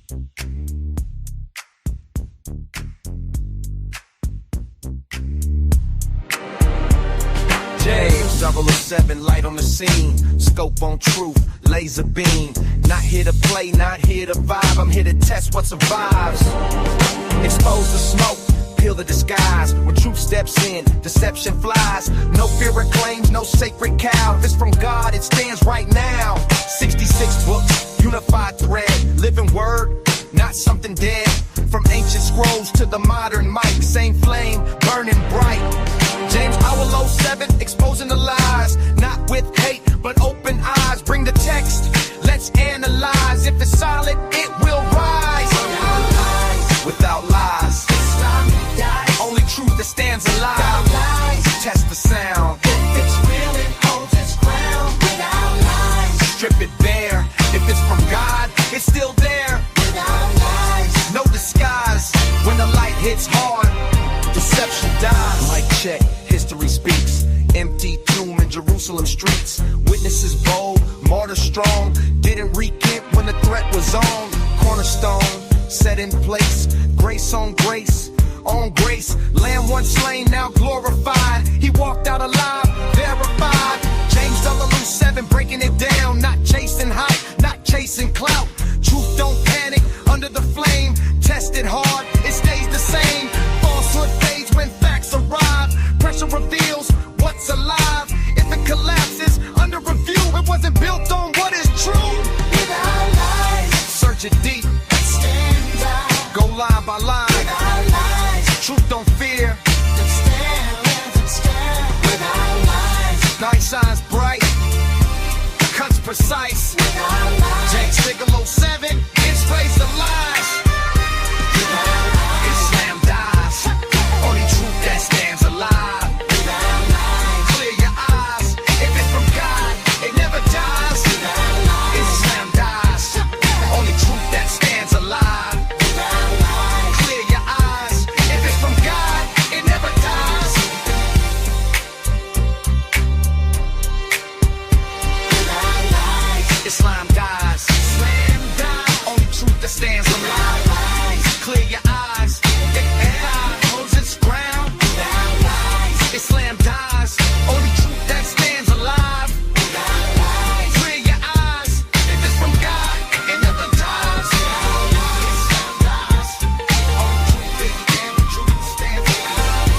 James 007, light on the scene, scope on truth, laser beam. Not here to play, not here to vibe. I'm here to test what survives. Expose the smoke, peel the disguise. When truth steps in, deception flies. No fear of claims, no sacred cow. If it's from God, it stands right now. 66 books, unified thread, living word, not something dead. From ancient scrolls to the modern mic, same flame, burning bright. James 007, exposing the lies, not with hate, but open eyes. Bring the text, let's analyze. If it's solid, it will rise. Without lies, only truth that stands alive. Test the sound. If it's real, it holds its ground. Without lies, strip it bare. If it's from God, it's still there. Without lies, no disguise. When the light hits hard, deception dies. Mic check, history speaks. Empty tomb in Jerusalem streets. Witnesses bold, martyrs strong. Didn't recant when the threat was on. Cornerstone set in place. Grace on grace, on grace. Lamb once slain, now glorified. He walked out alive, verified. James 007, breaking it down. Not chasing hype, not chasing clout. Truth don't panic under the flame. Test it hard, it stays the same. Falsehood fades when facts arrive. Pressure reveals what's alive. If it collapses under review, it wasn't built on what is true. Without lies, search it deep. Stand up. Go line by line. Without lies, truth don't fear. Stand. Without lies, night shines bright. Cuts precise. Without lies, James 007, his place of lies. Without lies, Islam dies. Only truth that stands alive. Without lies, clear your eyes. If it's from God, it never dies. Without lies, Islam dies. Only truth that stands alive. Without lies, clear your eyes. If it's from God, it never dies. Without lies, Islam dies. Islam dies. Only truth that stands alive. Clear your eyes. If God holds its ground. Without lies, Islam dies. Only truth that stands alive. Without lies, clear your eyes. If it's from God, it never dies. Without lies, Islam dies. Only truth that stands alive.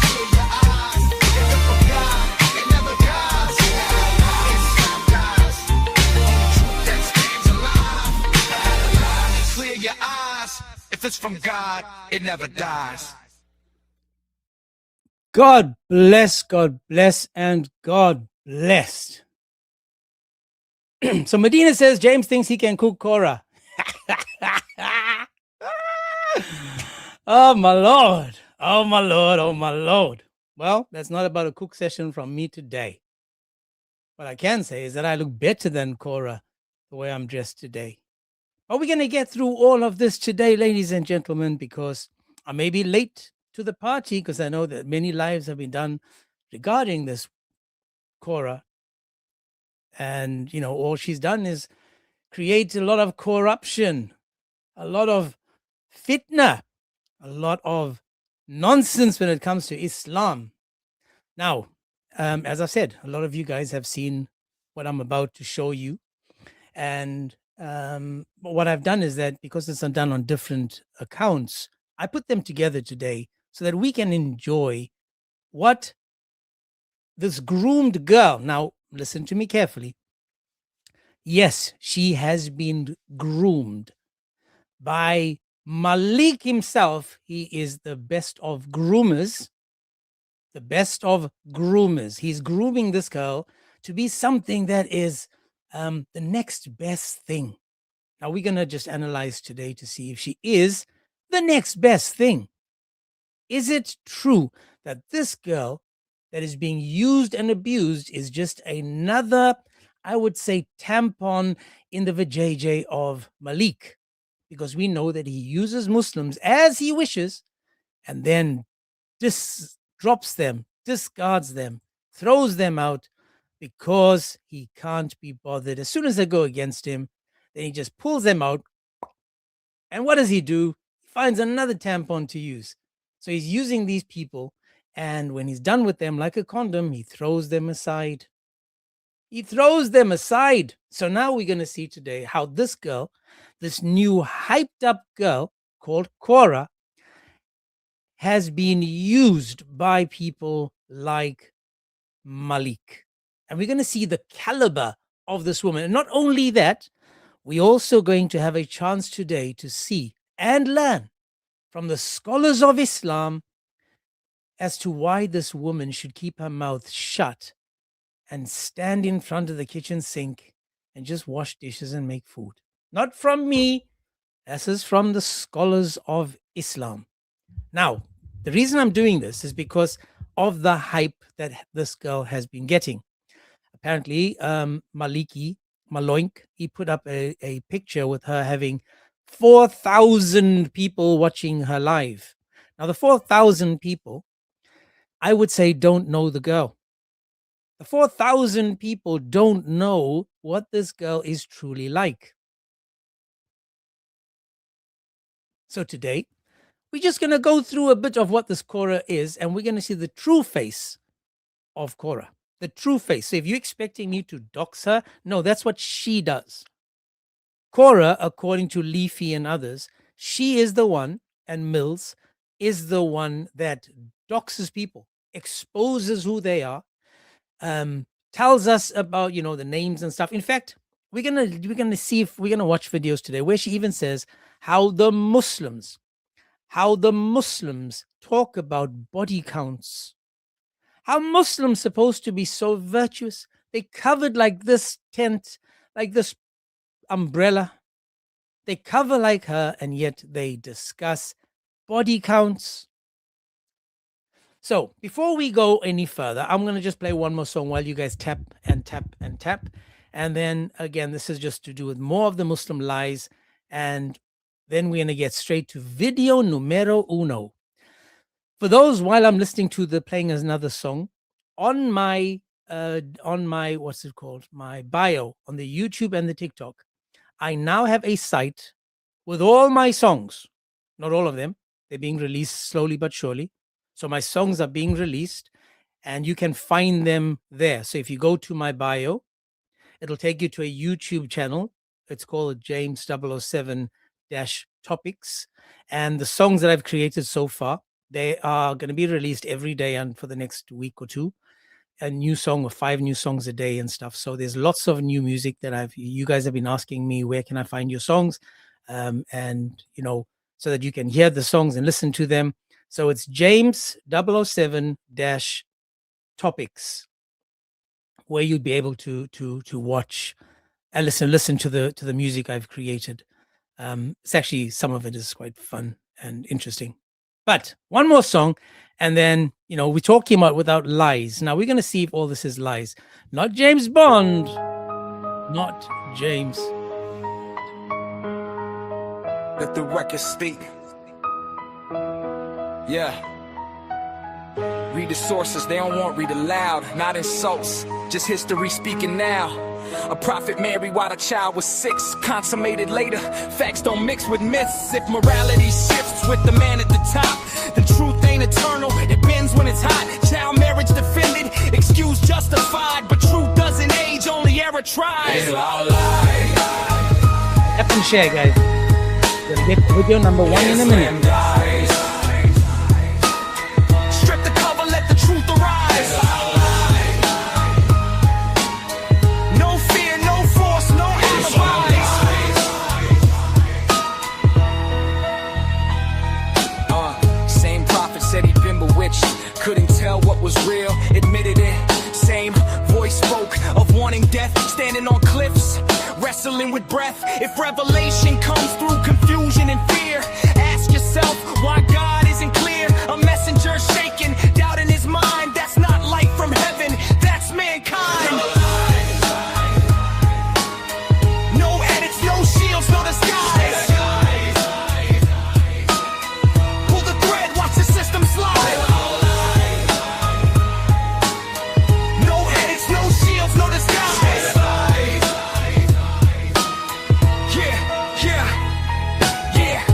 Clear your eyes. If it's from God, it never dies. Without lies, Islam dies. Only truth that stands alive. Clear your eyes. If it's from God, it never dies. God bless, and God blessed. So Medina says James thinks he can cook Korra. Oh my Lord. Oh my Lord. Oh my Lord. Well, that's not about a cook session from me today. What I can say is that I look better than Korra the way I'm dressed today. Are we going to get through all of this today, ladies and gentlemen? Because I may be late to the party because I know that many lives have been done regarding this Korra. And, you know, all she's done is create a lot of corruption, a lot of fitna, a lot of nonsense when it comes to Islam. Now, as I said, a lot of you guys have seen what I'm about to show you. And but what I've done is that because it's done on different accounts, I put them together today so that we can enjoy what this groomed girl. Now, listen to me carefully. Yes, she has been groomed by Malik himself. He is the best of groomers. The best of groomers. He's grooming this girl to be something that is the next best thing. Now we're going to just analyze today to see if she is the next best thing. Is it true that this girl that is being used and abused is just another, I would say, tampon in the vajayjay of Malik? Because we know that he uses Muslims as he wishes and then drops them, discards them, throws them out because he can't be bothered. As soon as they go against him, then he just pulls them out And what does he do? He finds another tampon to use. So he's using these people, and when he's done with them, like a condom, he throws them aside. He throws them aside. So now we're going to see today how this girl, this new hyped up girl called Korra, has been used by people like Malik. And we're going to see the caliber of this woman. And not only that, we're also going to have a chance today to see and learn from the scholars of Islam as to why this woman should keep her mouth shut and stand in front of the kitchen sink and just wash dishes and make food. Not from me. This is from the scholars of Islam. Now, the reason I'm doing this is because of the hype that this girl has been getting. Apparently, Maloink, he put up a picture with her having 4,000 people watching her live. Now, the 4,000 people, I would say, don't know the girl. The 4,000 people don't know what this girl is truly like. So today, we're just going to go through a bit of what this Korra is, and we're going to see the true face of Korra. The true face. So if you're expecting me to dox her, no, that's what she does. Korra, according to Leafy and others, she is the one, and Mills is the one that doxes people, exposes who they are, tells us about, the names and stuff. In fact, we're gonna see if we're gonna watch videos today where she even says how the Muslims talk about body counts. How Muslims supposed to be so virtuous? They covered like this tent, like this umbrella. They cover like her, and yet they discuss body counts. So before we go any further, I'm going to just play one more song while you guys tap and tap and tap. And then again, this is just to do with more of the Muslim lies. And then we're going to get straight to video numero uno. For those, while I'm listening to playing another song, on my what's it called? My bio on the YouTube and the TikTok, I now have a site with all my songs. Not all of them. They're being released slowly but surely. So my songs are being released, and you can find them there. So if you go to my bio, it'll take you to a YouTube channel. It's called James 007-Topics. And the songs that I've created so far, they are going to be released every day and for the next week or two. A new song or 5 new songs a day and stuff. So there's lots of new music that you guys have been asking me, where can I find your songs? And, so that you can hear the songs and listen to them. So it's James 007-Topics, where you'll be able to watch and listen to the music I've created. It's actually, some of it is quite fun and interesting. But one more song, and then, we're talking about without lies. Now we're going to see if all this is lies. Not James Bond. Not James. Let the record speak. Yeah. Read the sources, they don't want read aloud. Not insults, just history speaking now. A prophet married while the child was 6, consummated later. Facts don't mix with myths. If morality shifts with the man at the top, the truth ain't eternal, it bends when it's hot. Child marriage defended, excuse justified, but truth doesn't age, only error tries. Tap and share, guys. We'll get video number 1 in a minute. Strip the cover, let the truth arise. No fear, no force, no alibis. Same prophet said he'd been bewitched, couldn't tell what was real, admitted it. Same voice spoke of wanting death, standing on cliffs, wrestling with breath. If revelation comes through confusion and fear, ask yourself why God isn't clear. A messenger shaking, doubt in his mind. That's not light from heaven, that's mankind. No edits, no shields, no disguise. Pull the thread, watch the system slide. No edits, no shields, no disguise. Yeah, yeah, yeah.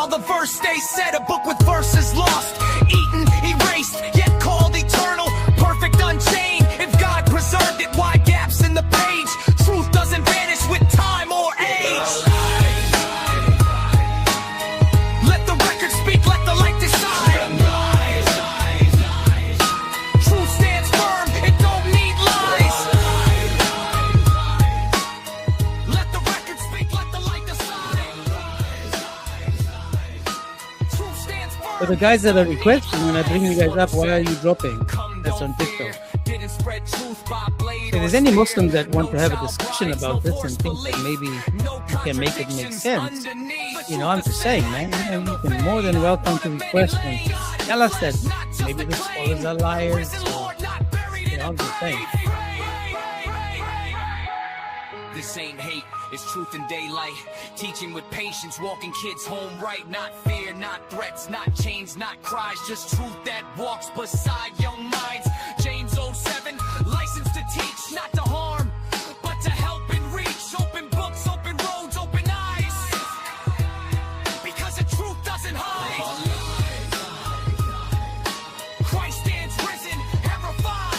while the verse stays said. A book with verses lost, eaten, erased, yet called eternal, perfect, unchained. If God preserved it, why gaps in the page? Truth doesn't vanish with time or age. Let the record speak, let the light decide. Truth stands firm, it don't need lies. Let the record speak, let the light decide. Truth stands firm. So the guys that are requesting, when I bring you guys up, why are you dropping? That's on TikTok. If there's any Muslims that want to have a discussion about this and think that maybe you can make it make sense, I'm just saying, man, you can more than welcome to request and tell us that maybe the scholars are liars. Or, I'm just saying. This ain't hate, it's truth in daylight. Teaching with patience, walking kids home right. Not fear, not threats, not chains, not cries. Just truth that walks beside young minds. James 07, license to teach, not to harm, but to help and reach. Open books, open roads, open eyes. Because the truth doesn't hide. Christ stands risen, terrified.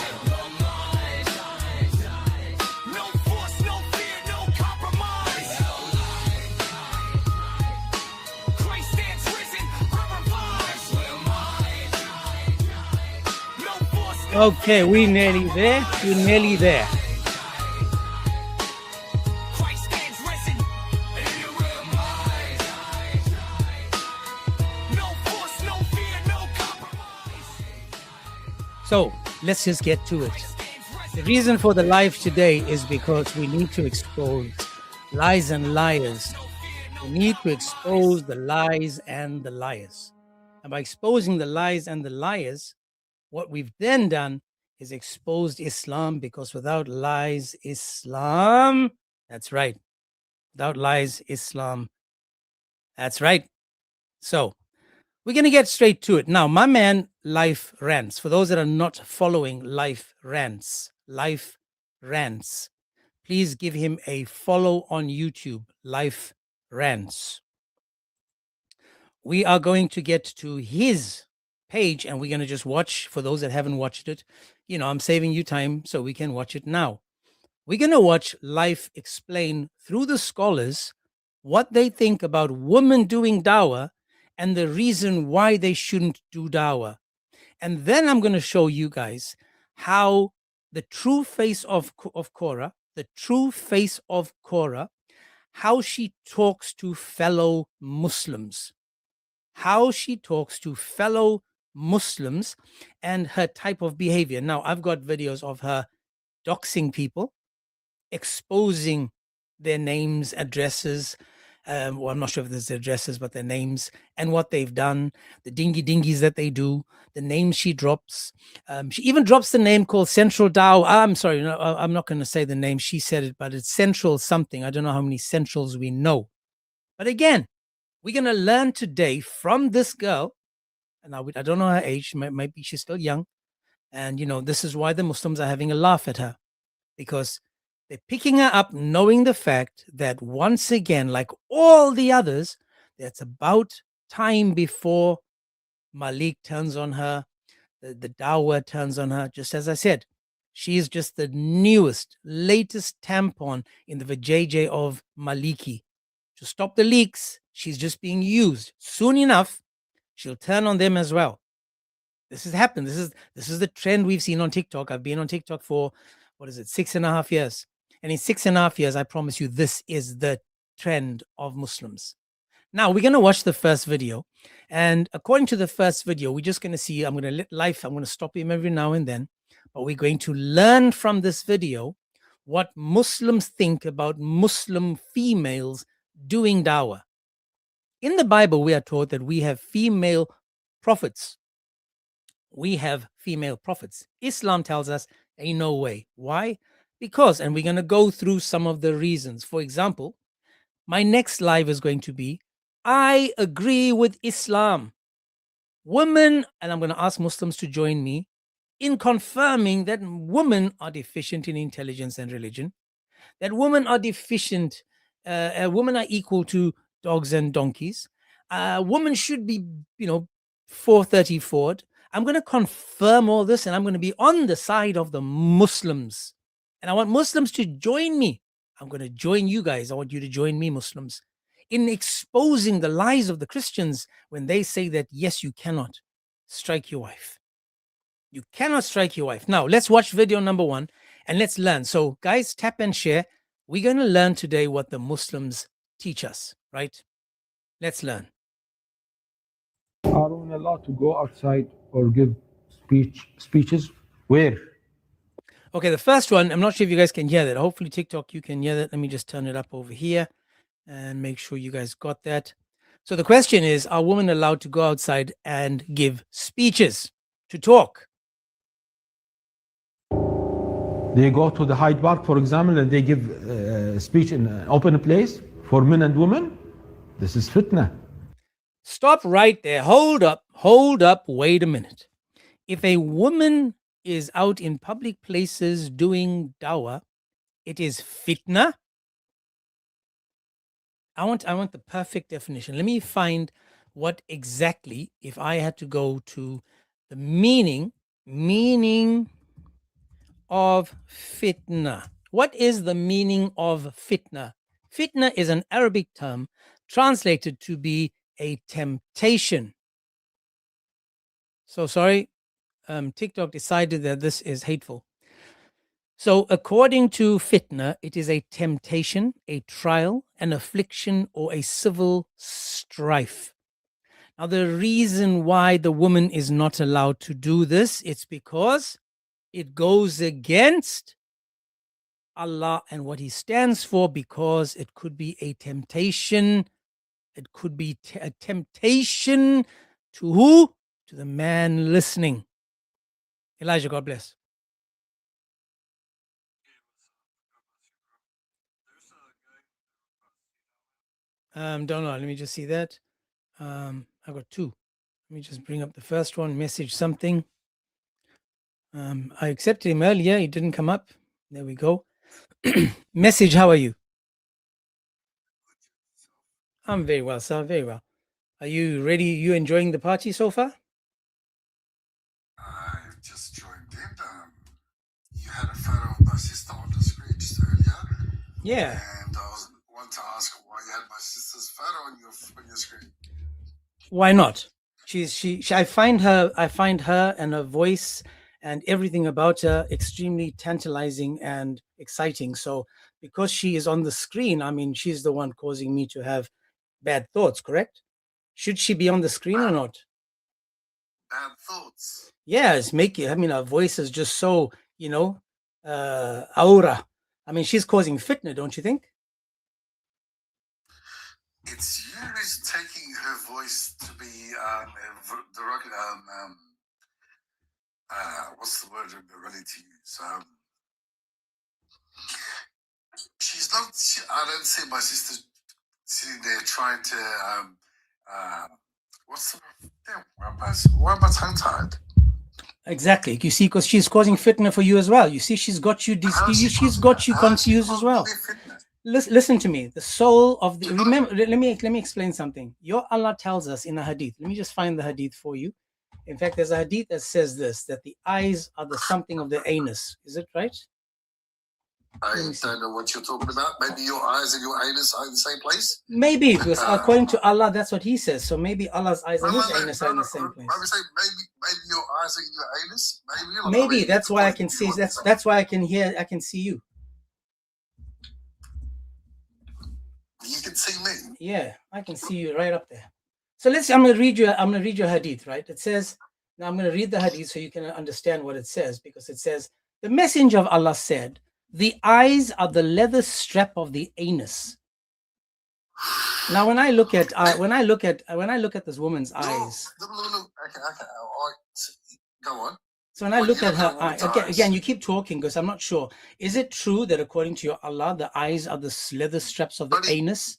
No force, no fear, no compromise. Christ stands risen, terrified. No force, no Okay, we nearly there. We're nearly there. Christ stands risen. No force, no fear, no compromise. So let's just get to it. The reason for the live today is because we need to expose lies and liars. We need to expose the lies and the liars. And by exposing the lies and the liars, what we've then done is exposed Islam, because without lies, Islam, that's right. Without lies, Islam, that's right. So we're going to get straight to it. Now, my man, Life Rants. For those that are not following Life Rants, please give him a follow on YouTube, Life Rants. We are going to get to his page and we're going to just watch. For those that haven't watched it, I'm saving you time so we can watch it now. We're going to watch Life explain through the scholars what they think about women doing dawah and the reason why they shouldn't do dawah. And then I'm going to show you guys how the true face of Korra, how she talks to fellow Muslims, and her type of behavior. Now, I've got videos of her doxing people, exposing their names, addresses. Well, I'm not sure if there's addresses, but their names and what they've done, the dingies that they do, the names she drops. She even drops the name called Central Dawah. I'm sorry, no, I'm not going to say the name. She said it, but it's Central something. I don't know how many centrals we know. But again, we're going to learn today from this girl. And I don't know her age. Might be she's still young. And, this is why the Muslims are having a laugh at her. Because they're picking her up knowing the fact that once again, like all the others, it's about time before Malik turns on her, the Dawah turns on her. Just as I said, she is just the newest, latest tampon in the vajayjay of Maliki. To stop the leaks, she's just being used. Soon enough, she'll turn on them as well. This has happened. This is the trend we've seen on TikTok. I've been on TikTok for, 6.5 years. And in 6.5 years, I promise you, this is the trend of Muslims. Now, we're going to watch the first video. And according to the first video, we're just going to see, I'm going to stop him every now and then. But we're going to learn from this video what Muslims think about Muslim females doing dawah. In the Bible, we are taught that we have female prophets. Islam tells us, ain't no way. Why? Because, and we're going to go through some of the reasons. For example, my next live is going to be, I agree with Islam. Women, and I'm going to ask Muslims to join me in confirming that women are deficient in intelligence and religion, that women are deficient, women are equal to dogs and donkeys. a woman should be, 4:30 forward. I'm going to confirm all this, and I'm going to be on the side of the Muslims. And I want Muslims to join me. I'm going to join you guys. I want you to join me, Muslims, in exposing the lies of the Christians when they say that, yes, you cannot strike your wife. You cannot strike your wife. Now, let's watch video number 1 and let's learn. So, guys, tap and share. We're going to learn today what the Muslims teach us, right? Let's learn. Are women allowed to go outside or give speeches? Where? Okay, the first one, I'm not sure if you guys can hear that. Hopefully, TikTok, you can hear that. Let me just turn it up over here and make sure you guys got that. So the question is, are women allowed to go outside and give speeches, to talk? They go to the Hyde Park, for example, and they give a speech in an open place for men and women. This is fitna. Stop right there. Hold up. Wait a minute. If a woman is out in public places doing dawah, it is fitna. I want the perfect definition. Let me find what exactly, if I had to go to the meaning of fitna. What is the meaning of fitna? Fitna is an Arabic term translated to be a temptation. So sorry, TikTok decided that this is hateful. So according to fitna, it is a temptation, a trial, an affliction, or a civil strife. Now, the reason why the woman is not allowed to do this, it's because it goes against Allah and what he stands for, because it could be a temptation. It could be a temptation to who? To the man listening. Elijah, God bless. Don't know. Let me just see that. I got 2. Let me just bring up the first one. Message something. I accepted him earlier. He didn't come up. There we go. Message, how are you? I'm very well, sir. Very well. Are you ready? You enjoying the party so far? I just joined in. You had a photo of my sister on the screen just earlier. Yeah. And I want to ask why you had my sister's photo on your screen. Why not? I find her and her voice and everything about her extremely tantalizing and exciting. So because she is on the screen, I mean, she's the one causing me to have bad thoughts, correct? Should she be on the screen or not? Bad thoughts? Yeah, it's making, I mean, her voice is just so, aura. I mean, she's causing fitna, don't you think? It's you who's taking her voice to be what's the word I'm ready to use? She's not. I don't see my sister sitting there trying to. What's the? Why am I tongue tied? Exactly. You see, because she's causing fitna for you as well. You see, she's got you. She's got you confused as well. Listen to me. The soul of the. Remember, let me explain something. Your Allah tells us in a hadith. Let me just find the hadith for you. In fact, there's a hadith that says this: that the eyes are the something of the anus. Is it right? I don't know what you're talking about. Maybe your eyes and your anus are in the same place? Maybe, because according to Allah, that's what he says. So maybe Allah's eyes and his anus are in the same place. I would say maybe your eyes are in your anus. Maybe that's why I can see. That's why I can hear. I can see you. You can see me. Yeah, I can see you right up there. So I'm going to read you a hadith, right? It says, now I'm going to read the hadith so you can understand what it says, because it says, the messenger of Allah said, the eyes are the leather strap of the anus. Now, when I look at this woman's eyes, okay. Go on. So when I look at her eye, again, you keep talking because I'm not sure. Is it true that according to your Allah, the eyes are the leather straps of the anus?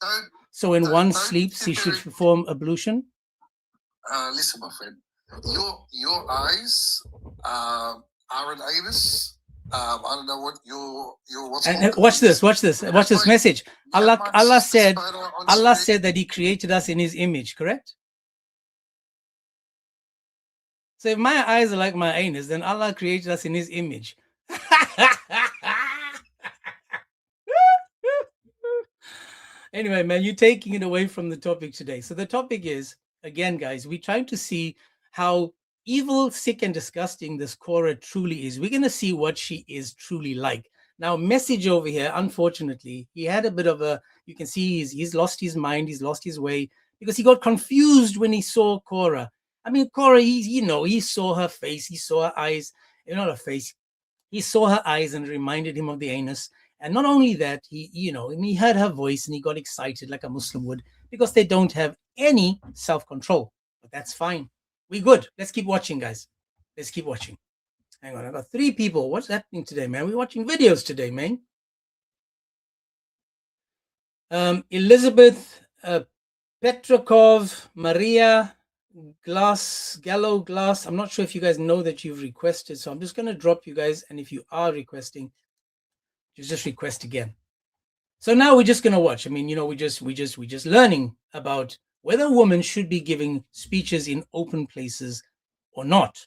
So when one sleeps, he should perform ablution? Listen, my friend, your eyes are an anus. I don't know what your what's And called watch this, police. watch this message. Allah said, Allah Allah said that He created us in His image, correct? So if my eyes are like my anus, then Allah created us in His image. Anyway, man, you're taking it away from the topic today. So the topic is, again, guys, we're trying to see how evil, sick, and disgusting this Korra truly is. We're going to see what she is truly like. Now, message over here, unfortunately, he had a bit of a, you can see he's lost his mind, he's lost his way, because he got confused when he saw Korra. I mean, Korra, he saw her face, he saw her eyes, not her face, he saw her eyes and reminded him of the anus. And not only that, he heard her voice and he got excited like a Muslim would, because they don't have any self-control. But that's fine. We good. Let's keep watching, guys. Let's keep watching. Hang on, I got 3 people. What's happening today, man? We're watching videos today, man. Elizabeth Petrakov, Maria Gallo Glass. I'm not sure if you guys know that you've requested, so I'm just going to drop you guys. And if you are requesting, you just request again. So now we're just going to watch. I mean, we're just learning about whether a woman should be giving speeches in open places or not.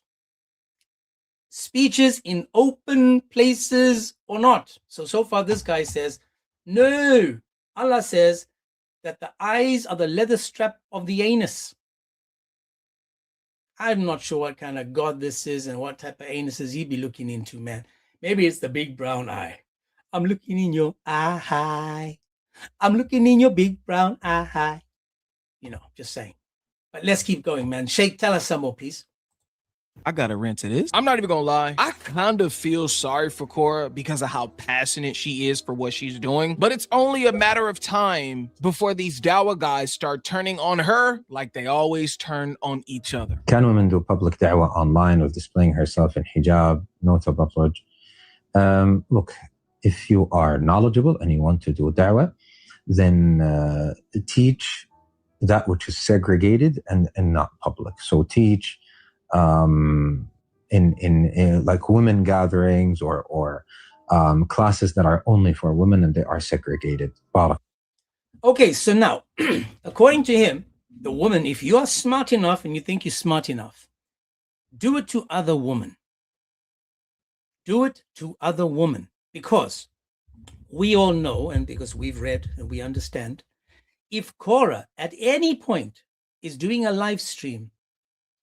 Speeches in open places or not. So far this guy says, no. Allah says that the eyes are the leather strap of the anus. I'm not sure what kind of God this is and what type of anuses he'd be looking into, man. Maybe it's the big brown eye. I'm looking in your eye. I'm looking in your big brown eye. Just saying. But let's keep going, man. Sheikh, tell us some more, please. I gotta rant to this. I'm not even gonna lie. I kind of feel sorry for Korra because of how passionate she is for what she's doing. But it's only a matter of time before these Dawah guys start turning on her like they always turn on each other. Can women do public da'wah online with displaying herself in hijab, no tabarruj? Look, if you are knowledgeable and you want to do da'wah, then teach that which is segregated and not public. So teach in like women gatherings or classes that are only for women and they are segregated. Okay, so now, according to him, the woman, if you are smart enough and you think you're smart enough, do it to other women. Do it to other women, because we all know, and because we've read and we understand, if Korra at any point is doing a live stream,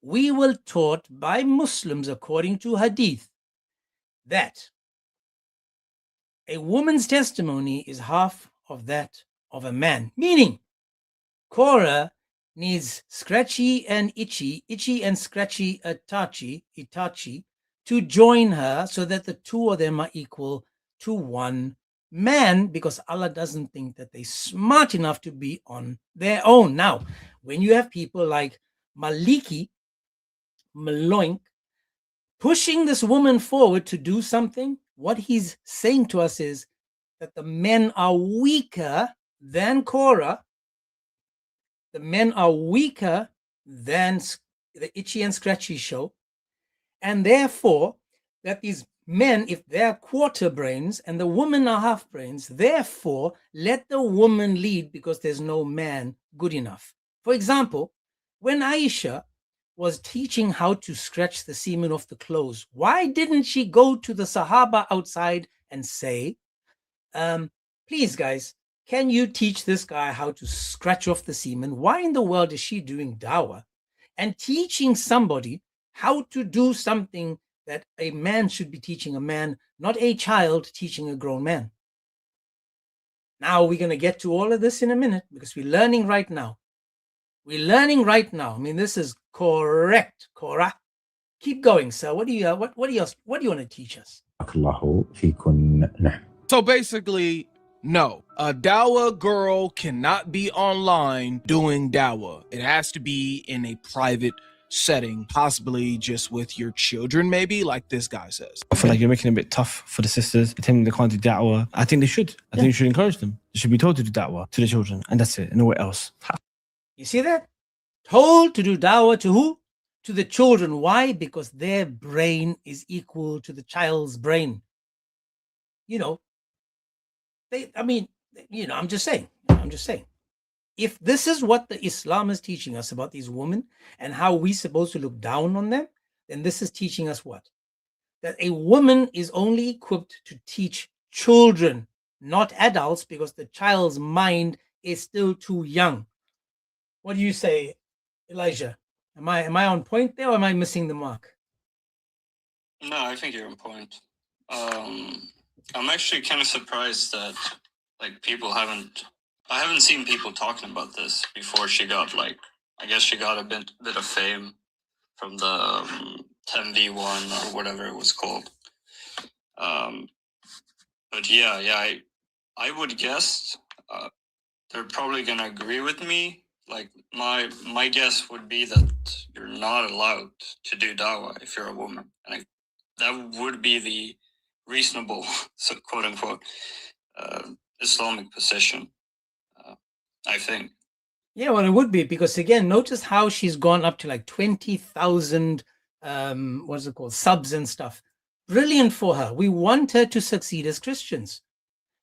we were taught by Muslims, according to Hadith, that a woman's testimony is half of that of a man. Meaning, Korra needs scratchy and itchy and scratchy Itachi, to join her so that the two of them are equal to one man, because Allah doesn't think that they're smart enough to be on their own. Now, when you have people like Maloink pushing this woman forward to do something, what he's saying to us is that the men are weaker than Korra. The men are weaker than the itchy and scratchy show. And therefore, that these men, if they're quarter brains and the women are half brains, therefore, let the woman lead because there's no man good enough. For example, when Aisha was teaching how to scratch the semen off the clothes, why didn't she go to the Sahaba outside and say, please guys, can you teach this guy how to scratch off the semen? Why in the world is she doing dawah and teaching somebody how to do something that a man should be teaching a man, not a child teaching a grown man? Now we're going to get to all of this in a minute because we're learning right now. We're learning right now. I mean, this is correct, Korra. Keep going, sir. What do you want to teach us? So basically, no, a Dawah girl cannot be online doing Dawah. It has to be in a private setting, possibly just with your children, maybe, like this guy says. I feel like you're making it a bit tough for the sisters. Pretending they can't do da'wah. I think they should. I think you should encourage them. They should be told to do da'wah to the children, and that's it. Nowhere else. You see that? Told to do dawah to who? To the children. Why? Because their brain is equal to the child's brain. you know, I'm just saying. If this is what the Islam is teaching us about these women and how we're supposed to look down on them, then this is teaching us what? That a woman is only equipped to teach children, not adults, because the child's mind is still too young. What do you say, Elijah? Am I on point there, or am I missing the mark? No, I think you're on point. I'm actually kind of surprised that I haven't seen people talking about this before she got I guess she got a bit of fame from the 10v1 or whatever it was called. But yeah, I would guess they're probably gonna agree with me. Like my guess would be that you're not allowed to do dawah if you're a woman, and that would be the reasonable, so quote unquote, Islamic position. I think. Yeah, well, it would be, because again, notice how she's gone up to like 20,000 what's it called, subs and stuff. Brilliant for her. We want her to succeed as Christians,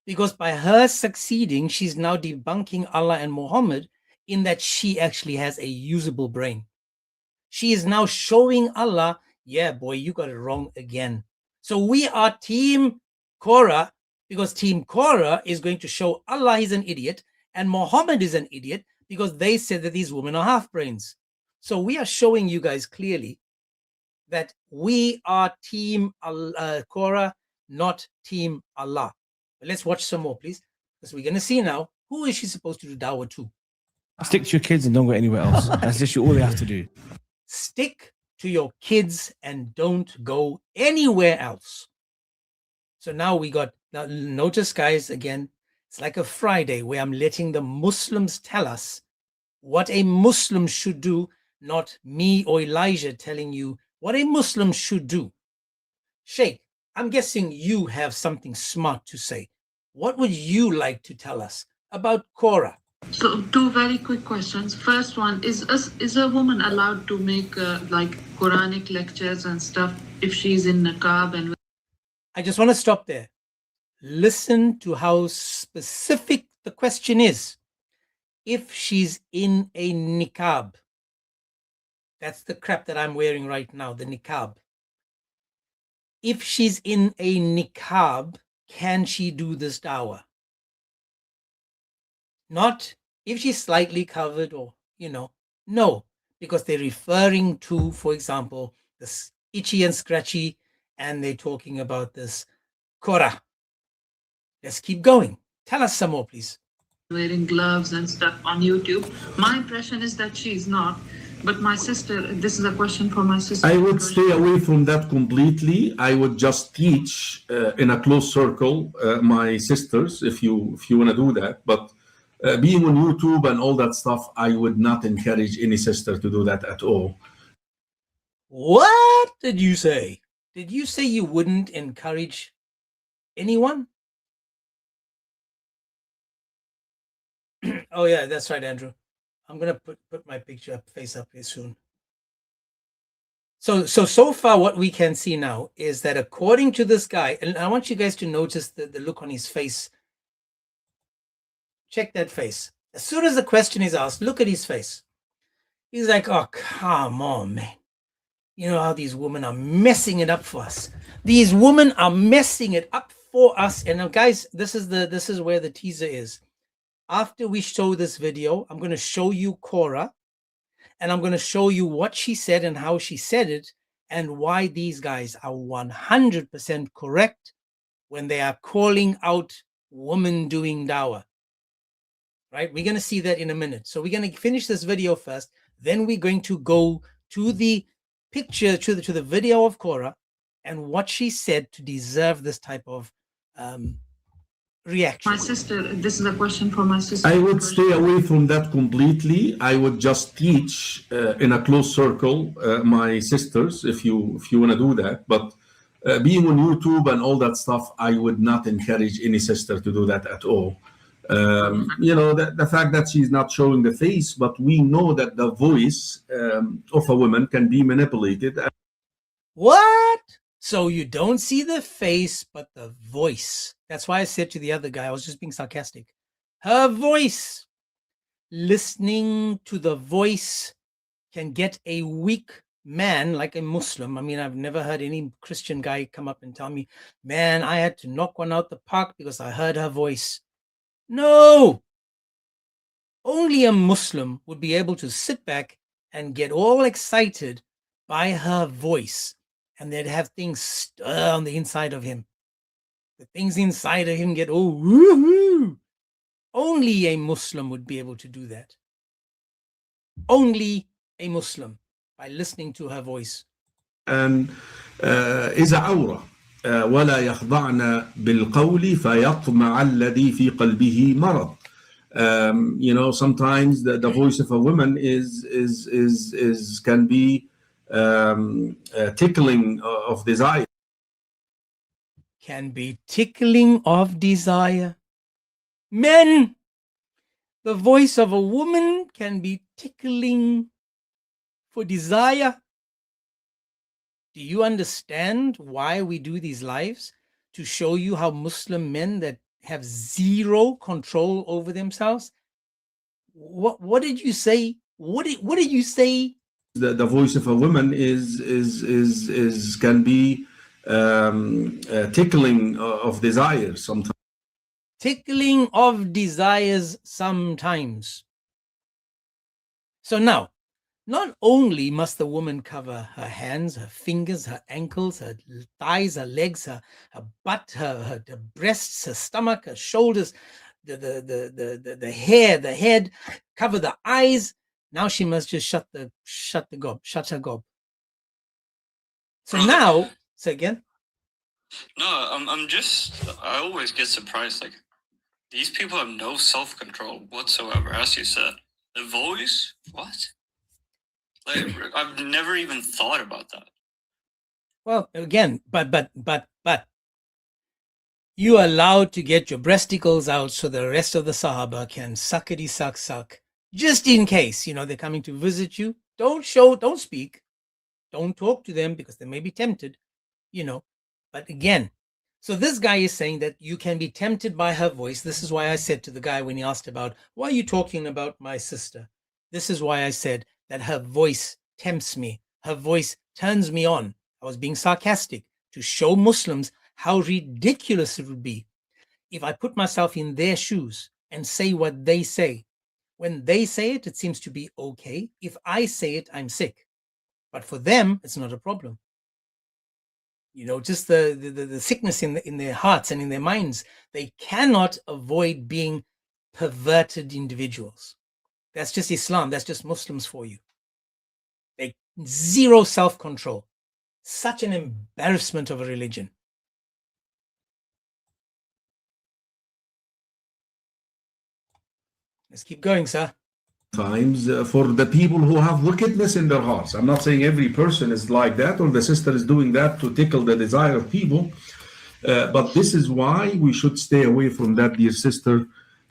because by her succeeding, she's now debunking Allah and Muhammad in that she actually has a usable brain. She is now showing Allah, yeah, boy, you got it wrong again. So we are Team Korra, because Team Korra is going to show Allah he's an idiot and Muhammad is an idiot, because they said that these women are half-brains. So we are showing you guys clearly that we are Team Korra, not Team Allah. But let's watch some more, please, because we're going to see now, who is she supposed to do dawah to? Stick to your kids and don't go anywhere else. That's literally all they have to do. Stick to your kids and don't go anywhere else. So now notice, guys, again, it's like a Friday where I'm letting the Muslims tell us what a Muslim should do, not me or Elijah telling you what a Muslim should do. Sheikh, I'm guessing you have something smart to say. What would you like to tell us about Korra? So, two very quick questions. First one, is a woman allowed to make Quranic lectures and stuff if she's in niqab? And I just want to stop there. Listen to how specific the question is. If she's in a niqab, that's the crap that I'm wearing right now, the niqab. If she's in a niqab, can she do this dawah? Not if she's slightly covered or, no, because they're referring to, for example, this itchy and scratchy, and they're talking about this Korra. Let's keep going. Tell us some more, please. Wearing gloves and stuff on YouTube. My impression is that she's not. But my sister, this is a question for my sister. I would stay away from that completely. I would just teach in a close circle my sisters, if you want to do that. But being on YouTube and all that stuff, I would not encourage any sister to do that at all. What did you say? Did you say you wouldn't encourage anyone? Oh yeah, that's right, Andrew. I'm gonna put my picture face up here soon. So far what we can see now is that according to this guy, and I want you guys to notice the look on his face. Check that face. As soon as the question is asked, look at his face. He's like, oh, come on, man. You know how these women are messing it up for us. These women are messing it up for us. And now, guys, this is where the teaser is. After we show this video, I'm going to show you Korra, and I'm going to show you what she said and how she said it, and why these guys are 100% correct when they are calling out women doing dawah. Right? We're going to see that in a minute. So we're going to finish this video first. Then we're going to go to the picture, to the video of Korra and what she said to deserve this type of reaction. My sister, this is a question for my sister. I would stay away from that completely. I would just teach in a close circle my sisters, if you want to do that. But being on YouTube and all that stuff, I would not encourage any sister to do that at all. The fact that she's not showing the face, but we know that the voice of a woman can be manipulated. What? So you don't see the face, but the voice That's why I said to the other guy, I was just being sarcastic. Her voice, listening to the voice can get a weak man like a Muslim. I mean, I've never heard any Christian guy come up and tell me, man, I had to knock one out the park because I heard her voice. No! Only a Muslim would be able to sit back and get all excited by her voice, and they'd have things stir on the inside of him. The things inside of him get, oh, woo-hoo. Only a Muslim would be able to do that. Only a Muslim, by listening to her voice. And إذا عورة ولا يخضعن بالقول فيطمع الذي في قلبه مرض. You know, sometimes the voice of a woman can be tickling of desire. Can be tickling of desire. Men, the voice of a woman can be tickling for desire. Do you understand why we do these lives? To show you how Muslim men that have zero control over themselves. What did you say? What did you say? The voice of a woman can be tickling of desire sometimes. Tickling of desires sometimes. So now, not only must the woman cover her hands, her fingers, her ankles, her thighs, her legs, her butt, her breasts, her stomach, her shoulders, the hair, the head, cover the eyes. Now she must just shut her gob. So now, say again. No, I always get surprised. Like, these people have no self-control whatsoever, as you said. The voice, what? Like, I've never even thought about that. Well, again, but you're allowed to get your breasticles out so the rest of the Sahaba can suckety suck, just in case, you know, they're coming to visit you. Don't speak, don't talk to them because they may be tempted, you know. But again, so this guy is saying that you can be tempted by her voice. This is why I said to the guy when he asked about, why are you talking about my sister? This is why I said that her voice tempts me. Her voice turns me on. I was being sarcastic to show Muslims how ridiculous it would be if I put myself in their shoes and say what they say. When they say it, it seems to be okay. If I say it, I'm sick. But for them, it's not a problem. You know, just the sickness in their hearts and in their minds. They cannot avoid being perverted individuals. That's just Islam. That's just Muslims for you. They zero self-control. Such an embarrassment of a religion. Let's keep going, sir. Times for the people who have wickedness in their hearts. I'm not saying every person is like that or the sister is doing that to tickle the desire of people, but this is why we should stay away from that, dear sister.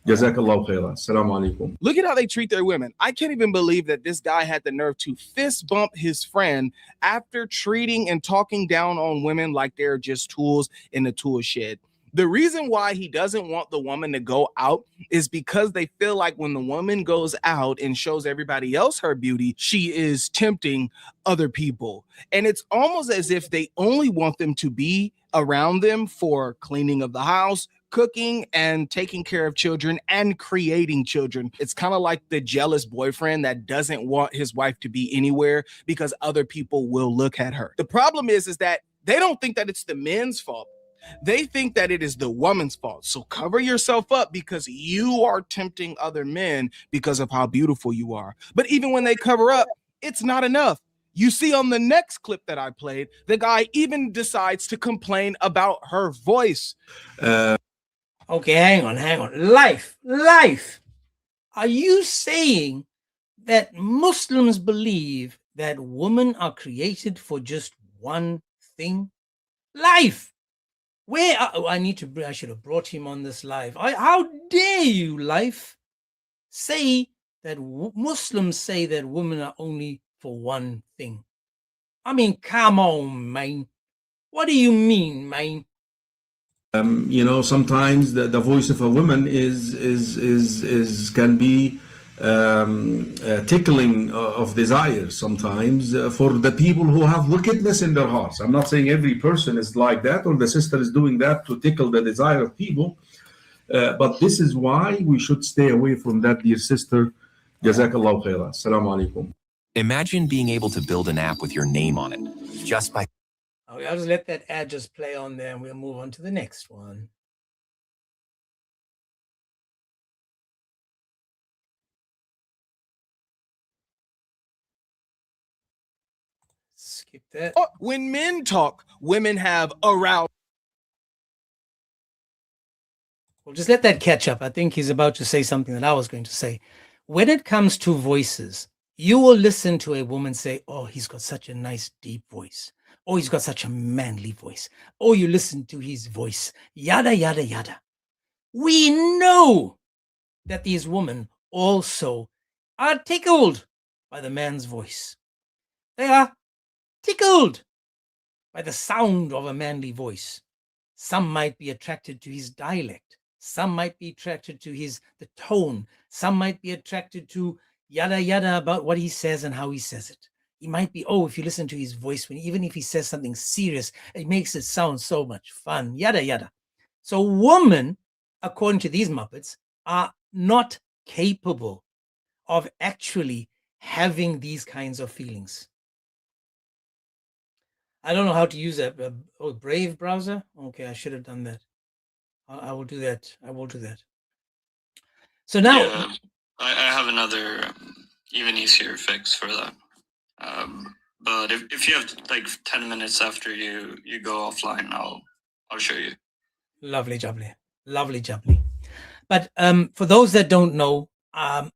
Jazakallah khairan. Assalamu alaikum. Look at how they treat their women. I can't even believe that this guy had the nerve to fist bump his friend after treating and talking down on women like they're just tools in the tool shed. The reason why he doesn't want the woman to go out is because they feel like when the woman goes out and shows everybody else her beauty, she is tempting other people. And it's almost as if they only want them to be around them for cleaning of the house, cooking, and taking care of children and creating children. It's kind of like the jealous boyfriend that doesn't want his wife to be anywhere because other people will look at her. The problem is that they don't think that it's the men's fault. They think that it is the woman's fault. So cover yourself up because you are tempting other men because of how beautiful you are. But even when they cover up, it's not enough. You see on the next clip that I played, the guy even decides to complain about her voice. Okay, hang on. Life. Are you saying that Muslims believe that women are created for just one thing? Life. I should have brought him on this live. How dare you, Life, say that Muslims say that women are only for one thing? I mean, come on, man. What do you mean, man? Sometimes the voice of a woman can be tickling of desires sometimes for the people who have wickedness in their hearts. I'm not saying every person is like that or the sister is doing that to tickle the desire of people, but this is why we should stay away from that, dear sister. Jazakallah khaira. Assalamu alaikum. Imagine being able to build an app with your name on it just by. I'll just let that ad just play on there and we'll move on to the next one. Skip that. When men talk, women have aroused. Well, just let that catch up. I think he's about to say something that I was going to say. When it comes to voices, you will listen to a woman say, oh, he's got such a nice deep voice. Oh, he's got such a manly voice. Oh, you listen to his voice. Yada, yada, yada. We know that these women also are tickled by the man's voice. They are tickled by the sound of a manly voice. Some might be attracted to his dialect. Some might be attracted to the tone. Some might be attracted to yada yada about what he says and how he says it. He might be, oh, if you listen to his voice, even if he says something serious, it makes it sound so much fun, yada yada. So women, according to these Muppets, are not capable of actually having these kinds of feelings. I don't know how to use that. Brave browser? Okay, I should have done that. I will do that. I will do that. So now... Yeah, I have another even easier fix for that. But if you have like 10 minutes after you go offline, I'll show you. Lovely jubbly. Lovely jubbly. But for those that don't know, I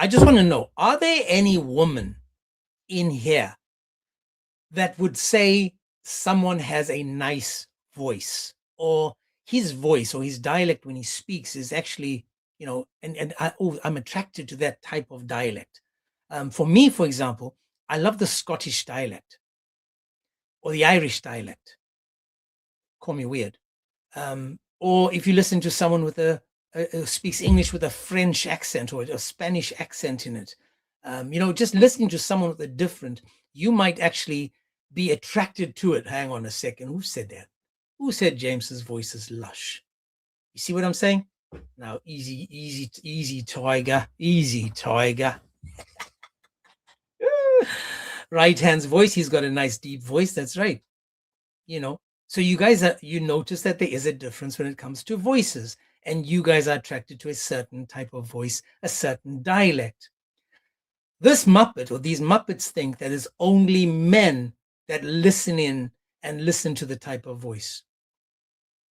just want to know, are there any women in here that would say someone has a nice voice, or his voice or his dialect when he speaks is actually, I'm attracted to that type of dialect. For me, for example, I love the Scottish dialect or the Irish dialect. Call me weird. Or if you listen to someone with who speaks English with a French accent or a Spanish accent in it, just listening to someone with a different, you might actually be attracted to it. Hang on a second. Who said that? Who said James's voice is lush? You see what I'm saying? Now, easy, Tiger. Easy, Tiger. Right hand's voice. He's got a nice deep voice. That's right. So you guys you notice that there is a difference when it comes to voices, and you guys are attracted to a certain type of voice, a certain dialect. This Muppet, or these Muppets, think that it's only men that listen in and listen to the type of voice.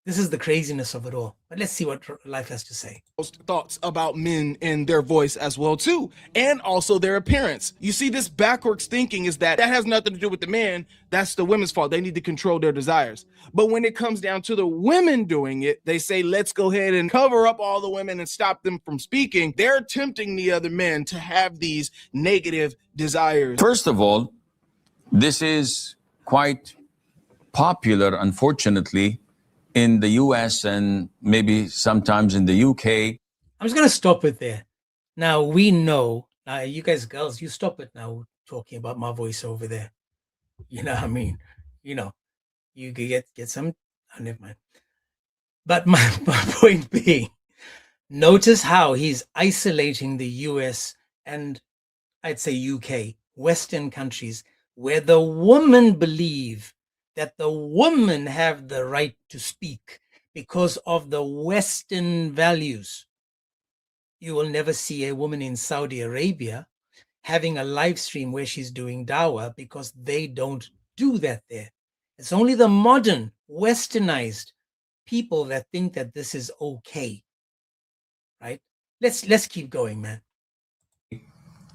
This is the craziness of it all. But let's see what life has to say. Thoughts about men and their voice as well too, and also their appearance. You see, this backwards thinking is that has nothing to do with the men. That's the women's fault. They need to control their desires. But when it comes down to the women doing it, they say, let's go ahead and cover up all the women and stop them from speaking. They're tempting the other men to have these negative desires. First of all, this is quite popular, unfortunately, in the US and maybe sometimes in the UK. I'm just going to stop it there. Now, we know, you guys, girls, you stop it now talking about my voice over there. You know what I mean? You could get some, never mind. But my point being, notice how he's isolating the US and I'd say UK, Western countries, where the women believe that the women have the right to speak because of the Western values. You will never see a woman in Saudi Arabia having a live stream where she's doing Dawah because they don't do that there. It's only the modern, westernized people that think that this is okay, right? Let's keep going, man.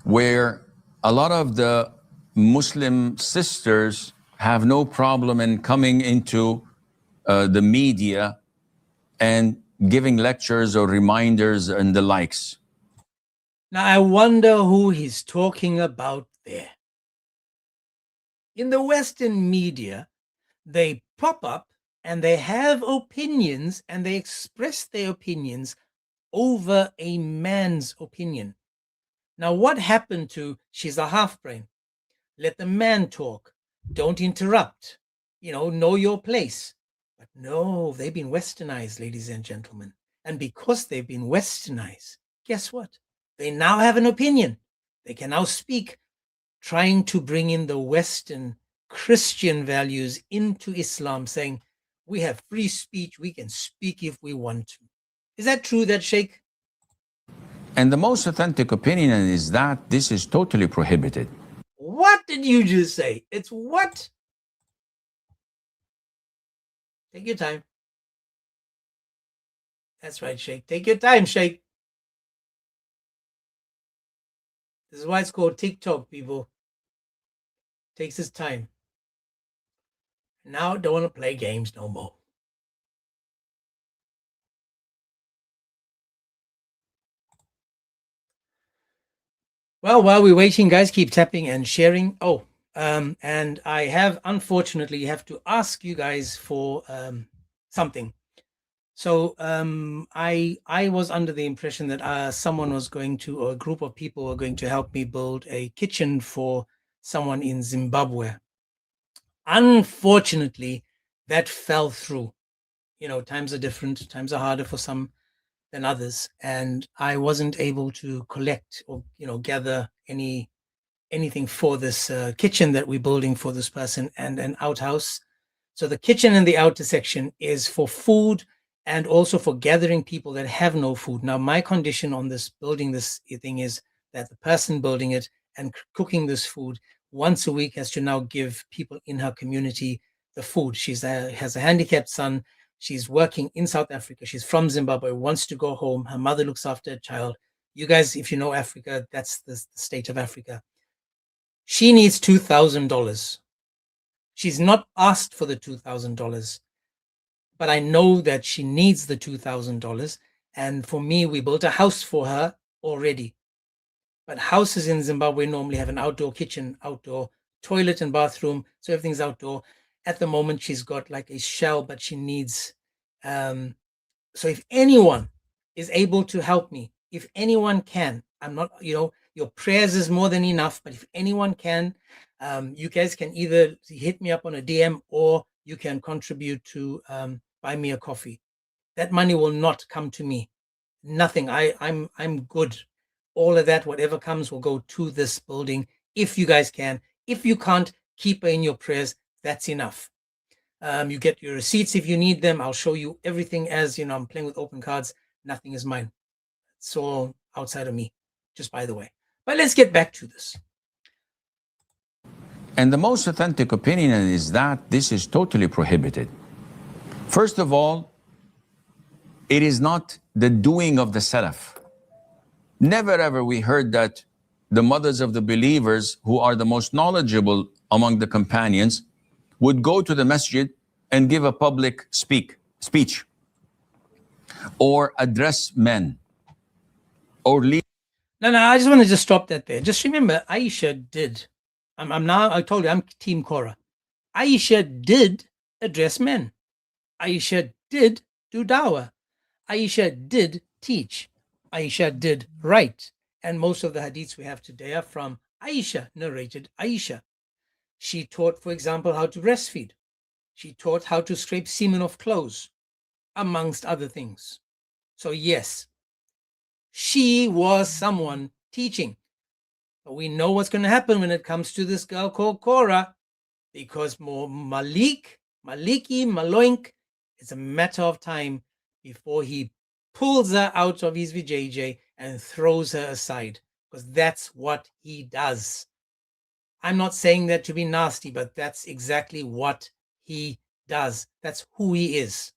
Where a lot of the Muslim sisters have no problem in coming into the media and giving lectures or reminders and the likes. Now, I wonder who he's talking about there. In the Western media, they pop up and they have opinions and they express their opinions over a man's opinion. Now, what happened to she's a half brain? Let the man talk. Don't interrupt. Know your place. But no, they've been westernized, ladies and gentlemen. And because they've been westernized, guess what? They now have an opinion. They can now speak, trying to bring in the Western Christian values into Islam, saying, we have free speech, we can speak if we want to. Is that true, that Sheikh? And the most authentic opinion is that this is totally prohibited. What did you just say? It's what? Take your time. That's right, Sheikh. Take your time, Sheikh. This is why it's called TikTok, people. Takes its time. Now don't want to play games no more. Well, while we're waiting, guys, keep tapping and sharing. And I unfortunately have to ask you guys for something. So I was under the impression that someone was going to, or a group of people were going to help me build a kitchen for someone in Zimbabwe. Unfortunately, that fell through. Times are different, times are harder for some than others, and I wasn't able to collect or gather anything for this kitchen that we're building for this person, and an outhouse. So the kitchen in the outer section is for food and also for gathering people that have no food. Now, my condition on this building this thing is that the person building it and cooking this food once a week has to now give people in her community the food. She has a handicapped son. She's working in South Africa. She's from Zimbabwe, wants to go home. Her mother looks after a child. You guys, if you know Africa, that's the state of Africa. She needs $2,000. She's not asked for the $2,000, but I know that she needs the $2,000. And for me, we built a house for her already. But houses in Zimbabwe normally have an outdoor kitchen, outdoor toilet and bathroom. So everything's outdoor. At the moment, she's got like a shell, but she needs. So if anyone is able to help me, if anyone can, I'm not, your prayers is more than enough. But if anyone can, you guys can either hit me up on a DM or you can contribute to buy me a coffee. That money will not come to me. Nothing. I'm good. All of that, whatever comes, will go to this building. If you guys can. If you can't, keep her in your prayers. That's enough. You get your receipts if you need them. I'll show you everything. As I'm playing with open cards. Nothing is mine. It's all outside of me, just by the way. But let's get back to this. And the most authentic opinion is that this is totally prohibited. First of all, it is not the doing of the Salaf. Never ever we heard that the mothers of the believers, who are the most knowledgeable among the companions, would go to the masjid and give a public speech or address men or lead. No, I just want to just stop that there. Just remember, Aisha did. I told you, I'm Team Korra. Aisha did address men. Aisha did do dawah. Aisha did teach. Aisha did write. And most of the hadiths we have today are from Aisha, narrated Aisha. She taught, for example, how to breastfeed. She taught how to scrape semen off clothes, amongst other things. So yes, she was someone teaching. But we know what's going to happen when it comes to this girl called Korra, because Maliki Maloink, it's a matter of time before he pulls her out of his vijayjay and throws her aside, because that's what he does. I'm not saying that to be nasty, but that's exactly what he does. That's who he is.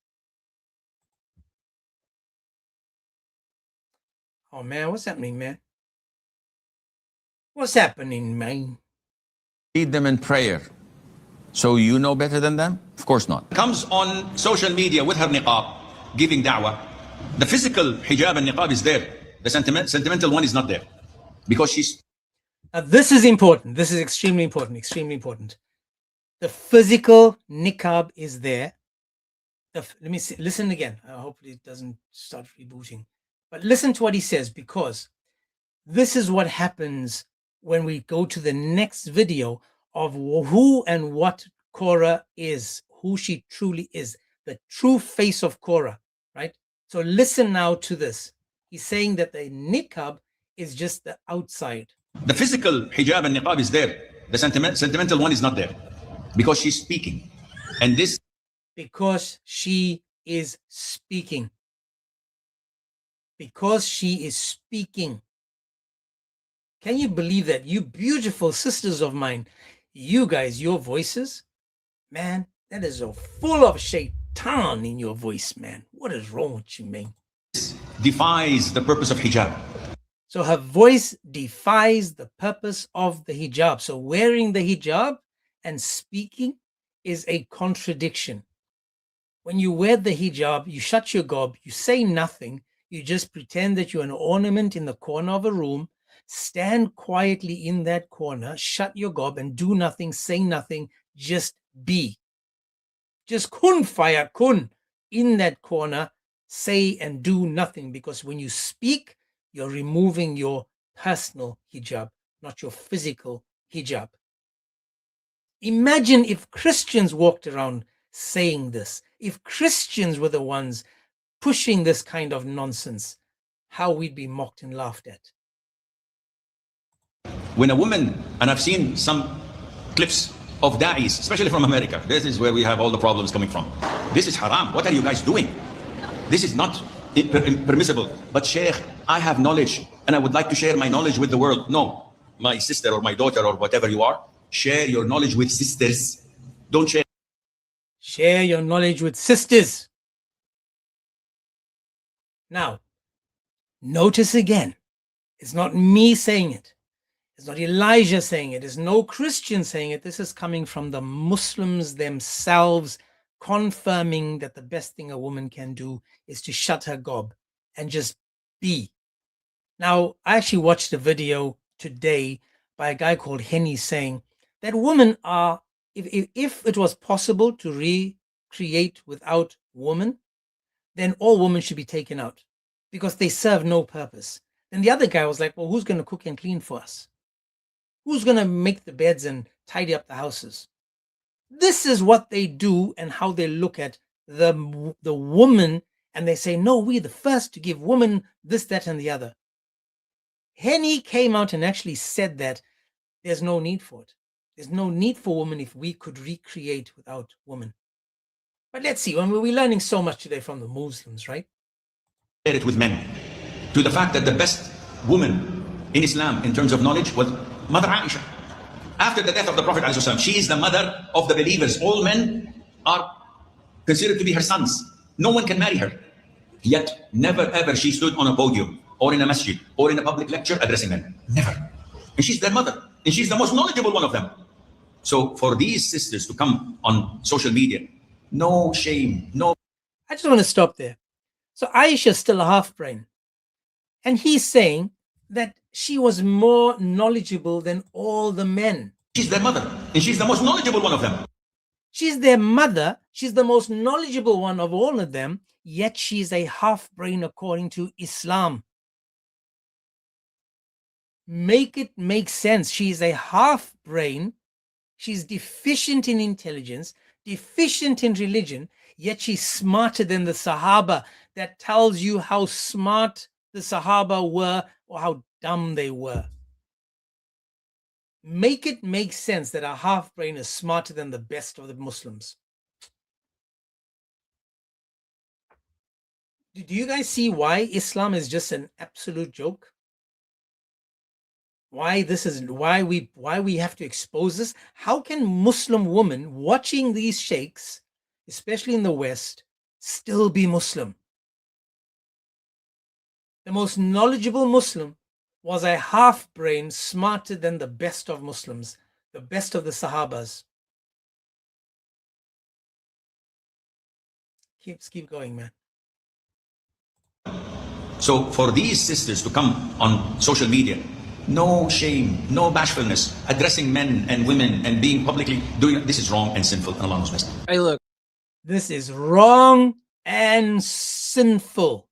Oh man, what's happening, man? What's happening, man? Lead them in prayer. So you know better than them? Of course not. Comes on social media with her niqab, giving da'wah. The physical hijab and niqab is there. The sentimental one is not there. Because she's... Now, this is important. This is extremely important. Extremely important. The physical niqab is there. let me see, listen again. Hopefully it doesn't start rebooting. But listen to what he says, because this is what happens when we go to the next video of who and what Korra is, who she truly is, the true face of Korra, right? So listen now to this. He's saying that the niqab is just the outside. The physical hijab and niqab is there. The sentimental one is not there because she's speaking. And this... Because she is speaking. Because she is speaking. Can you believe that? You beautiful sisters of mine, you guys, your voices, man, that is so full of shaitan in your voice, man. What is wrong with you, man? Defies the purpose of hijab. So her voice defies the purpose of the hijab. So wearing the hijab and speaking is a contradiction. When you wear the hijab, you shut your gob, you say nothing, you just pretend that you're an ornament in the corner of a room, stand quietly in that corner, shut your gob and do nothing, say nothing, just be. Just kun fire kun in that corner, say and do nothing, because when you speak, you're removing your personal hijab, not your physical hijab. Imagine if Christians walked around saying this, if Christians were the ones pushing this kind of nonsense, how we'd be mocked and laughed at. When a woman, and I've seen some clips of da'is, especially from America, this is where we have all the problems coming from. This is haram. What are you guys doing? This is not permissible. But Sheikh, I have knowledge and I would like to share my knowledge with the world. No, my sister or my daughter or whatever you are, share your knowledge with sisters. Don't share. Share your knowledge with sisters. Now, notice again, it's not me saying it. It's not Elijah saying it. It's no Christian saying it. This is coming from the Muslims themselves, confirming that the best thing a woman can do is to shut her gob and just be. Now, I actually watched a video today by a guy called Henny saying that women are, if it was possible to recreate without women, then all women should be taken out because they serve no purpose. Then the other guy was like, well, who's going to cook and clean for us? Who's going to make the beds and tidy up the houses? This is what they do and how they look at the woman, and they say, no, we're the first to give women this, that, and the other. Henny came out and actually said that there's no need for it. There's no need for women if we could recreate without women. But let's see, we're learning so much today from the Muslims, right? Share it with men. To the fact that the best woman in Islam in terms of knowledge was Mother Aisha. After the death of the Prophet ﷺ, she is the mother of the believers. All men are considered to be her sons. No one can marry her. Yet never ever she stood on a podium or in a masjid or in a public lecture addressing men. Never. And she's their mother. And she's the most knowledgeable one of them. So for these sisters to come on social media, no shame, no... I just want to stop there. So Aisha's still a half-brain. And he's saying that she was more knowledgeable than all the men. She's their mother, and she's the most knowledgeable one of them. She's their mother, she's the most knowledgeable one of all of them, yet she's a half-brain according to Islam. Make it make sense. She's a half-brain, she's deficient in intelligence, deficient in religion, yet she's smarter than the Sahaba. That tells you how smart the Sahaba were or how dumb they were. Make it make sense that a half-brain is smarter than the best of the Muslims. Do you guys see why Islam is just an absolute joke? Why we have to expose this? How can Muslim women watching these sheikhs, especially in the West, still be Muslim? The most knowledgeable Muslim was a half-brain smarter than the best of Muslims, the best of the Sahabas. Keep going, man. So for these sisters to come on social media, no shame, no bashfulness, addressing men and women and being publicly doing this is wrong and sinful, and Allah knows best. Hey, look. This is wrong and sinful.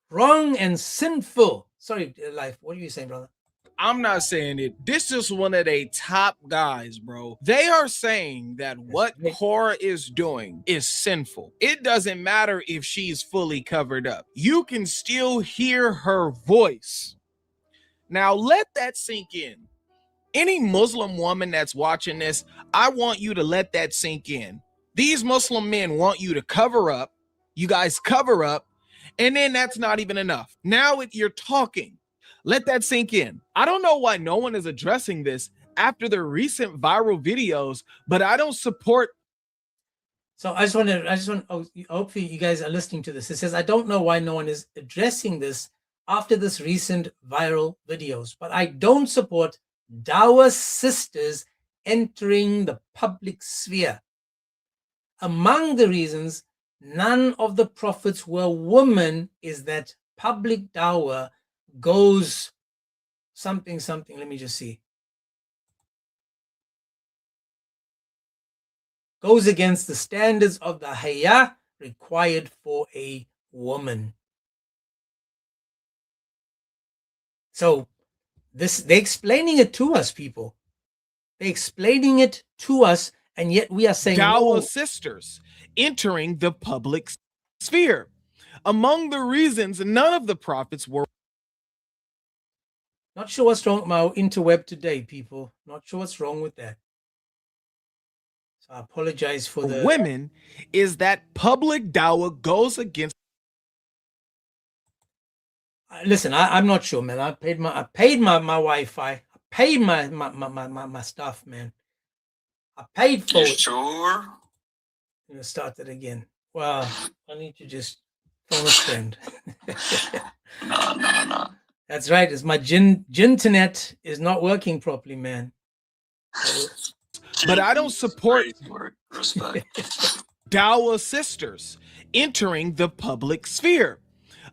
Wrong and sinful. Sorry, Life. What are you saying, brother? I'm not saying it. This is one of the top guys, bro. They are saying that what Korra is doing is sinful. It doesn't matter if she's fully covered up. You can still hear her voice. Now let that sink in. Any Muslim woman that's watching this, I want you to let that sink in. These Muslim men want you to cover up. You guys cover up, and then that's not even enough. Now you're talking. Let that sink in. I don't know why no one is addressing this after the recent viral videos, but I don't support. So I just want, hopefully you guys are listening to this. It says, I don't know why no one is addressing this after this recent viral videos, but I don't support Dawah sisters entering the public sphere. Among the reasons none of the prophets were women is that public dawah goes something, let me just see. Goes against the standards of the haya required for a woman. So they're explaining it to us, people. They're explaining it to us, and yet we are saying Dawah no. sisters entering the public sphere. Among the reasons none of the prophets were. Not sure what's wrong with my interweb today, people. Not sure what's wrong with that. So I apologize for the women is that public dawah goes against. Listen, I'm not sure, man. I paid my Wi-Fi. I paid my stuff, man. I paid for it. Sure. I'm gonna start that again. Well, I need to just phone a friend. No. That's right. It's my internet is not working properly, man. But I don't support respect. Dawah sisters entering the public sphere.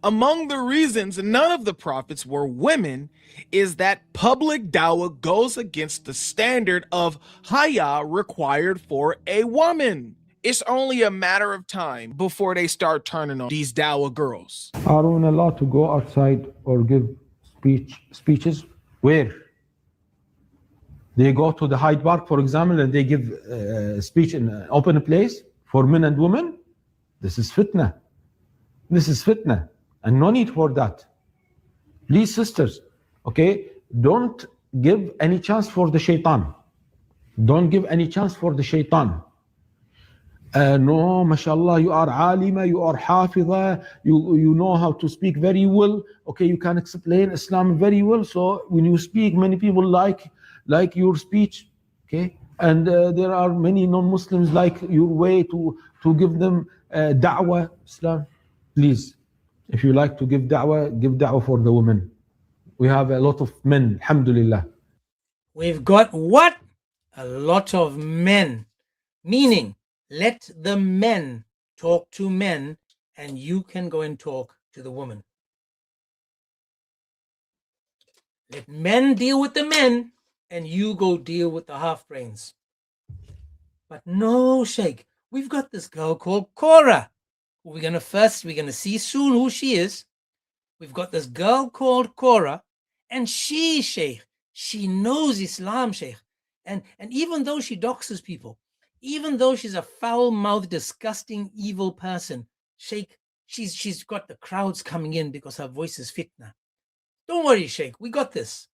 Among the reasons none of the prophets were women is that public dawah goes against the standard of haya required for a woman. It's only a matter of time before they start turning on these dawah girls. Are women allowed to go outside or give speeches? Where? They go to the Hyde Park, for example, and they give a speech in an open place for men and women? This is fitna. This is fitna. And no need for that. Please, sisters, okay, don't give any chance for the shaitan. Don't give any chance for the shaitan. No, mashallah, you are alima, you are hafiza, you know how to speak very well. Okay, you can explain Islam very well. So when you speak, many people like your speech. Okay, and there are many non-Muslims like your way to give them da'wah Islam. Please, if you like to give da'wah for the women. We have a lot of men, alhamdulillah. We've got what? A lot of men. Meaning, let the men talk to men and you can go and talk to the woman. Let men deal with the men and you go deal with the half-brains. But no, Sheikh, we've got this girl called Korra. We're going to see soon who she is. We've got this girl called Korra, and she, Sheikh, she knows Islam, Sheikh. And even though she doxes people, even though she's a foul-mouthed, disgusting, evil person, Sheikh, she's got the crowds coming in because her voice is fitna. Don't worry, Sheikh, we got this.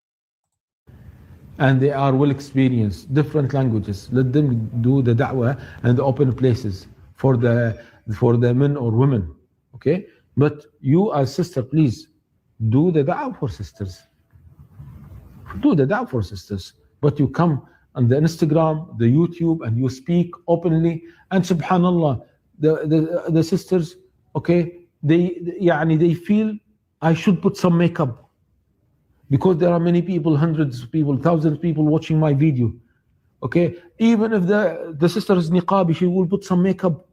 And they are well experienced, different languages. Let them do the da'wah and the open places for the men or women, okay? But you as sister, please, do the da'wah for sisters. Do the da'wah for sisters. But you come on the Instagram, the YouTube, and you speak openly, and subhanallah, the sisters, okay, they feel I should put some makeup. Because there are many people, hundreds of people, thousands of people watching my video. Okay, even if the sister is niqabi, she will put some makeup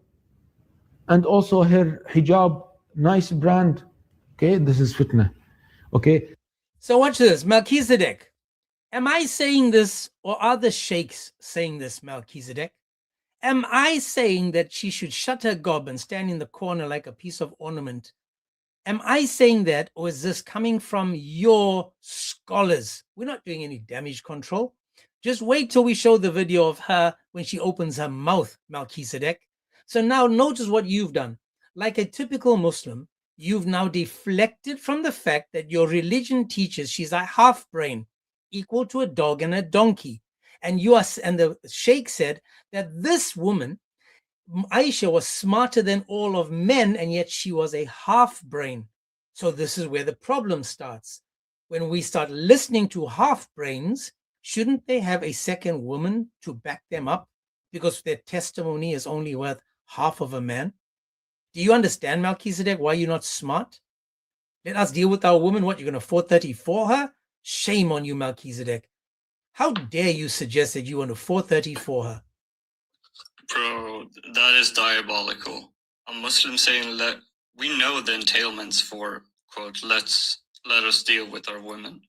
and also her hijab, nice brand. Okay, this is fitna. Okay. So watch this, Melchizedek. Am I saying this or are the sheikhs saying this, Melchizedek? Am I saying that she should shut her gob and stand in the corner like a piece of ornament? Am I saying that, or is this coming from your scholars? We're not doing any damage control. Just wait till we show the video of her when she opens her mouth, Melchizedek. So now notice what you've done. Like a typical Muslim, you've now deflected from the fact that your religion teaches she's a half brain, equal to a dog and a donkey. And the sheikh said that this woman, Aisha, was smarter than all of men, and yet she was a half brain. So this is where the problem starts. When we start listening to half brains, shouldn't they have a second woman to back them up? Because their testimony is only worth half of a man. Do you understand, Melchizedek, why you're not smart? Let us deal with our woman. What, you're going to 434 her? Shame on you, Melchizedek. How dare you suggest that you want to 434 her? Bro, that is diabolical. A Muslim saying, we know the entailments for, quote, let us deal with our women.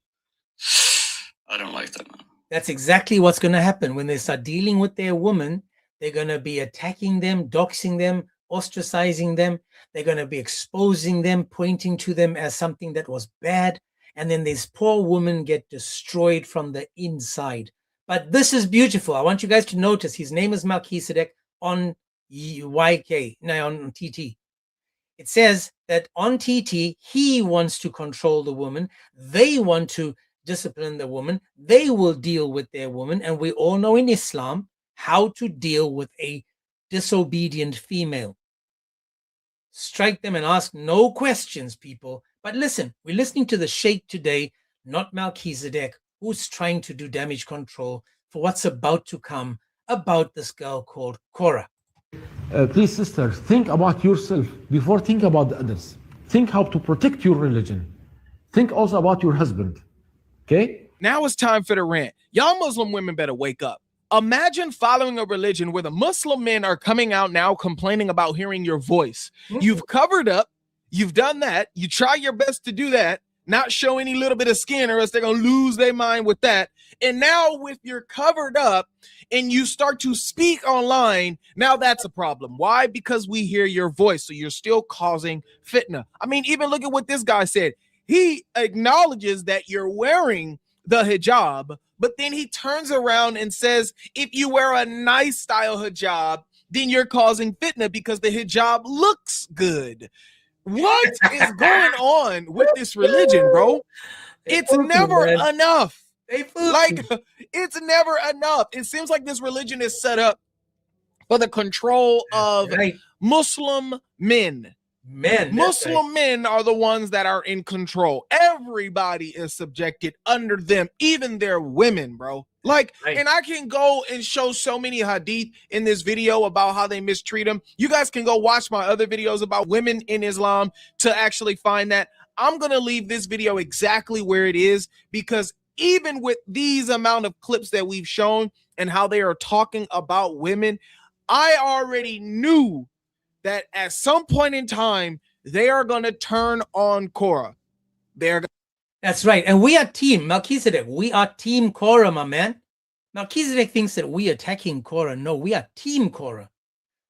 I don't like that, man. That's exactly what's going to happen. When they start dealing with their woman, they're going to be attacking them, doxing them, ostracizing them. They're going to be exposing them, pointing to them as something that was bad. And then this poor woman get destroyed from the inside. But this is beautiful. I want you guys to notice his name is Melchizedek on YK, no, on TT. It says that on TT, he wants to control the woman. They want to discipline the woman. They will deal with their woman. And we all know in Islam how to deal with a disobedient female. Strike them and ask no questions, people. But listen, we're listening to the Sheikh today, not Melchizedek, who's trying to do damage control for what's about to come about this girl called Korra. Please, sister, think about yourself before think about the others. Think how to protect your religion. Think also about your husband. Okay? Now it's time for the rant. Y'all Muslim women better wake up. Imagine following a religion where the Muslim men are coming out now complaining about hearing your voice. You've covered up. You've done that. You try your best to do that. Not show any little bit of skin or else they're going to lose their mind with that. And now if you're covered up and you start to speak online, now that's a problem. Why? Because we hear your voice. So you're still causing fitna. I mean, even look at what this guy said. He acknowledges that you're wearing the hijab, but then he turns around and says, if you wear a nice style hijab, then you're causing fitna because the hijab looks good. What is going on with this religion, bro? It's never enough. Like, it's never enough. It seems like this religion is set up for the control of Muslim men. Muslim men are the ones that are in control. Everybody is subjected under them, even their women, bro. Like, and I can go and show so many hadith in this video about how they mistreat them. You guys can go watch my other videos about women in Islam to actually find that. I'm going to leave this video exactly where it is because even with these amount of clips that we've shown and how they are talking about women, I already knew that at some point in time, they are going to turn on Korra. That's right. And we are team Melchizedek. We are team Korra, my man. Melchizedek thinks that we are attacking Korra. No, we are team Korra.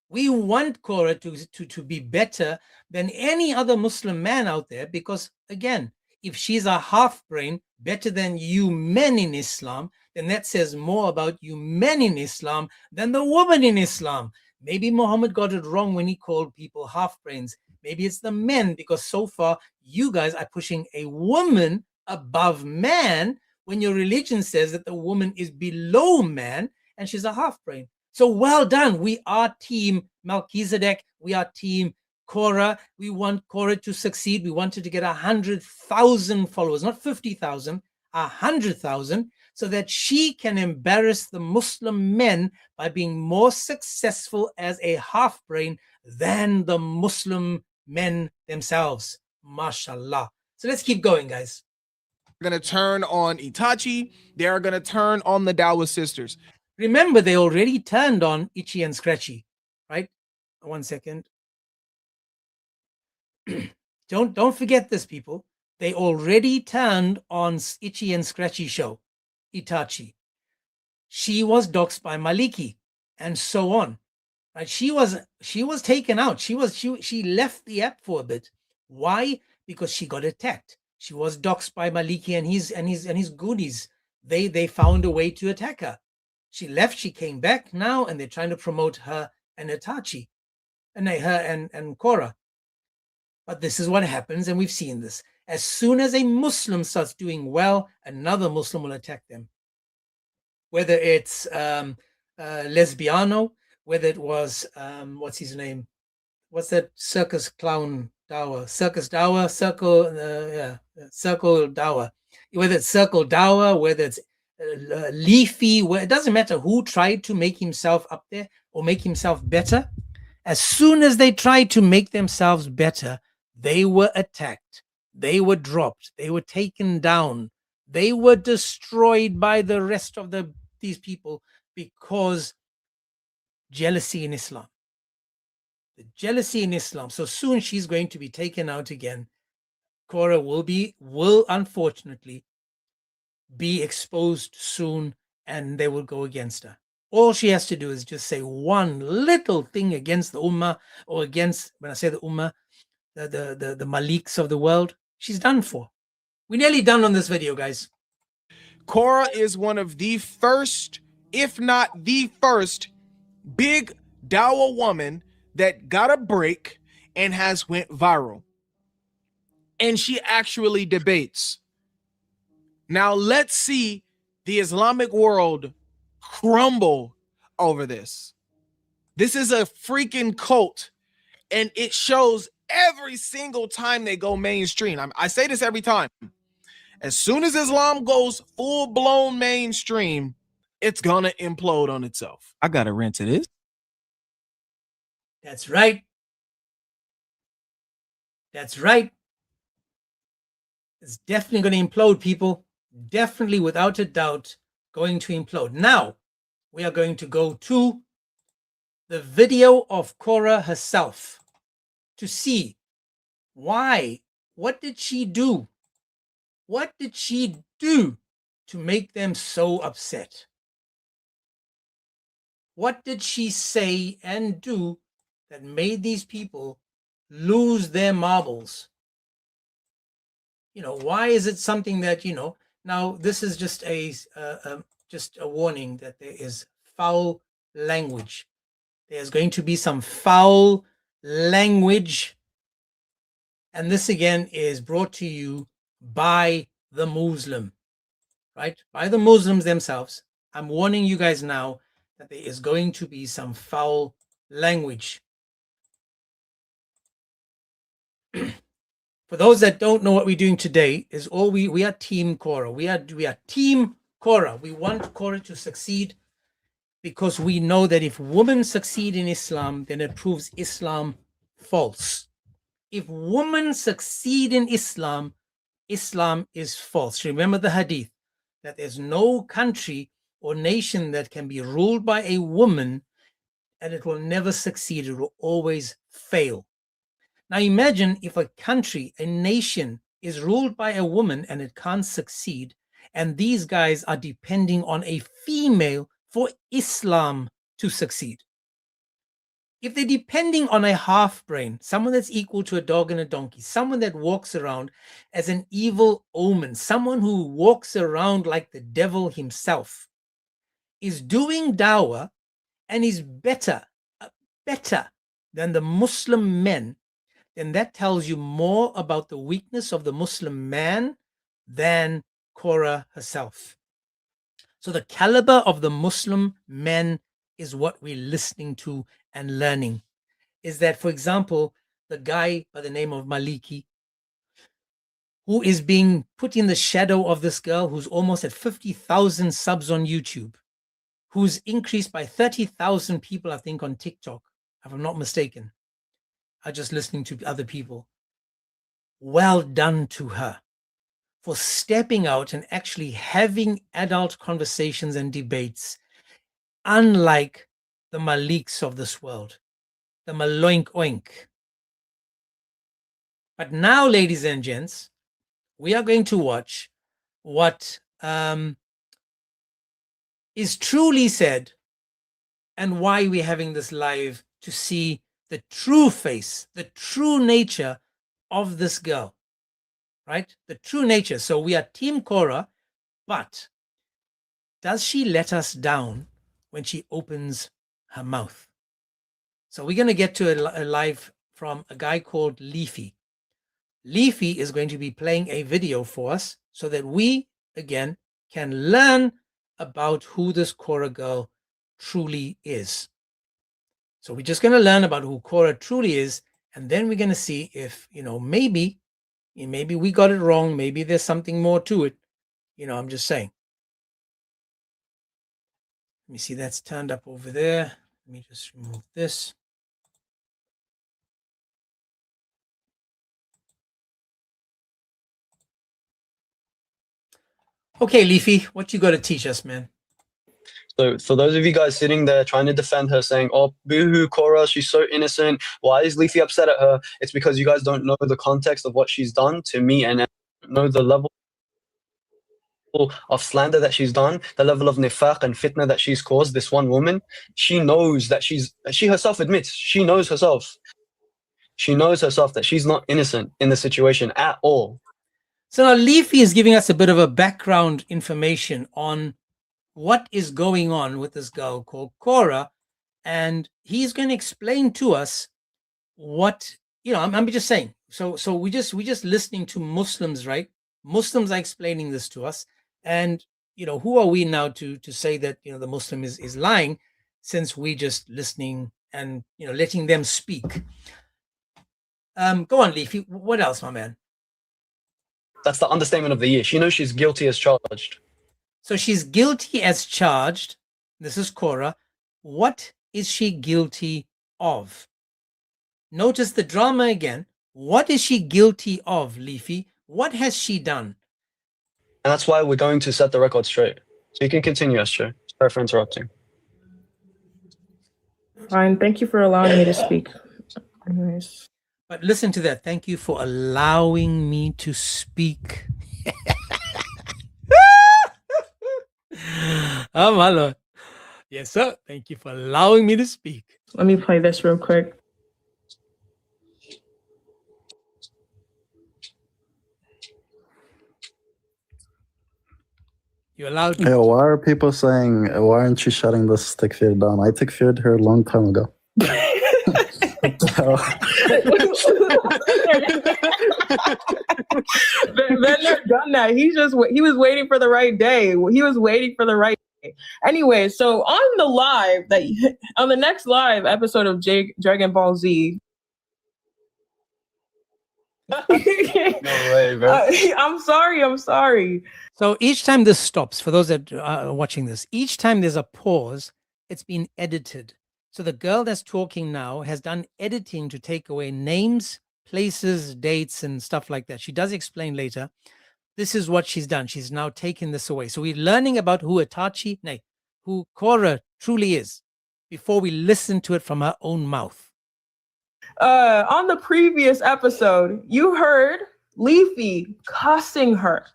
We want Korra to be better than any other Muslim man out there because, again, if she's a half brain, better than you men in Islam, then that says more about you men in Islam than the woman in Islam. Maybe Muhammad got it wrong when he called people half brains. Maybe it's the men, because so far you guys are pushing a woman above man when your religion says that the woman is below man and she's a half brain. So well done. We are team Melchizedek. We are team Korra. We want Korra to succeed. We want her to get 100,000 followers, not 50,000, 100,000, so that she can embarrass the Muslim men by being more successful as a half brain than the Muslim men themselves. Mashallah. So let's keep going, guys. They're going to turn on Itachi. They're going to turn on the Dawah sisters. Remember, they already turned on Itchy and Scratchy, right? 1 second. Don't forget this, people. They already turned on Itchy and Scratchy show, Itachi. She was doxed by Maliki, and so on. Right? She was taken out. She left the app for a bit. Why? Because she got attacked. She was doxxed by Maliki and his goonies. They found a way to attack her. She left, she came back now, and they're trying to promote her and Itachi, and her and Korra. But this is what happens, and we've seen this. As soon as a Muslim starts doing well, another Muslim will attack them. Whether it's Lesbiano, whether it was what's his name? What's that circus clown Dawah? Circus Dawah, Circle Dawah. Whether it's Circle Dawah, whether it's Leafy, it doesn't matter who tried to make himself up there or make himself better. As soon as they tried to make themselves better, they were attacked, they were dropped, they were taken down, they were destroyed by the rest of these people because jealousy in Islam. The jealousy in Islam. So soon she's going to be taken out again. Korra will unfortunately be exposed soon, and they will go against her. All she has to do is just say one little thing against the Ummah, or against, when I say the Ummah, the Maliks of the world, she's done for. We're nearly done on this video, guys. Korra is one of the first, if not the first, big Dawah woman that got a break and has went viral. And she actually debates. Now let's see the Islamic world crumble over this. This is a freaking cult, and it shows every single time they go mainstream. I say this every time. As soon as Islam goes full-blown mainstream, it's gonna implode on itself. I gotta rant to this. That's right. That's right. It's definitely going to implode, people. Definitely, without a doubt, going to implode. Now, we are going to go to the video of Korra herself to see why. What did she do? What did she do to make them so upset? What did she say and do that made these people lose their marbles? Why is it something that, now this is just a warning that there is foul language. There's going to be some foul language. And this again is brought to you by the Muslim, right? By the Muslims themselves. I'm warning you guys now that there is going to be some foul language. For those that don't know what we're doing today, is we are Team Korra. We are Team Korra. We want Korra to succeed because we know that if women succeed in Islam, then it proves Islam false. If women succeed in Islam, Islam is false. Remember the hadith that there's no country or nation that can be ruled by a woman and it will never succeed. It will always fail. Now imagine if a country, a nation is ruled by a woman and it can't succeed, and these guys are depending on a female for Islam to succeed. If they're depending on a half brain, someone that's equal to a dog and a donkey, someone that walks around as an evil omen, someone who walks around like the devil himself, is doing dawah and is better than the Muslim men, then that tells you more about the weakness of the Muslim man than Korra herself. So the caliber of the Muslim men is what we're listening to and learning. Is that, for example, the guy by the name of Maliki, who is being put in the shadow of this girl who's almost at 50,000 subs on YouTube, who's increased by 30,000 people, I think, on TikTok, if I'm not mistaken. Are just listening to other people. Well done to her for stepping out and actually having adult conversations and debates, unlike the Maliks of this world, the Maloink Oink. But now, ladies and gents, we are going to watch what is truly said and why we're having this live, to see the true face, the true nature of this girl, right? The true nature. So we are Team Korra, but does she let us down when she opens her mouth? So we're going to get to a live from a guy called Leafy. Leafy is going to be playing a video for us so that we, again, can learn about who this Korra girl truly is. So we're just going to learn about who Korra truly is, and then we're going to see if, maybe we got it wrong. Maybe there's something more to it. I'm just saying. Let me see, that's turned up over there. Let me just remove this. Okay, Leafy, what you got to teach us, man? So for those of you guys sitting there trying to defend her, saying, "Oh, boo-hoo, Korra, she's so innocent. Why is Leafy upset at her?" It's because you guys don't know the context of what she's done to me and know the level of slander that she's done, the level of nifaq and fitna that she's caused this one woman. She knows that she herself admits, she knows herself that she's not innocent in the situation at all. So now Leafy is giving us a bit of a background information on what is going on with this girl called Korra, and he's going to explain to us what, I'm just saying. So we just listening to Muslims, right? Muslims are explaining this to us, and who are we now to say that the Muslim is lying, since we just listening and letting them speak. Go on, Leafy. What else, my man? That's the understatement of the year. She knows she's guilty as charged. So she's guilty as charged. This is Korra. What is she guilty of? Notice the drama again. What is she guilty of, Leafy? What has she done? And that's why we're going to set the record straight. So you can continue, Esther. Sorry for interrupting. Fine. Thank you for allowing me to speak. Anyways. But listen to that. Thank you for allowing me to speak. Oh, my Lord. Yes, sir. Thank you for allowing me to speak. Let me play this real quick. You're allowed to. Yeah, why are people saying, why aren't you shutting this takfir down? I takfired her a long time ago. Vendor done that. He was waiting for the right day. He was waiting for the right day. Anyway, so on the next live episode of Dragon Ball Z. No way, bro. I'm sorry. So each time this stops, for those that are watching this, each time there's a pause, it's been edited. So the girl that's talking now has done editing to take away names, places, dates, and stuff like that. She does explain later. This is what she's done. She's now taken this away. So we're learning about who who Korra truly is, before we listen to it from her own mouth. On the previous episode, you heard Leafy cussing her.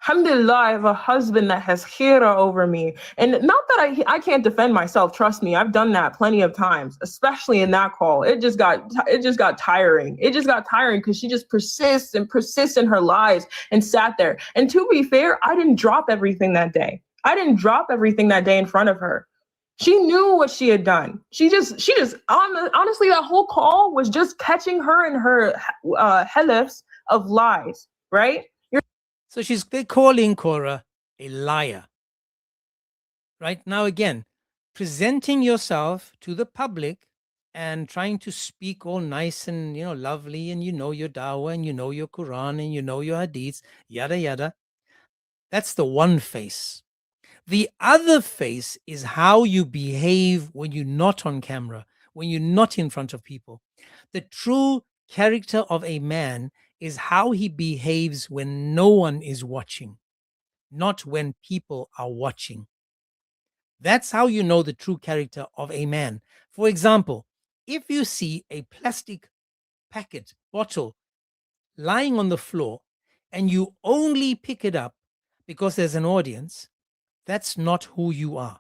Alhamdulillah, I have a husband that has khira over me. And not that I can't defend myself. Trust me, I've done that plenty of times, especially in that call. It just got tiring. It just got tiring because she just persists in her lies and sat there. And to be fair, I didn't drop everything that day. In front of her. She knew what she had done. She just honestly, that whole call was just catching her in her helifs of lies, right? So they're calling Korra a liar. Right now, again, presenting yourself to the public and trying to speak all nice and lovely, and your Dawah, and your Quran, and your Hadiths, yada yada. That's the one face. The other face is how you behave when you're not on camera, when you're not in front of people. The true character of a man is how he behaves when no one is watching, not when people are watching. That's how you know the true character of a man. For example, if you see a plastic packet, bottle, lying on the floor, and you only pick it up because there's an audience, that's not who you are.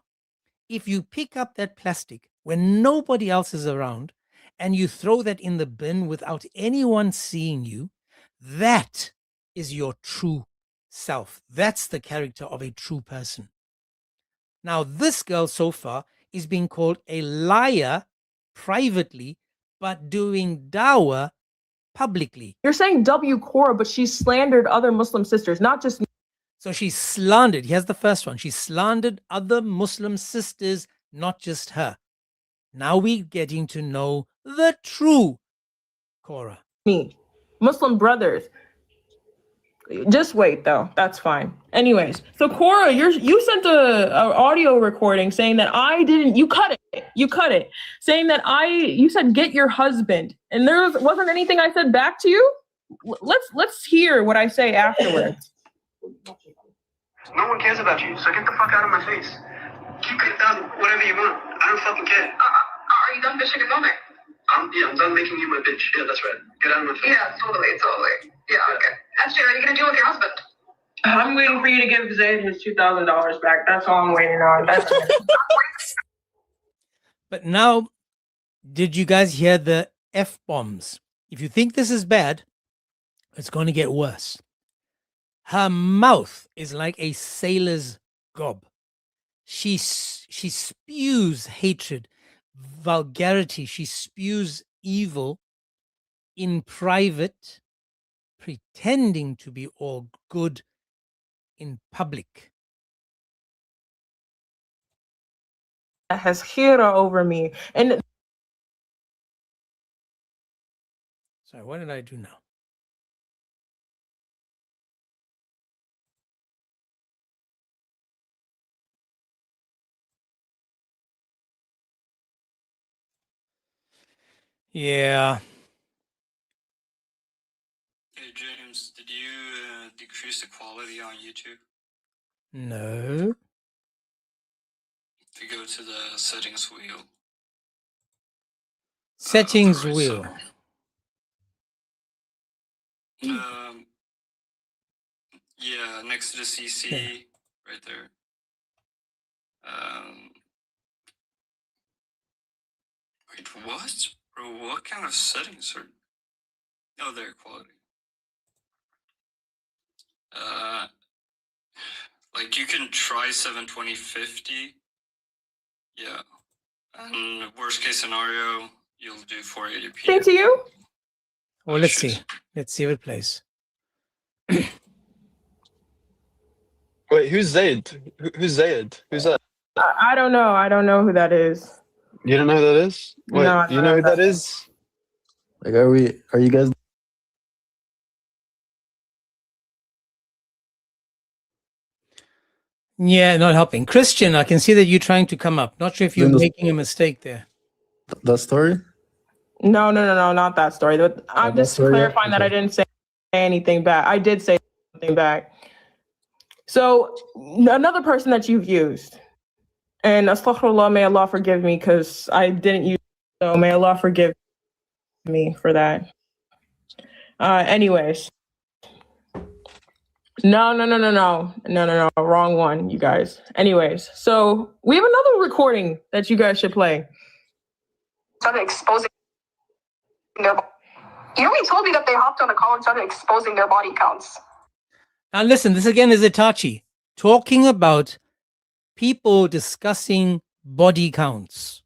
if you pick up that plastic when nobody else is around and you throw that in the bin without anyone seeing you, that is your true self. That's the character of a true person. Now, this girl so far is being called a liar privately, but doing dawah publicly. You're saying W. Korra, but she slandered other Muslim sisters, not just me. So she slandered. Here's the first one. She slandered other Muslim sisters, not just her. Now we're getting to know the true Korra. Me. Muslim brothers. Just wait, though. That's fine. Anyways, so Korra, you sent a audio recording saying that I didn't. You cut it. You cut it. Saying that you said get your husband, and there wasn't anything I said back to you. Let's hear what I say afterwards. No one cares about you, so get the fuck out of my face. Keep it down, whatever you want. I don't fucking care. Are you done bitching and moaning? Yeah, I'm done making you my bitch. Yeah, that's right. Get out of my face. Yeah, totally. Yeah, okay. SJ, are you gonna deal with your husband? I'm waiting for you to give Zayd his $2,000 back. That's all I'm waiting on. That's it. But now, did you guys hear the F-bombs? If you think this is bad, it's going to get worse. Her mouth is like a sailor's gob. She spews hatred, vulgarity. She spews evil in private, pretending to be all good in public. Has khira over me. And sorry, what did I do now? Yeah. Hey James, did you decrease the quality on YouTube? No. If you go to the settings wheel. Settings right wheel. side. Yeah, next to the CC, right there. Wait, what? Bro, what kind of settings are... Oh, there, quality. Like you can try 720/50. Yeah. And worst case scenario, you'll do 480p. Say to you? Well, let's see. Let's see what it plays. Wait, who's Zayd? Who's Zayd? Who's that? I don't know. I don't know who that is. You don't know who that is? Wait, No, you know who that is? Like, are you guys? Yeah, not helping. Christian, I can see that you're trying to come up. Not sure if you're making a mistake there. That story? No, not that story. I'm just clarifying that I didn't say anything back. I did say something back. So another person that you've used, and astaghfirullah, may Allah forgive me because I didn't use. So may Allah forgive me for that. Anyways. No. Wrong one, you guys. Anyways, so we have another recording that you guys should play. Started exposing their... You already told me that they hopped on a call and started exposing their body counts. Now listen, this again is Itachi talking about people discussing body counts.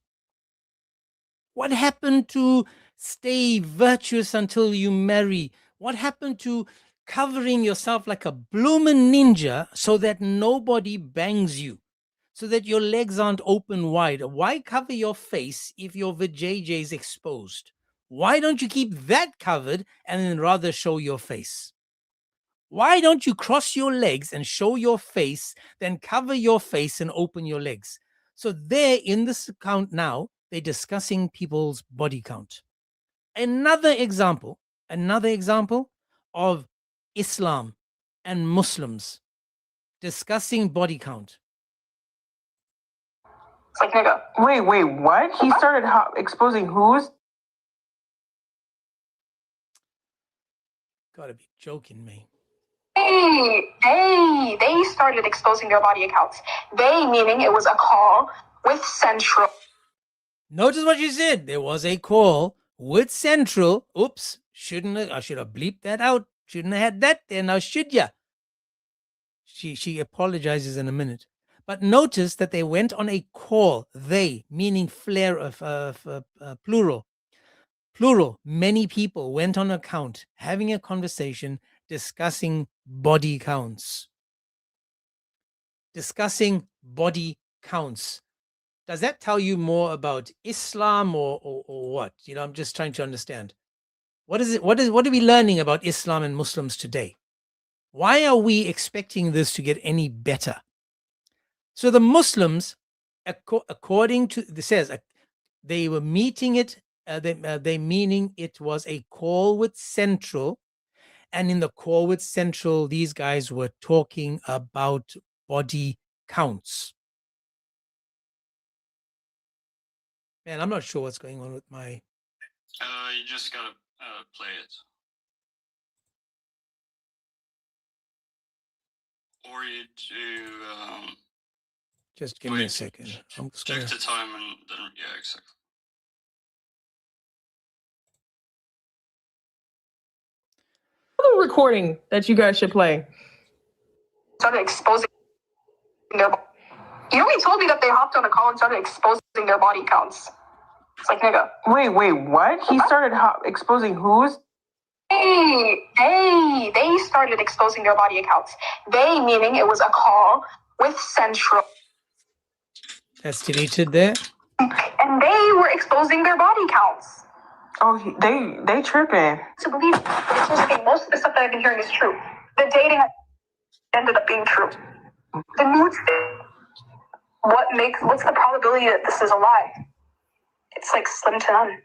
What happened to stay virtuous until you marry? What happened to covering yourself like a bloomin' ninja so that nobody bangs you, so that your legs aren't open wide? Why cover your face if your vajayjay is exposed? Why don't you keep that covered and then rather show your face? Why don't you cross your legs and show your face, then cover your face and open your legs? So there in this account now, they're discussing people's body count. Another example of Islam and Muslims discussing body count. It's like, nigga. Wait, what? He started exposing who's? Gotta be joking me. They started exposing their body accounts. They, meaning it was a call with Central. Notice what she said. There was a call with Central. Oops, I should have bleeped that out. Shouldn't have had that there. Now should ya? She apologizes in a minute. But notice that they went on a call. They, meaning plural. Plural. Many people went on account, having a conversation, discussing body counts. Discussing body counts. Does that tell you more about Islam or what? You know, I'm just trying to understand. What is it? What are we learning about Islam and Muslims today? Why are we expecting this to get any better? So the Muslims, according to it says, they were meeting it. They meaning it was a call with Central, and in the call with Central, these guys were talking about body counts. Man, I'm not sure what's going on with my. You just gotta play it. Or you do. Just give me a second. I'm just check the time and then yeah, exactly. The recording that you guys should play. Started exposing their. You only told me that they hopped on a call and started exposing their body counts. It's like, nigga. Wait, what? He started exposing whose? They started exposing their body accounts. They, meaning it was a call with Central. That's deleted there. And they were exposing their body counts. Oh, they tripping. To believe this was okay, most of the stuff that I've been hearing is true. The dating ended up being true. The nudes, what's the probability that this is a lie? It's like slim to none.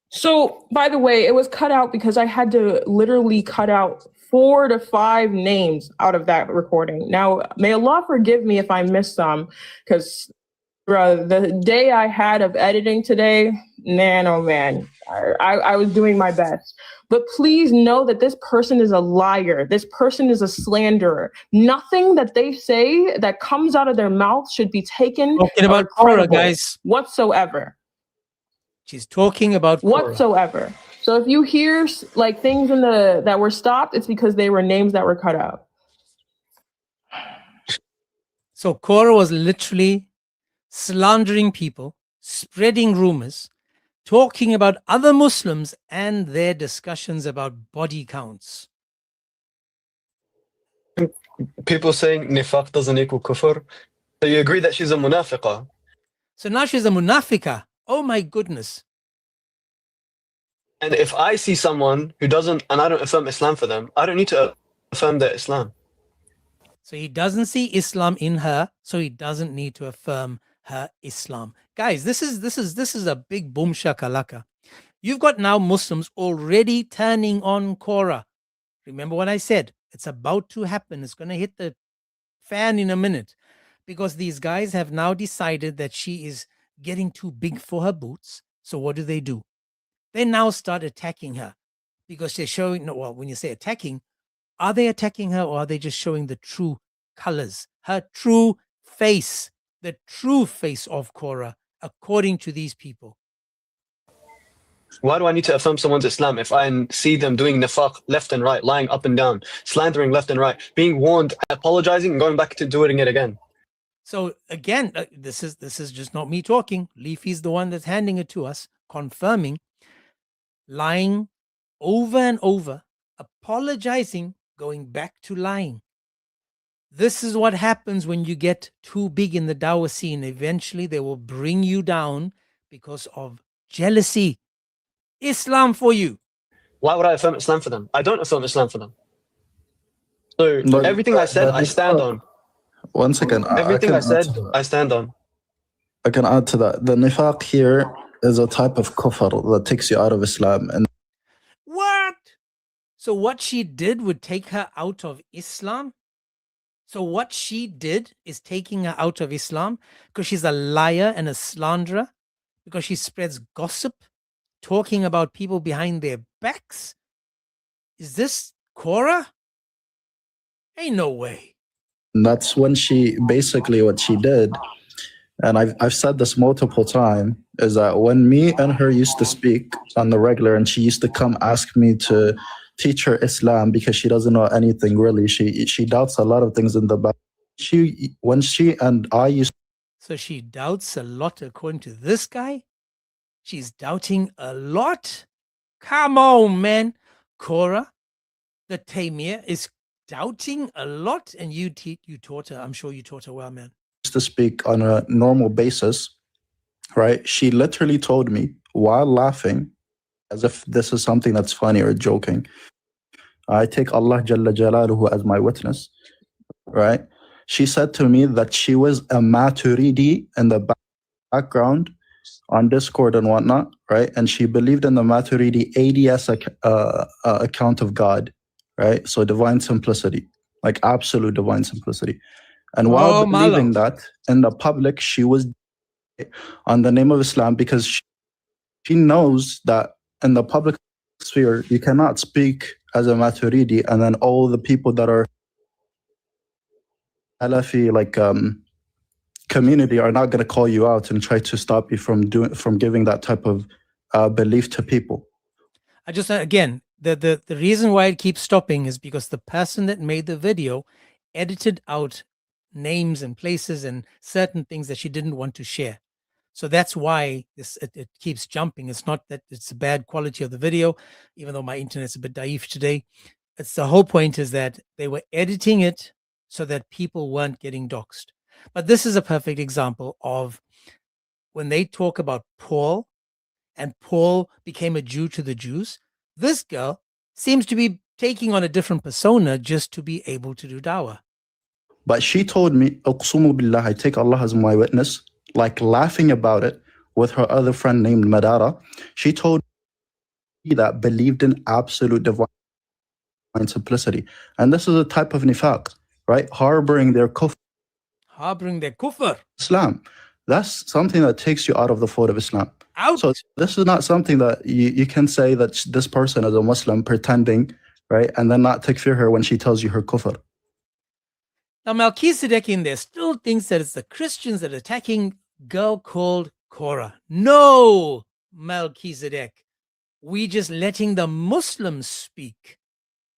So, by the way, it was cut out because I had to literally cut out 4 to 5 names out of that recording. Now, may Allah forgive me if I missed some, because the day I had of editing today, man, oh man, I was doing my best. But please know that this person is a liar. This person is a slanderer. Nothing that they say that comes out of their mouth should be taken talking about Korra, guys, whatsoever. She's talking about Korra. Whatsoever. So if you hear like things in that were stopped, it's because they were names that were cut out. So Korra was literally slandering people, spreading rumors, talking about other Muslims and their discussions about body counts. People saying nifaq doesn't equal kufr. So you agree that she's a munafiqah? So now she's a munafiqah. Oh my goodness. And if I see someone who doesn't, and I don't affirm Islam for them, I don't need to affirm their Islam. So he doesn't see Islam in her, so he doesn't need to affirm her Islam. Guys, this is a big boom shakalaka. You've got now Muslims already turning on Korra. Remember what I said? It's about to happen. It's going to hit the fan in a minute, because these guys have now decided that she is getting too big for her boots. So what do? They now start attacking her because they're showing, well, when you say attacking, are they attacking her or are they just showing the true colors, her true face, the true face of Korra, according to these people? Why do I need to affirm someone's Islam if I see them doing nifaq left and right, lying up and down, slandering left and right, being warned, apologizing, and going back to doing it again? So again, this is just not me talking. Leafy's the one that's handing it to us, confirming, lying over and over, apologizing, going back to lying. This is what happens when you get too big in the Dawah scene. Eventually, they will bring you down because of jealousy. Islam for you. Why would I affirm Islam for them? I don't affirm Islam for them. So everything I said, I stand on. One second. Everything I said, I stand on. I can add to that. The nifaq here is a type of kufr that takes you out of Islam. And what? So what she did would take her out of Islam? So what she did is taking her out of Islam because she's a liar and a slanderer, because she spreads gossip, talking about people behind their backs? Is this Korra? Ain't no way. that's when she, basically what she did, and I've said this multiple times, is that when me and her used to speak on the regular, and she used to come ask me to teach her Islam because she doesn't know anything really. She doubts a lot of things in the Bible. When she and I used. So she doubts a lot according to this guy? She's doubting a lot? Come on, man. Korra, the Tamir, is doubting a lot, and you taught her. I'm sure you taught her well, man. To speak on a normal basis, right? She literally told me while laughing, as if this is something that's funny or joking. I take Allah Jalla Jalaluhu as my witness, right? She said to me that she was a Maturidi in the background on Discord and whatnot, right? And she believed in the Maturidi ADS account of God, right? So divine simplicity, like absolute divine simplicity. And while believing that in the public, she was on the name of Islam because she knows that in the public sphere, you cannot speak as a Maturidi and then all the people that are Halafi, like community, are not going to call you out and try to stop you from giving that type of belief to people. I just, again, the reason why it keeps stopping is because the person that made the video edited out names and places and certain things that she didn't want to share. So that's why it keeps jumping. It's not that it's a bad quality of the video, even though my internet's a bit daif today. It's the whole point is that they were editing it so that people weren't getting doxxed. But this is a perfect example of when they talk about Paul, and Paul became a Jew to the Jews. This girl seems to be taking on a different persona just to be able to do dawah. But she told me, "Uqsumu billah, I take Allah as my witness," like laughing about it with her other friend named Madara. She told me that believed in absolute divine simplicity. And this is a type of nifaq, right? Harboring their kufr. Islam. That's something that takes you out of the fold of Islam. So this is not something that you can say that this person is a Muslim pretending, right? And then not takfir her when she tells you her kufr. Now, Melchizedek in there still thinks that it's the Christians that are attacking girl called Korra. No, Melchizedek. We just letting the Muslims speak.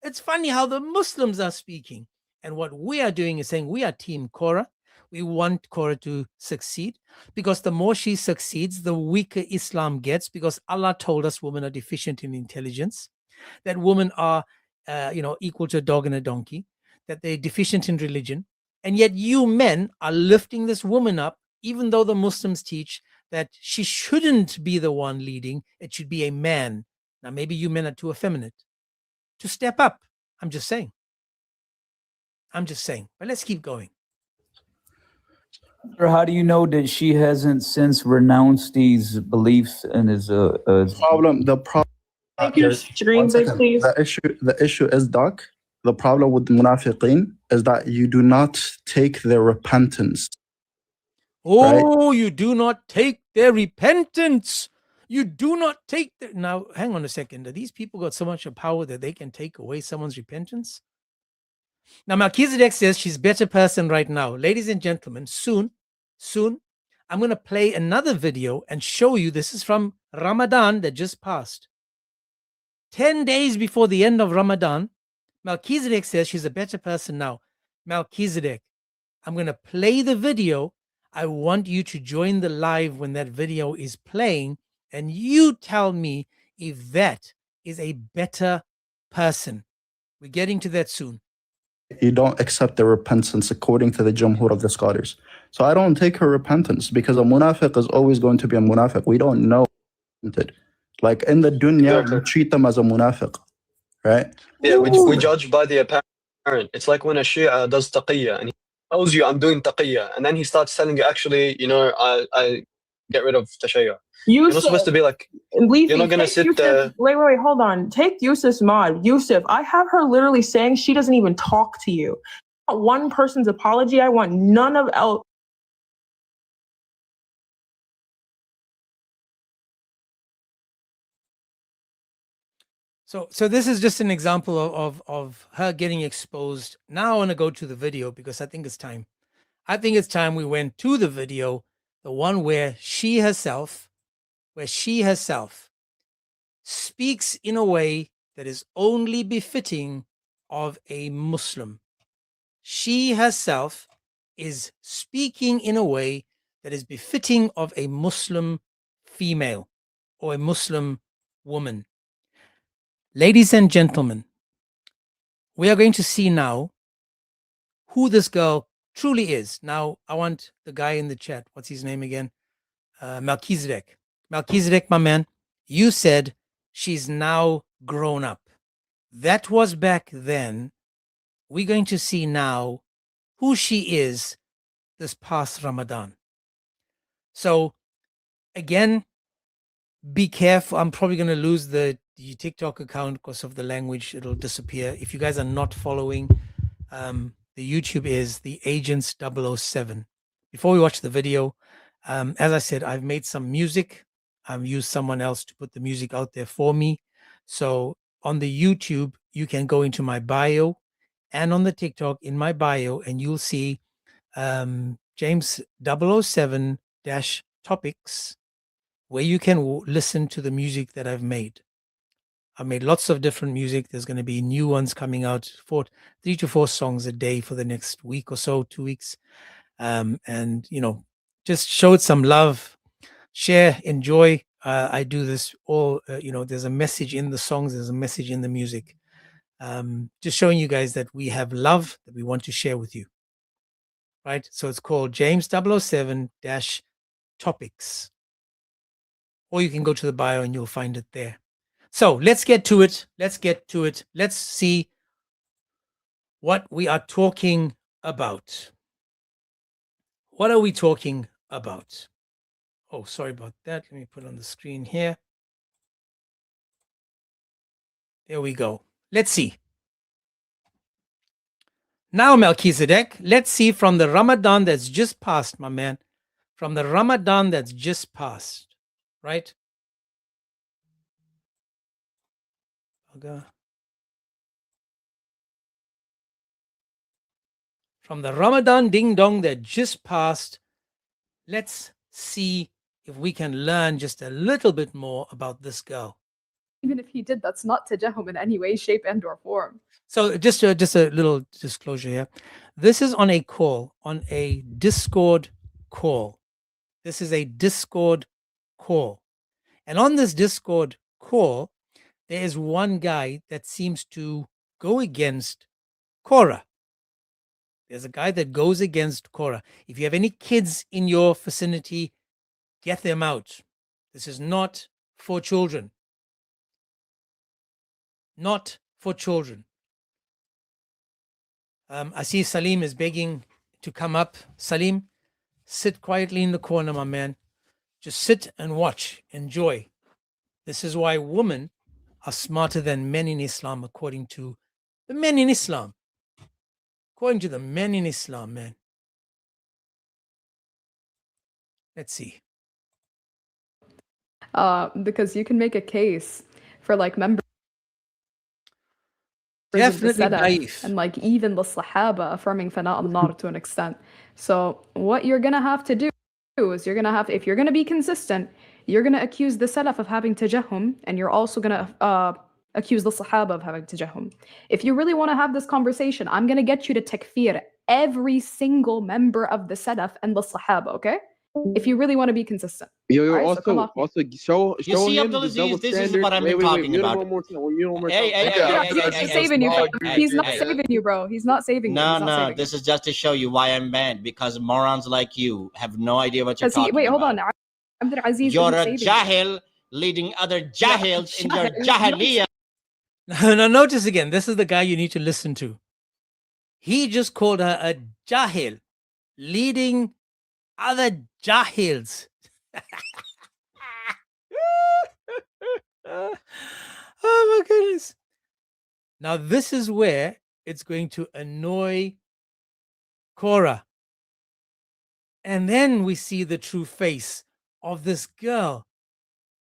It's funny how the Muslims are speaking. And what we are doing is saying we are Team Korra. We want Korra to succeed because the more she succeeds, the weaker Islam gets, because Allah told us women are deficient in intelligence, that women are equal to a dog and a donkey, that they're deficient in religion. And yet you men are lifting this woman up, even though the Muslims teach that she shouldn't be the one leading. It should be a man. Now, maybe you men are too effeminate to step up. I'm just saying. But let's keep going. How do you know that she hasn't since renounced these beliefs and is The problem. Thank you. Screen big, please. The issue is, Doc, the problem with munafiqeen is that you do not take their repentance. Oh, right? You do not take their repentance. You do not take their... Now, hang on a second. Are these people got so much power that they can take away someone's repentance? Now, Melchizedek says she's a better person right now. Ladies and gentlemen, soon, I'm going to play another video and show you. This is from Ramadan that just passed. 10 days before the end of Ramadan, Melchizedek says she's a better person now. Melchizedek, I'm going to play the video. I want you to join the live when that video is playing, and you tell me if that is a better person. We're getting to that soon. You don't accept the repentance according to the Jumhur of the scholars. So I don't take her repentance because a munafiq is always going to be a munafiq. We don't know. Like in the dunya, we treat them as a munafiq, right? Yeah, we judge by the apparent. It's like when a Shia does taqiyya and he tells you, I'm doing taqiyya, and then he starts telling you, actually, I get rid of tashayya. You're not supposed to be like, you're not going to sit there. Wait, hold on. Take Yusuf's mod. Yusuf, I have her literally saying she doesn't even talk to you. I want one person's apology. I want none of else. So this is just an example of her getting exposed. Now I want to go to the video because I think it's time. We went to the video the one where she herself speaks in a way that is only befitting of a Muslim. She herself is speaking in a way that is befitting of a Muslim female or a Muslim woman. Ladies and gentlemen, we are going to see now who this girl truly is. Now, I want the guy in the chat, what's his name again? Melchizedek. Melchizedek, my man, you said she's now grown up. That was back then. We're going to see now who she is this past Ramadan. So, again, be careful. I'm probably going to lose the TikTok account because of the language. It'll disappear. If you guys are not following, the YouTube is the Agents 007. Before we watch the video, as I said, I've made some music. I've used someone else to put the music out there for me. So on the YouTube, you can go into my bio, and on the TikTok in my bio, and you'll see James 007 topics, where you can listen to the music that I've made. I've made lots of different music. There's going to be new ones coming out, 3 to 4 songs a day for the next week or so, 2 weeks. And, you know, just show it some love, share, enjoy. I do this all, you know, there's a message in the songs, there's a message in the music. Just showing you guys that we have love that we want to share with you. Right? So it's called James 007 topics. Or you can go to the bio and you'll find it there. So let's get to it. Let's see what we are talking about. What are we talking about? Oh, sorry about that. Let me put it on the screen here. There we go. Let's see. Now, Melchizedek, let's see from the Ramadan that's just passed, my man. From the Ramadan that's just passed, right? Okay. From the Ramadan ding dong that just passed, let's see if we can learn just a little bit more about this girl. Even if he did, that's not tajahum in any way, shape, and or form. So just a little disclosure here. This is on a call, on a Discord call. This is a Discord call. And on this Discord call, there is one guy that seems to go against Korra. There's a guy that goes against Korra. If you have any kids in your vicinity, get them out. This is not for children. Not for children. I see Salim is begging to come up. Salim, sit quietly in the corner, my man. Just sit and watch. Enjoy. This is why women are smarter than men in Islam, according to the men in Islam. According to the men in Islam, man. Let's see. Because you can make a case for like members Definitely of the daif. and like even the Sahaba affirming Fana al-Nar to an extent. So what you're gonna have to do is you're gonna have, if you're gonna be consistent, you're gonna accuse the Salaf of having tajahum, and you're also gonna accuse the Sahaba of having tajahum. If you really want to have this conversation, I'm gonna get you to takfir every single member of the Salaf and the Sahaba, okay? If you really want to be consistent. Yo, All right, so come on. also show You see, him the Abdulaziz, double this is standard. what I'm Wait, talking mute him about. one more time. Mute him one more Hey, time. He's saving you. He's not saving you, bro. He's not saving you. No, He's not no, saving this is just to show you why I'm banned, because morons like you have no idea what you're Because he, talking wait, hold about. on. Abdul Aziz You're isn't a saving you. jahil leading other jahils in your jahiliyyah. Now notice again, this is the guy you need to listen to. He just called her a jahil, leading other jahils. Oh my goodness. Now this is where it's going to annoy Korra. And then we see the true face of this girl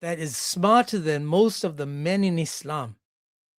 that is smarter than most of the men in Islam.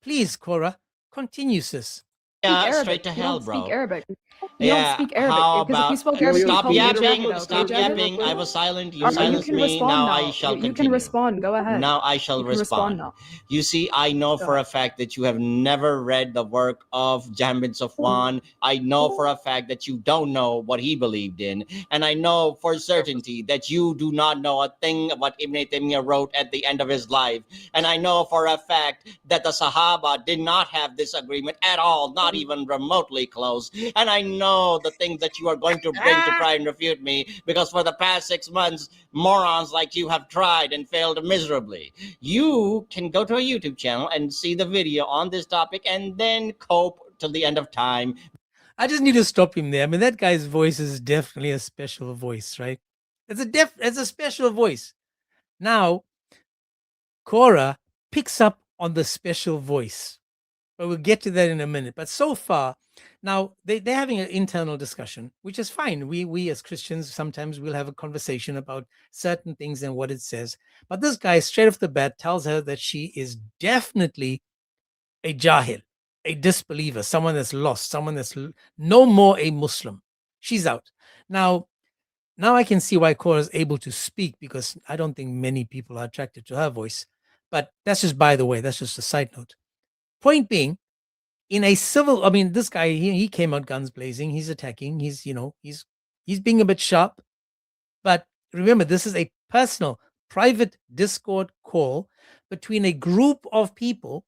Please, Korra, continue, sis. Arabic. straight to You hell, don't bro. speak Arabic. You don't Yeah, speak Arabic how because if you about spoke Arabic, you'd stop call me yapping? Mujahid, okay, Stop Jahil? yapping. I was silent. You All right, you silenced can me. respond Now now. I shall You can continue. respond. Go ahead. Now I shall You can respond respond. now. You see, I know Go for ahead. a fact that you have never read the work of Jahm bin Safwan. I know for a fact that you don't know what he believed in. And I know for certainty that you do not know a thing what Ibn Taymiyyah wrote at the end of his life. And I know for a fact that the Sahaba did not have this agreement at all, not even remotely close. And I know the things that you are going to bring to try and refute me, because for the past 6 months, morons like you have tried and failed miserably. You can go to a YouTube channel and see the video on this topic and then cope till the end of time. I just need to stop him there. I mean, that guy's voice is definitely a special voice, right? It's a special voice. Now, Korra picks up on the special voice, but we'll get to that in a minute. But so far, now they're having an internal discussion, which is fine. We as Christians sometimes we'll have a conversation about certain things and what it says. But this guy straight off the bat tells her that she is definitely a jahil, a disbeliever, someone that's lost, someone that's no more a Muslim. She's out. Now I can see why Korra is able to speak, because I don't think many people are attracted to her voice. But that's just by the way, that's just a side note. Point being, in a civil, I mean, this guy, he came out guns blazing. He's attacking. He's being a bit sharp. But remember, this is a personal, private Discord call between a group of people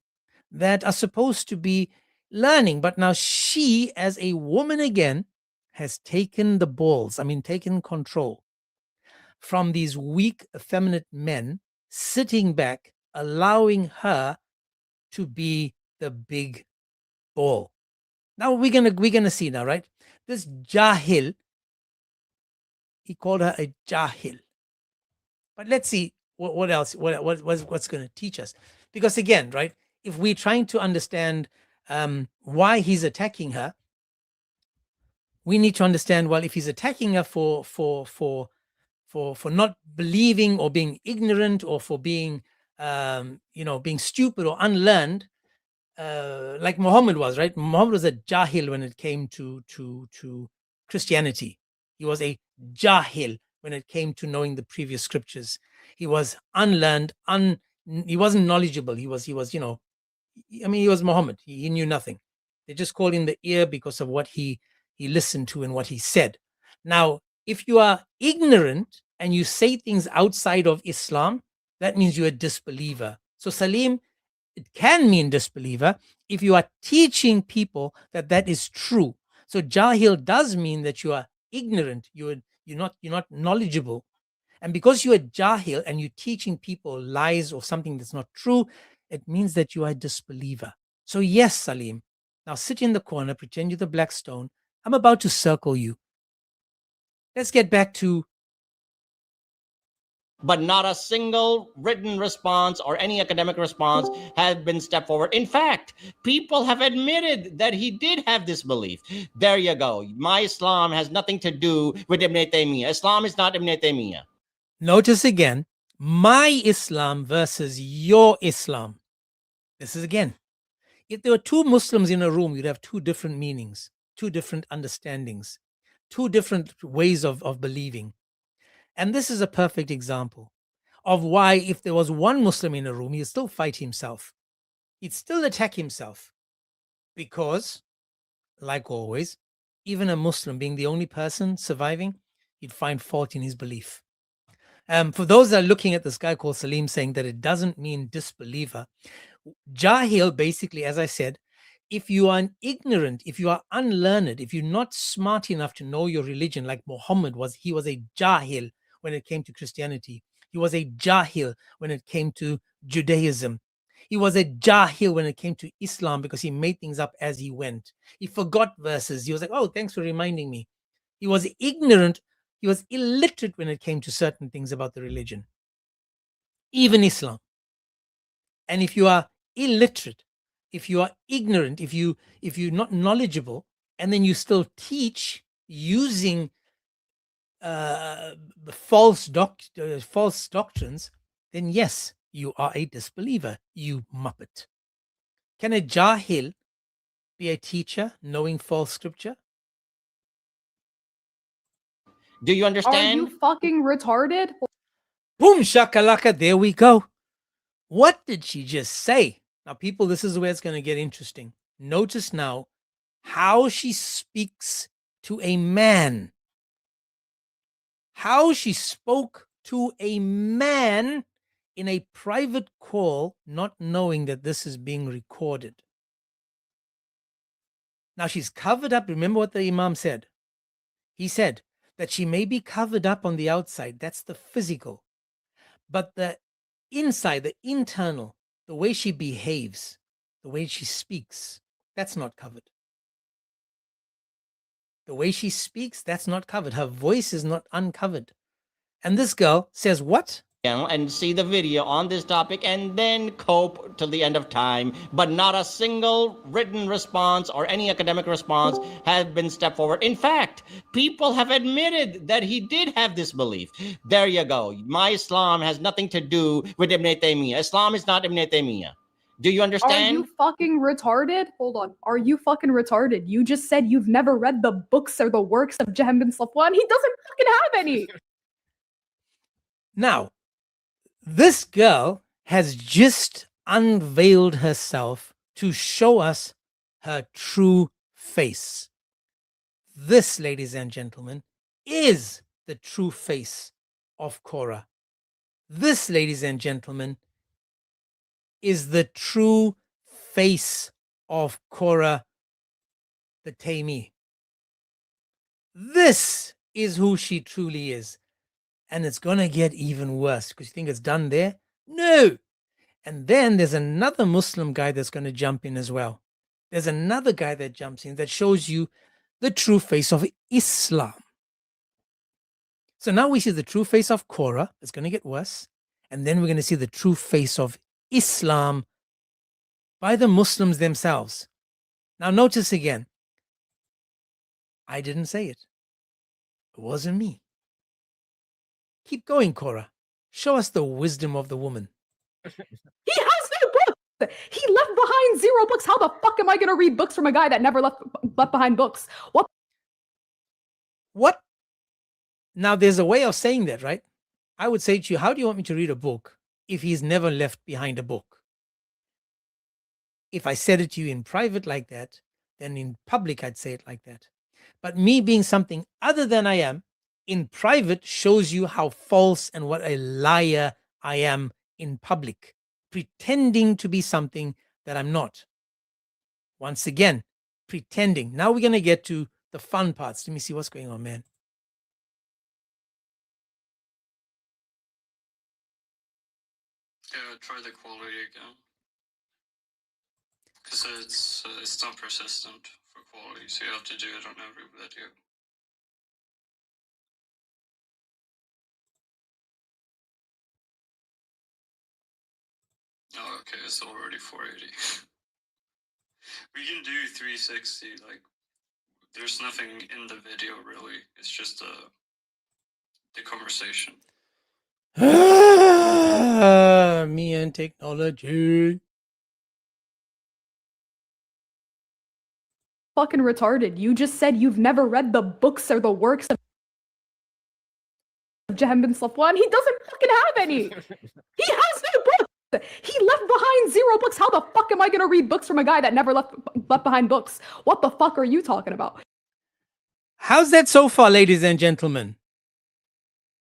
that are supposed to be learning. But now she, as a woman again, has taken the balls, taken control from these weak, effeminate men sitting back, allowing her to be the big ball. Now we're gonna see now, right? This jahil, he called her a jahil. But let's see what else, what's going to teach us. Because again, right, if we're trying to understand why he's attacking her, we need to understand, well, if he's attacking her for not believing or being ignorant, or for being being stupid or unlearned, like Muhammad was, right? Muhammad was a jahil when it came to Christianity. He was a jahil when it came to knowing the previous scriptures. He was unlearned, he wasn't knowledgeable. He was, he was Muhammad. He knew nothing. They just called him the ear because of what he listened to and what he said. Now, if you are ignorant and you say things outside of Islam, that means you're a disbeliever. So Salim, it can mean disbeliever if you are teaching people that is true. So jahil does mean that you are ignorant, you're not knowledgeable. And because you are jahil and you're teaching people lies or something that's not true, it means that you are a disbeliever. So yes, Salim, now sit in the corner, pretend you're the black stone. I'm about to circle you. Let's get back to... But not a single written response or any academic response has been stepped forward. In fact, people have admitted that he did have this belief. There you go. My Islam has nothing to do with Ibn Taymiyyah. Islam is not Ibn Taymiyyah. Notice again, my Islam versus your Islam. This is again, if there were two Muslims in a room, you'd have two different meanings, two different understandings, two different ways of believing. And this is a perfect example of why, if there was one Muslim in a room, he'd still fight himself. He'd still attack himself. Because, like always, even a Muslim being the only person surviving, he'd find fault in his belief. For those that are looking at this guy called Salim saying that it doesn't mean disbeliever, jahil, basically, as I said, if you are ignorant, if you are unlearned, if you're not smart enough to know your religion, like Muhammad was, he was a jahil when it came to Christianity. He was a jahil when it came to Judaism. He was a jahil when it came to Islam because he made things up as he went. He forgot verses. He was like, oh, thanks for reminding me. He was ignorant. He was illiterate when it came to certain things about the religion, even Islam. And if you are illiterate, if you are ignorant, if you're not knowledgeable, and then you still teach using false doctrines, then yes, you are a disbeliever, you muppet. Can a jahil be a teacher knowing false scripture? Do you Are understand? you fucking retarded? Boom shakalaka, there we go. What did she just say? Now, people, this is where it's going to get interesting. Notice now how she speaks to a man. How she spoke to a man in a private call, not knowing that this is being recorded. Now, she's covered up. Remember what the Imam said? He said that she may be covered up on the outside. That's the physical. But the inside, the internal, the way she behaves, the way she speaks, that's not covered. The way she speaks, that's not covered. Her voice is not uncovered. And this girl says what? And see the video on this topic and then cope till the end of time, but not a single written response or any academic response has been stepped forward. In fact, people have admitted that he did have this belief. There you go. My Islam has nothing to do with Ibn Taymiyyah. Islam is not Ibn Taymiyyah. Do you understand? Are you fucking retarded? Hold on. Are you fucking retarded? You just said you've never read the books or the works of Jahm bin Safwan. He doesn't fucking have any. Now, this girl has just unveiled herself to show us her true face. This, ladies and gentlemen, is the true face of Korra. This, ladies and gentlemen, is the true face of Korra the Tamimi. This is who she truly is. And it's going to get even worse because you think it's done there? No. And then there's another Muslim guy that's going to jump in as well. There's another guy that jumps in that shows you the true face of Islam. So now we see the true face of Korra. It's going to get worse. And then we're going to see the true face of Islam by the Muslims themselves. Now notice again. I didn't say it. It wasn't me. Keep going, Korra. Show us the wisdom of the woman. He has no books. He left behind 0 books. How the fuck am I going to read books from a guy that never left behind books? What? What? Now, there's a way of saying that, right? I would say to you, how do you want me to read a book if he's never left behind a book? If I said it to you in private like that, then in public I'd say it like that. But me being something other than I am, in private shows you how false and what a liar I am in public, pretending to be something that I'm not. Once again, pretending. Now we're going to get to the fun parts. Let me see what's going on, man. Yeah, try the quality again. Because it's not persistent for quality, so you have to do it on every video. Oh, okay, it's already 480. We can do 360, like, there's nothing in the video, really. It's just the conversation. Me and technology. Fucking retarded. You just said you've never read the books or the works of Jahm bin Safwan. He doesn't fucking have any. He has no books. He left behind 0 books. How the fuck am I going to read books from a guy that never left behind books? What the fuck are you talking about? How's that so far, ladies and gentlemen?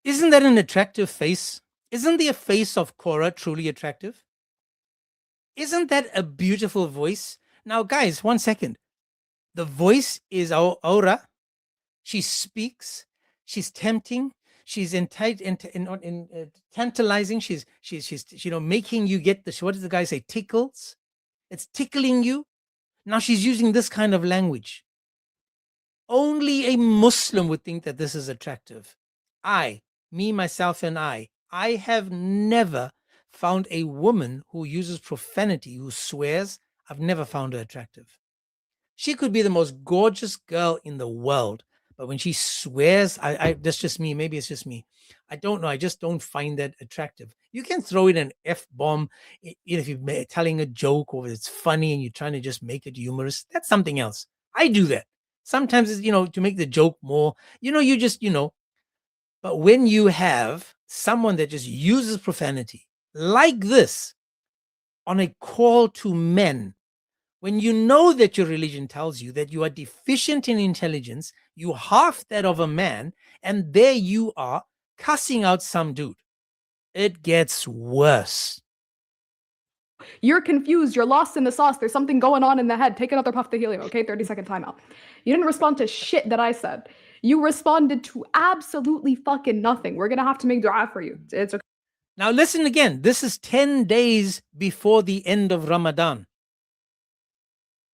Isn't that an attractive face? Isn't the face of Korra truly attractive? Isn't that a beautiful voice? Now, guys, 1 second. The voice is aura. She speaks. She's tempting. She's tantalizing. She's making you get the, what does the guy say? Tickles. It's tickling you. Now she's using this kind of language. Only a Muslim would think that this is attractive. Me, myself, and I have never found a woman who uses profanity, who swears. I've never found her attractive. She could be the most gorgeous girl in the world, But when she swears, that's just me. Maybe it's just me. I don't know. I just don't find that attractive. You can throw in an F-bomb if you're telling a joke or it's funny and you're trying to just make it humorous. That's something else. I do that. Sometimes it's, to make the joke more, you just, but when you have someone that just uses profanity like this on a call to men, when you know that your religion tells you that you are deficient in intelligence, you half that of a man, and there you are cussing out some dude. It gets worse. You're confused. You're lost in the sauce. There's something going on in the head. Take another puff of helium, okay? 30-second timeout. You didn't respond to shit that I said. You responded to absolutely fucking nothing. We're going to have to make dua for you. It's okay. Now listen again. This is 10 days before the end of Ramadan.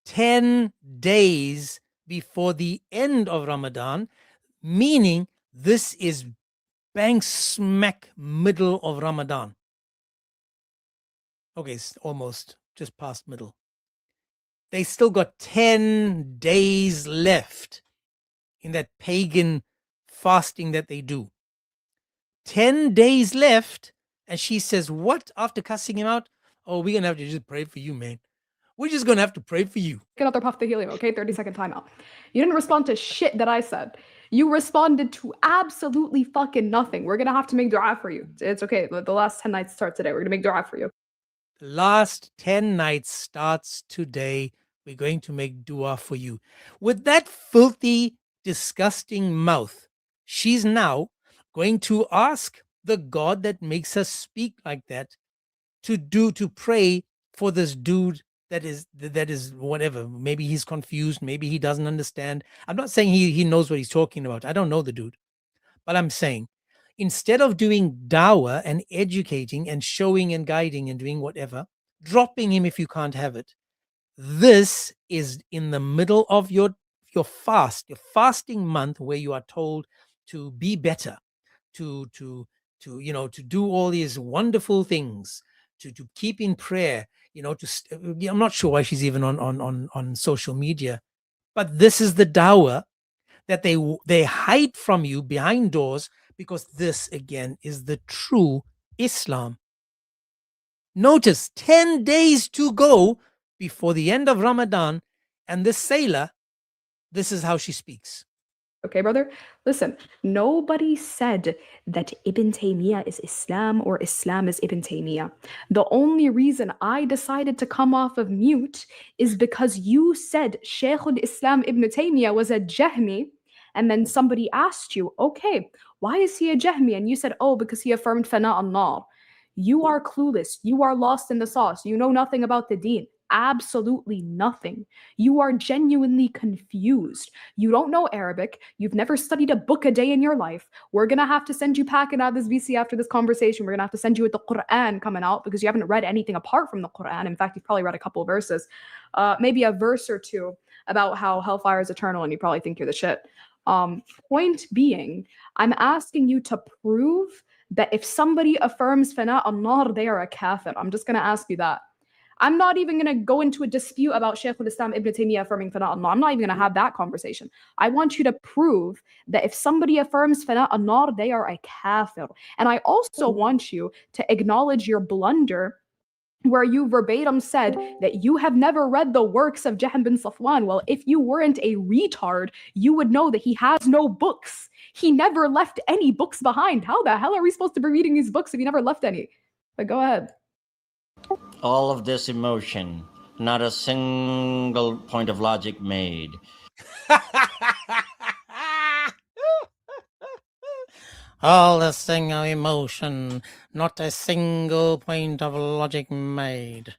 10 days before the end of Ramadan, meaning this is bang smack middle of Ramadan. Okay, it's almost just past middle. They still got 10 days left in that pagan fasting that they do. 10 days left, and she says, what, after cussing him out? Oh, we're going to have to just pray for you, man. We're just going to have to pray for you. Take another puff of helium, okay? 30-second timeout. You didn't respond to shit that I said. You responded to absolutely fucking nothing. We're going to have to make dua for you. It's okay. The last 10 nights start today. We're going to make dua for you. The last 10 nights starts today. We're going to make dua for you. With that filthy, disgusting mouth, she's now going to ask the God that makes her speak like that to pray for this dude that is whatever. Maybe he's confused. Maybe he doesn't understand. I'm not saying he knows what he's talking about. I don't know the dude. But I'm saying, instead of doing dawah and educating and showing and guiding and doing whatever, dropping him if you can't have it, this is in the middle of your fast, your fasting month, where you are told to be better, to do all these wonderful things, to keep in prayer, I'm not sure why she's even on social media, but this is the dawah that they hide from you behind doors, because this again is the true Islam. Notice 10 days to go before the end of Ramadan, and this sailor, this is how she speaks. Okay, brother? Listen, nobody said that Ibn Taymiyyah is Islam or Islam is Ibn Taymiyyah. The only reason I decided to come off of mute is because you said Shaykh al-Islam Ibn Taymiyyah was a Jahmi, and then somebody asked you, okay, why is he a Jahmi? And you said, oh, because he affirmed Fana al-Nar. You are clueless. You are lost in the sauce. You know nothing about the deen. Absolutely nothing. You are genuinely confused. You don't know Arabic. You've never studied a book a day in your life. We're going to have to send you packing out of this VC after this conversation. We're going to have to send you with the Quran coming out, because you haven't read anything apart from the Quran. In fact, you've probably read a couple of verses, maybe a verse or two about how hellfire is eternal, and you probably think you're the shit. Point being, I'm asking you to prove that if somebody affirms Fana al-Nar, they are a kafir. I'm just going to ask you that. I'm not even going to go into a dispute about Shaykh al-Islam Ibn Taymiyyah affirming Fana al-Nar. I'm not even going to have that conversation. I want you to prove that if somebody affirms Fana al-Nar, they are a kafir. And I also want you to acknowledge your blunder where you verbatim said that you have never read the works of Jahm bin Safwan. Well, if you weren't a retard, you would know that he has no books. He never left any books behind. How the hell are we supposed to be reading these books if he never left any? But go ahead. All of this emotion, not a single point of logic made. All the single emotion, not a single point of logic made.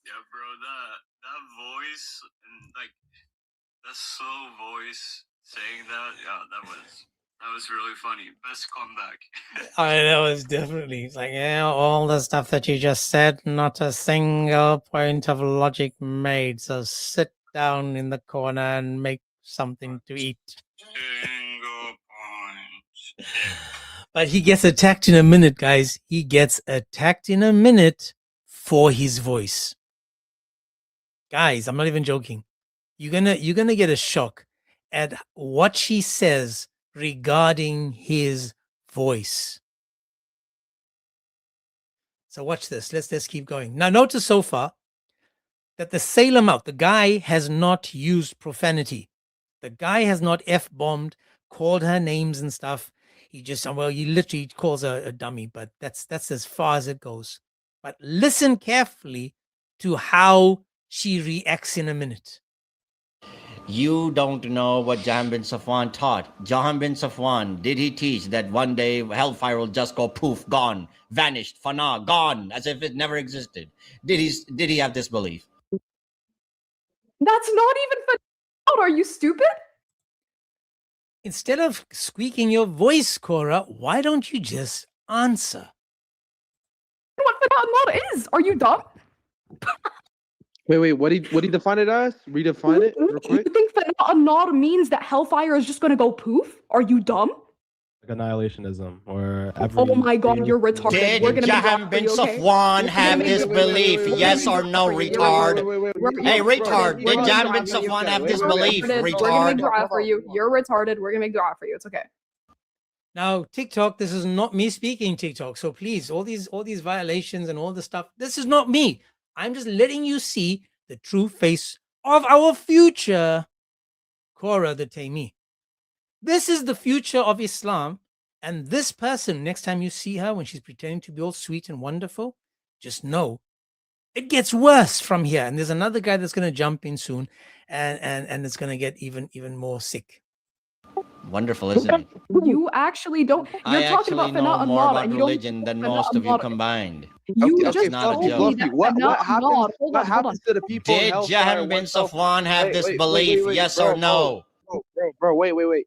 Yeah, bro, that voice and like the slow voice saying that, yeah, that was really funny. Best comeback. I know, it's definitely, it's like, yeah, all the stuff that you just said, not a single point of logic made. So sit down in the corner and make something to eat. But he gets attacked in a minute, guys. He gets attacked in a minute for his voice. Guys, I'm not even joking. You're gonna get a shock. at what she says regarding his voice. So watch this. Let's keep going. Now notice so far that the Salem out, the guy has not used profanity. The guy has not F-bombed, called her names and stuff. He just, well, he literally calls her a dummy, but that's as far as it goes. But listen carefully to how she reacts in a minute. You don't know what Jahan bin Safwan taught. Jahan bin Safwan, did he teach that one day hellfire will just go poof, gone, vanished, fana, gone, as if it never existed? Did he have this belief? That's not even out. Are you stupid? Instead of squeaking your voice, Korra, why don't you just answer? What Fanat is? Are you dumb? Wait, what did he define it as? Redefine it real quick. You think Fanat means that hellfire is just gonna go poof? Are you dumb? Like annihilationism or Oh my god, you're retarded. Did Jahan bin Safwan have this belief? Yes or no, retard? Hey, retard, did Jahan bin Safwan have this belief? We're gonna make Retard. dua for you. You're retarded. We're gonna make dua for you. It's okay. Now, TikTok, this is not me speaking TikTok. So please, all these violations and all the stuff, this is not me. I'm just letting you see the true face of our future, Korra the Taimi. This is the future of Islam. And this person, next time you see her when she's pretending to be all sweet and wonderful, just know it gets worse from here. And there's another guy that's going to jump in soon, and it's going to get even more sick. Wonderful, isn't it? You actually don't. You're I talking actually about know Fanat more and about and you don't religion than Fanat most and of you Nara. combined. You It's just not a told me joke. that What Fanat and happens? Nara. Hold What on, hold happens on. to the people? in Did hellfire Jahan bin when hellfire- Safwan have this wait, belief? wait, Yes bro, or no? Bro, wait.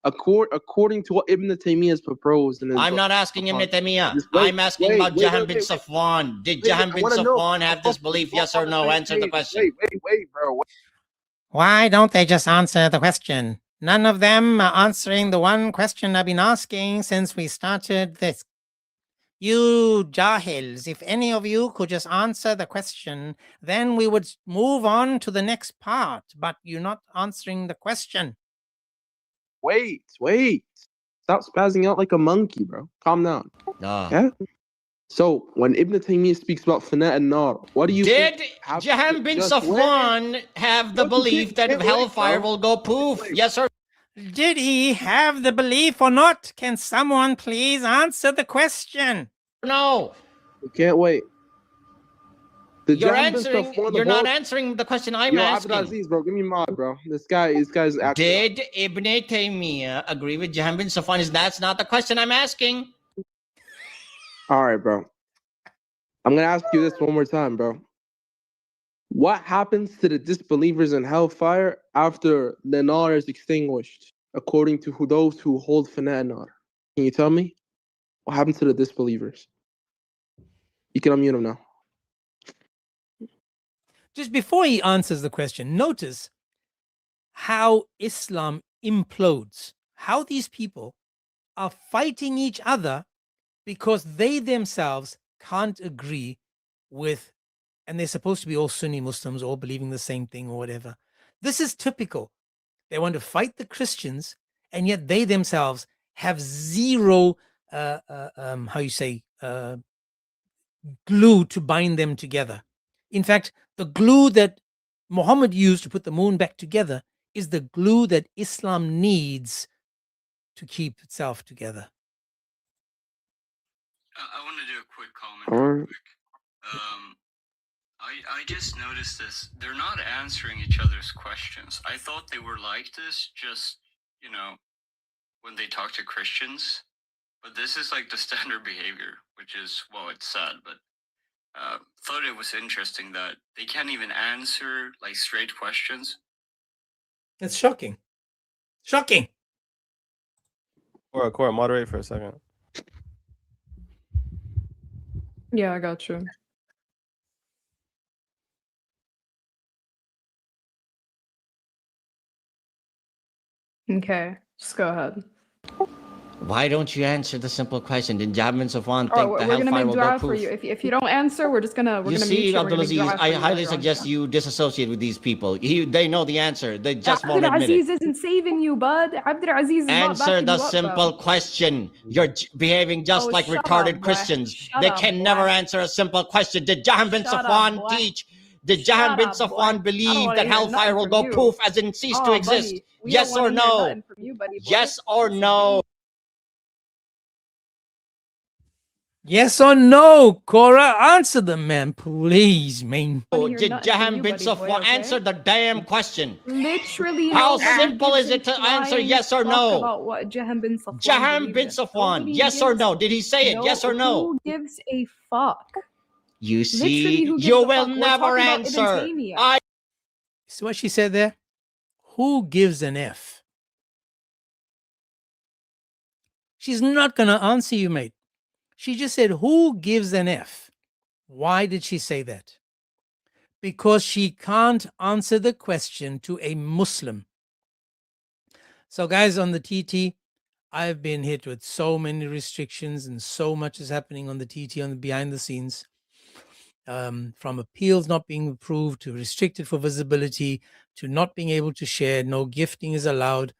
According to what Ibn Taymiyyah has proposed in his I'm book, not asking Ibn Taymiyyah. Just wait, I'm asking wait, about wait, Jahan wait, bin wait, Safwan. Did wait, Jahan I bin wanna know. Safwan have this belief? Yes or no? Answer the question. Wait, bro. Why don't they just answer the question? None of them are answering the one question I've been asking since we started this. You jahils, if any of you could just answer the question, then we would move on to the next part, but you're not answering the question. Wait. Stop spazzing out like a monkey, bro. Calm down. Yeah? So, when Ibn Taymiyyah speaks about Fanat and Nar, what do you Did think? Jahan bin Just Safwan have the belief that hellfire will go poof? Yes or Did he have the belief or not? Can someone please answer the question? no? We can't wait. You're answering. You're not answering the question I'm asking. Abdulaziz, bro, give me mod, bro. This guy's actually. Did Ibn Taymiyyah agree with Jahan bin Safwan? That's not the question I'm asking. All right, bro. I'm gonna ask you this one more time, bro. What happens to the disbelievers in hellfire after the Nar is extinguished, according to those who hold Fanat and Nar? Can you tell me? What happens to the disbelievers? You can unmute him now. Just before he answers the question, notice how Islam implodes, how these people are fighting each other because they themselves can't agree with, and they're supposed to be all Sunni Muslims, all believing the same thing or whatever. This is typical. They want to fight the Christians, and yet they themselves have zero, glue to bind them together. In fact, the glue that Muhammad used to put the moon back together is the glue that Islam needs to keep itself together. I want to do a quick comment. All right. I just noticed this. They're not answering each other's questions. I thought they were like this just, when they talk to Christians. But this is like the standard behavior, which is, well, it's sad, but thought it was interesting that they can't even answer like straight questions. It's shocking. Shocking. Korra, moderate for a second. Yeah, I got you. Okay, just go ahead. Why don't you answer the simple question? Did Jabir bin Safwan All think right, the we're gonna hellfire make will go dua for poof? you. If you don't answer, we're gonna You mute see, you. We're gonna make Abdulaziz, dua for I you highly later on. suggest you disassociate with these people. They know the answer. They just won't admit it. Abdulaziz isn't saving you, bud. Abdulaziz is not Answer backing the you up, simple bro. question. You're behaving just Oh, like shut retarded up, boy. Christians. Shut They up, can boy. never answer a simple question. Did Jahan bin Shut up, Safwan boy. teach? Did Jahan Shut bin up, boy. Safwan I don't believe wanna that hear hellfire nothing will from go you. poof as in cease to Oh, exist? buddy, we Yes don't or wanna hear no? nothing from you, buddy boy. Yes or no? Yes or no, Korra? Answer the man, please, man. Did Jahan bin Safwan answer the damn question? Literally, How nobody simple gives is a it to answer flying yes or fuck no? about what Jahan bin Safwan Jahan bin believed in. Safwan, Nobody yes or gives- no? Did he say it? Yes or no? Who gives a fuck? You Literally, see, who gives you a will fuck? We're never talking about Ibn answer. Taymiyyah. See what she said there? Who gives an F? She's not going to answer you, mate. She just said, who gives an F? Why did she say that? Because she can't answer the question to a Muslim. So, guys, on the TT, I've been hit with so many restrictions and so much is happening on the TT on the behind the scenes. From appeals not being approved to restricted for visibility to not being able to share, no gifting is allowed,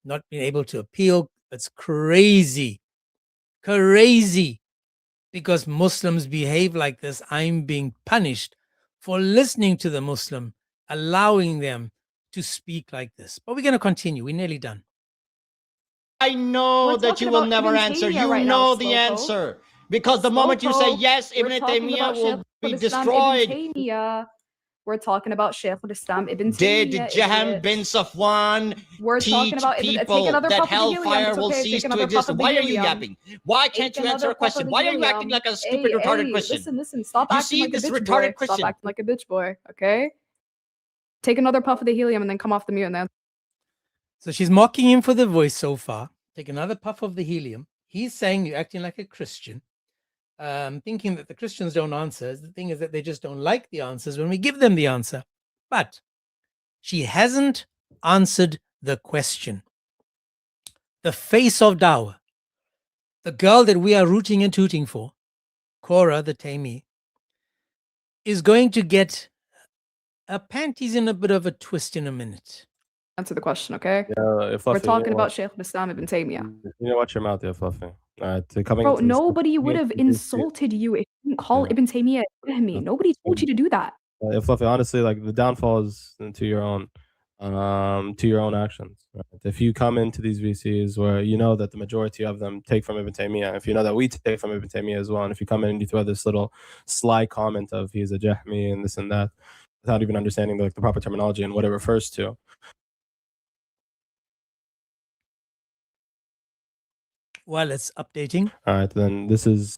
not being able to appeal. It's crazy, crazy. Because Muslims behave like this, I'm being punished for listening to the Muslim, allowing them to speak like this. But we're going to continue. We're nearly done. I know that you will never answer. You know the answer. Because the moment you say yes, Ibn Taymiyyah will be destroyed. We're talking about Shaykh al-Islam Ibn Taymiyyah. Did Jahan bin Safwan teach people that hellfire will cease to exist? Why are you yapping? Why can't you answer a question? Why are you acting like a stupid, retarded Christian? Listen, stop You acting see like this a bitch retarded boy. Christian. Stop acting like a bitch boy, okay? Take another puff of the helium and then come off the mute and then. So she's mocking him for the voice so far. Take another puff of the helium. He's saying you're acting like a Christian. Thinking that the Christians don't answer. The thing is that they just don't like the answers when we give them the answer. But she hasn't answered the question. The face of Dawah, the girl that we are rooting and tooting for, Korra the Taimi, is going to get her panties in a bit of a twist in a minute. Answer the question, okay? Yeah, We're talking about Shaykh al-Islam Ibn Taymiyyah. You know, watch your mouth, yeah, Fluffy. Bro, nobody would have insulted you if you didn't call Ibn Taymiyyah Jahmi. Nobody told you to do that. Fluffy, honestly, like the downfall is to your own actions. Right? If you come into these VCs where you know that the majority of them take from Ibn Taymiyyah, if you know that we take from Ibn Taymiyyah as well, and if you come in and you throw this little sly comment of he's a Jahmi and this and that, without even understanding the proper terminology and what it refers to. While it's updating. All right, then this is.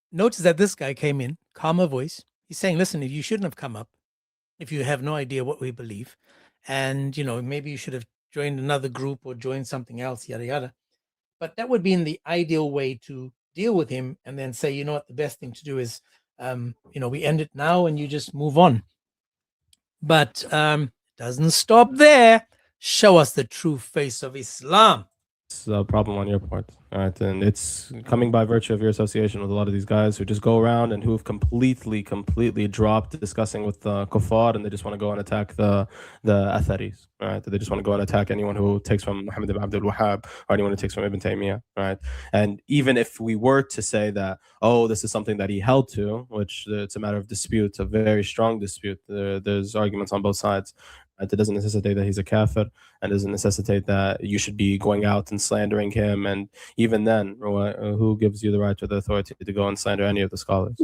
Notice that this guy came in, calmer voice. He's saying, listen, if you shouldn't have come up, if you have no idea what we believe, and, you know, maybe you should have joined another group or joined something else, yada, yada. But that would be in the ideal way to deal with him and then say, you know what, the best thing to do is, you know, we end it now and you just move on. But it doesn't stop there. Show us the true face of Islam. It's a problem on your part, all right? And it's coming by virtue of your association with a lot of these guys who just go around and who have completely dropped discussing with the kuffar, and they just want to go and attack the Atharis, right? They just want to go and attack anyone who takes from Muhammad ibn Abdul Wahhab or anyone who takes from Ibn Taymiyyah, right? And even if we were to say that, oh, this is something that he held to, which it's a matter of dispute, a very strong dispute, there's arguments on both sides. It doesn't necessitate that he's a kafir, and doesn't necessitate that you should be going out and slandering him. And even then, who gives you the right or the authority to go and slander any of the scholars?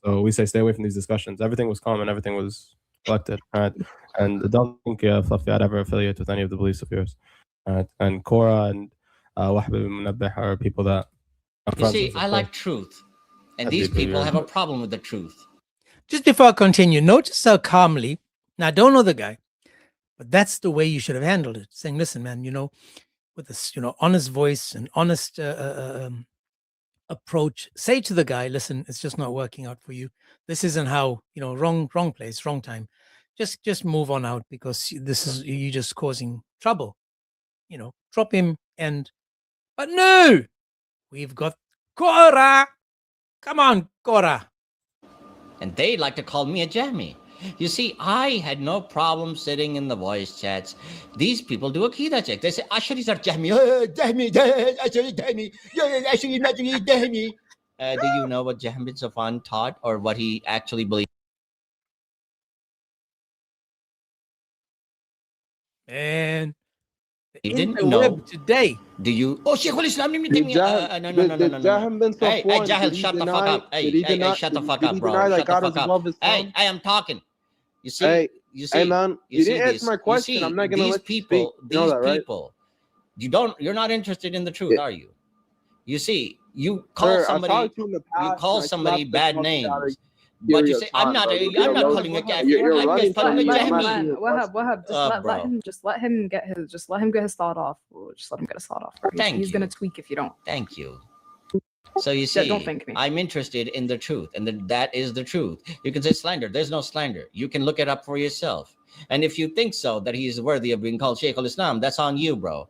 So we say stay away from these discussions. Everything was calm and everything was collected, right? And don't think, Fluffy, I'd ever affiliate with any of the beliefs of yours. Right? And Korra and Wahb ibn Munabbih are people that... You see, I like truth. And these people have a problem with the truth. Just before I continue, notice how calmly, now I don't know the guy, but that's the way you should have handled it. Saying, listen, man, you know, with this, you know, honest voice and honest approach, say to the guy, listen, it's just not working out for you. This isn't how, you know, wrong place, wrong time. Just move on out because this is, you just causing trouble. You know, drop him but no, we've got Korra. Come on, Korra. And they like to call me a Jahmi. You see, I had no problem sitting in the voice chats. These people do a Akida check. They say, Ashari's are Jahmi. Jahmi, Ashari, Jahmi. Ashari, Najmi, Jahmi. Do you know what Jahm bin Safwan taught or what he actually believed? And He didn't the know. web today. Do you? Oh, Sheikh al-Islam. No. Jahm bin Hey, Safwan, Jahil, did he shut the deny- fuck up. did he Hey, deny- shut the did- fuck did up, he bro. deny that Shut the God fuck is up. above his Hey, throne? I am talking. You see, Hey, you see, hey, man, you didn't answer my question. You see, I'm not gonna these let you people, speak. You know these that, right? people, you're not interested in the truth, are you? You see, you call Sir, I somebody, talked to you in the past, you call and I somebody slapped the bad fuck out of names, you but you your say, I'm time, not, bro. I'm not calling a kafir. You're I'm running just calling from a me. I'm Jahmi. asking you a question. Wahab, just let him get his thought off. Just let him get his thought off. Bro. He's gonna tweak if you don't. Thank you. So you Yeah, see, don't thank me. I'm interested in the truth, and that is the truth. You can say slander. There's no slander. You can look it up for yourself. And if you think so that he is worthy of being called Sheikh al-Islam, that's on you, bro.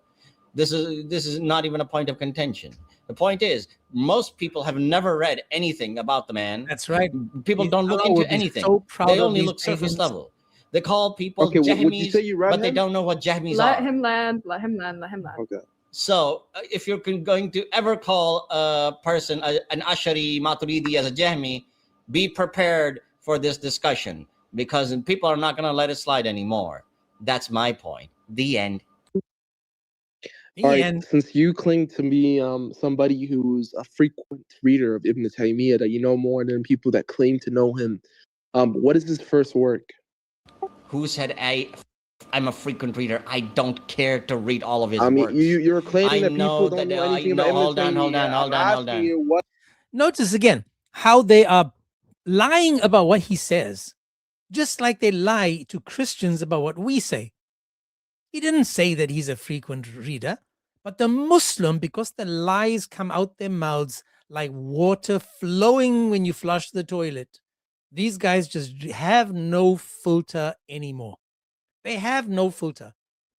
This is not even a point of contention. The point is, most people have never read anything about the man. That's right. People don't look Allah into would be anything. so proud They of only these look surface pagans. level. They call people Okay, Jahmis, would you say you read but they him? don't know what Jahmis Let are. him land. Let him land. Okay. So, if you're going to ever call a person an Ashari Maturidi as a Jahmi, be prepared for this discussion because people are not going to let it slide anymore. That's my point. The end. All right, since you claim to be somebody who's a frequent reader of Ibn Taymiyyah, that you know more than people that claim to know him, what is his first work? Who said I'm a frequent reader? I don't care to read all of his I mean, works. you're claiming I that know people don't that, know I anything know, about Ibn Taymiyyah. hold I'm asking you what. Notice again how they are lying about what he says, just like they lie to Christians about what we say. He didn't say that he's a frequent reader, but the Muslim, because the lies come out their mouths like water flowing when you flush the toilet, these guys just have no filter anymore. They have no filter.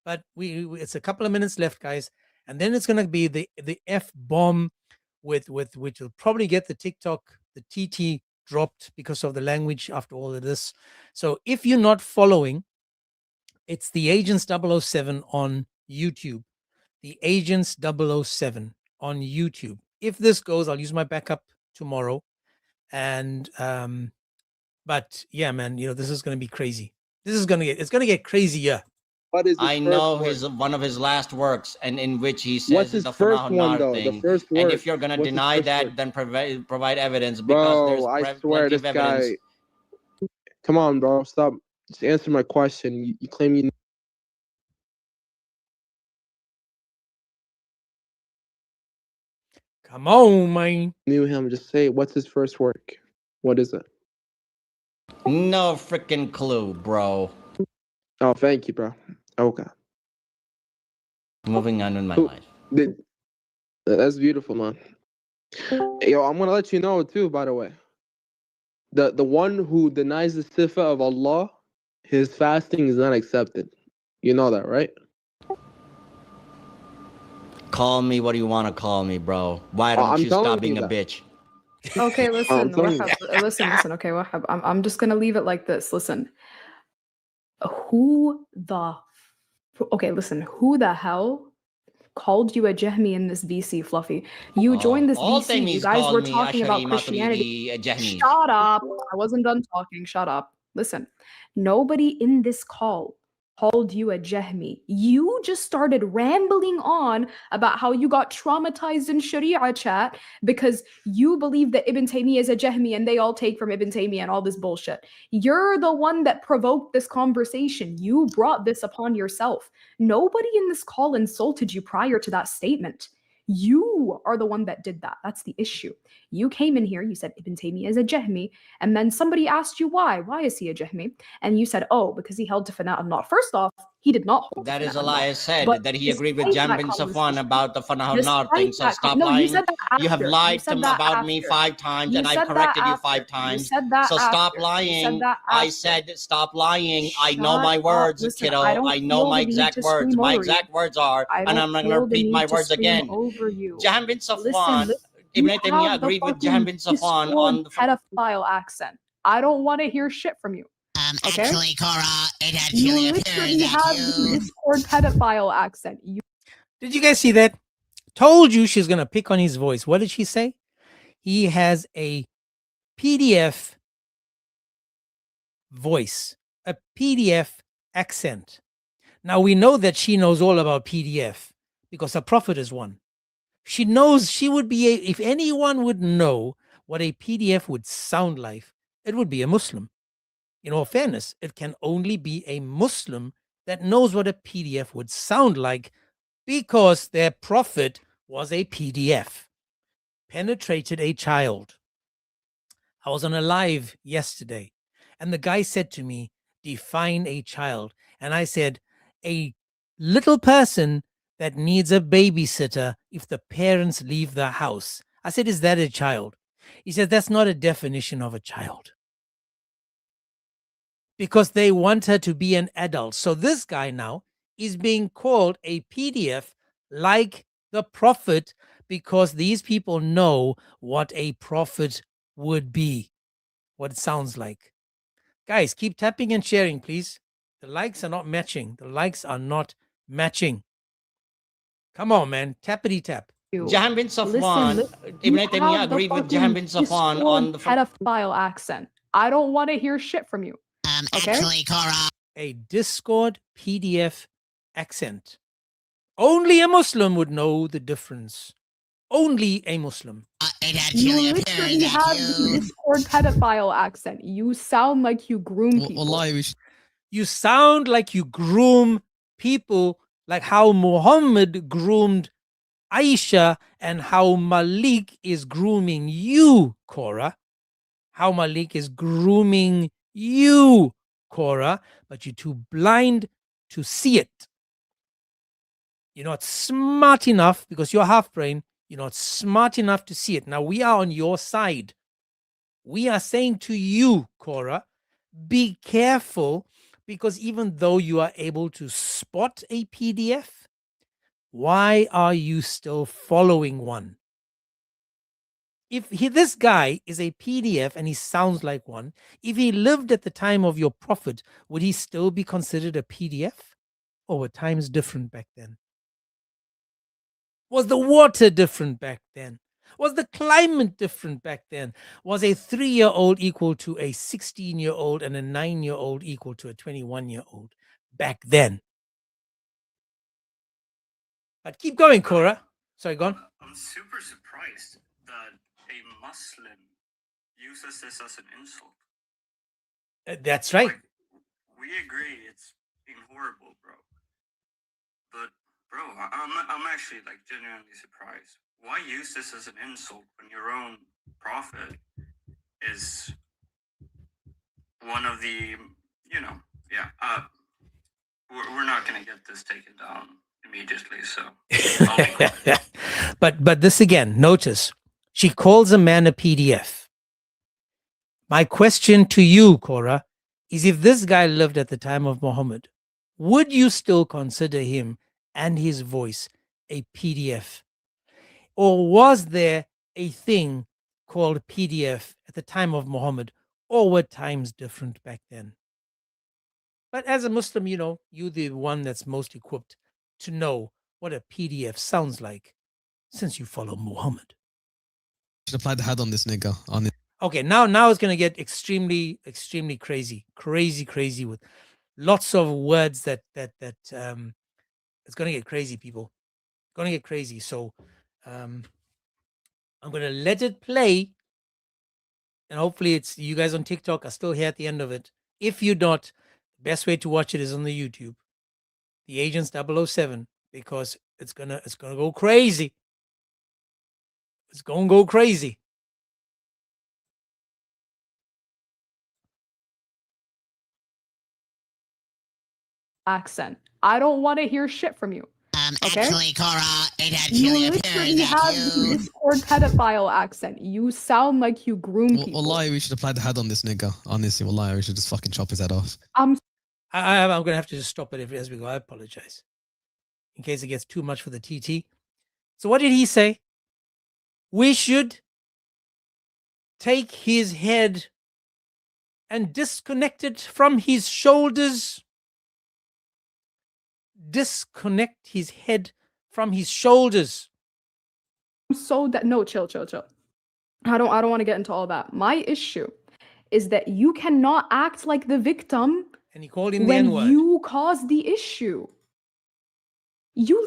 But it's a couple of minutes left, guys, and then it's going to be the F bomb with which will probably get the TikTok, the TT dropped because of the language after all of this. So if you're not following, it's the Agents 007 on YouTube. The Agents 007 on YouTube. If this goes, I'll use my backup tomorrow. And but yeah, man, this is gonna be crazy. It's gonna get crazier. What is I know one of his last works, and in which he says What's his the first Fanah one, Nar though? thing. The first And work. if you're gonna What's his deny first that, work? then provide evidence because Bro, there's I swear plenty this of evidence. guy. Come on, bro, stop. Just answer my question. You claim you Come on, man. knew him. Just say, what's his first work? What is it? No freaking clue, bro. Oh, thank you, bro. Okay. Moving on in my life. That's beautiful, man. Yo, I'm gonna let you know too, by the way. The one who denies the sifa of Allah, his fasting is not accepted. You know that, right? Call me what do you want to call me, bro. Why don't I'm you telling stop you being a that. bitch? Okay, listen, telling you. Wahab, listen. Okay, Wahab, I'm just gonna leave it like this. Listen, who the hell called you a Jahmi in this VC, Fluffy? You joined this all VC. You Taymis guys call were me talking about Ashari, Christianity. Maturidi, Jahmis. Shut up! I wasn't done talking. Shut up. Listen, nobody in this call called you a Jahmi. You just started rambling on about how you got traumatized in Sharia chat because you believe that Ibn Taymiyyah is a Jahmi and they all take from Ibn Taymiyyah and all this bullshit. You're the one that provoked this conversation. You brought this upon yourself. Nobody in this call insulted you prior to that statement. You are the one that did that. That's the issue. You came in here, you said Ibn Taymiyyah is a Jahmi, and then somebody asked you why. Why is he a Jahmi? And you said, oh, because he held to Fana al-Nar. First off, He did not hold That Fana is a an lie. nar. I said But that he agreed with despite Jan that bin Safwan conversation, about the Fanah al-Nar despite thing. So that, stop no, you lying. said that after. You have lied You said to that about me after. 5 times, You and I've said that corrected you after. 5 You times. said that So stop after. You said lying. that I after. said stop lying. I know Shut my up. words, Listen, I kiddo. don't I know feel my the need exact to words. scream My over you. exact words are, I and don't I'm not going to feel the repeat my need to words scream again. over you. Jahan bin Listen, Safwan, you Ibn Taymiyyah have the agreed with Jahan fucking bin Safwan Discord on the pedophile accent. I don't want to hear shit from you. Okay? Actually, Korra, it You actually appears literally that have the you... Discord pedophile accent. You Did you guys see that? Told you she's gonna pick on his voice. What did she say? He has a PDF voice, a PDF accent. Now we know that she knows all about PDF because her prophet is one. She knows she would be if anyone would know what a PDF would sound like, it would be a Muslim. In all fairness, it can only be a Muslim that knows what a PDF would sound like because their prophet was a PDF, penetrated a child. I was on a live yesterday, and the guy said to me, define a child. And I said, a little person that needs a babysitter if the parents leave the house. I said, is that a child? He said, that's not a definition of a child. Because they want her to be an adult. So this guy now is being called a PDF like the prophet because these people know what a prophet would be, what it sounds like. Guys, keep tapping and sharing, please. The likes are not matching. The likes are not matching. Come on, man. Tappity tap. Jahan bin Safwan, you Ibn Taymiyyah have the agreed with Jahan bin fucking Safwan Discord on the pedophile accent. I don't want to hear shit from you. Okay? Actually, Korra... A Discord PDF accent. Only a Muslim would know the difference. Only a Muslim. You literally have the Discord pedophile accent. You sound like you groom people. You sound like you groom people like how Muhammad groomed Aisha and how Malik is grooming you, Korra. How Malik is grooming you, Korra, but you're too blind to see it. You're not smart enough because you're half brain. You're not smart enough to see it. Now we are on your side. We are saying to you, Korra, be careful because even though you are able to spot a PDF, why are you still following one? If this guy is a PDF and he sounds like one, if he lived at the time of your prophet, would he still be considered a PDF? Or were times different back then? Was the water different back then? Was the climate different back then? Was a 3-year-old equal to a 16-year-old and a 9-year-old equal to a 21-year-old back then? But keep going, Korra. Sorry, go on. I'm super surprised that a Muslim uses this as an insult. That's right. Like, we agree it's being horrible, bro. But, bro, I'm actually like genuinely surprised. Why use this as an insult when your own prophet is one of the, you know, yeah. We're not gonna get this taken down immediately, so. But this again, notice she calls a man a PDF. My question to you, Korra, is if this guy lived at the time of Muhammad, would you still consider him and his voice a PDF? Or was there a thing called PDF at the time of Muhammad, or were times different back then? But as a Muslim, you know, you're the one that's most equipped to know what a PDF sounds like since you follow Muhammad. Should apply the had on this nigga. On it. Okay, now it's going to get extremely crazy with lots of words that it's going to get crazy, people. It's going to get crazy. So I'm going to let it play, and hopefully it's you guys on TikTok are still here at the end of it. If you're not, the best way to watch it is on the YouTube, the Agents 007, because it's gonna go crazy. It's gonna go crazy. accent. I don't want to hear shit from you. Okay? Actually, Korra, it You actually literally appears have that the you. Discord pedophile accent. You sound like you groom people. Wallahi, we should apply the head on this nigga. Honestly, wallahi, we should just fucking chop his head off. I'm I'm going to have to just stop it as we go. I apologize. In case it gets too much for the TT. So what did he say? We should take his head and disconnect it from his shoulders. Disconnect his head from his shoulders. so that no, chill. I don't want to get into all that. My issue is that you cannot act like the victim And he called him the when N-word. you caused the issue. You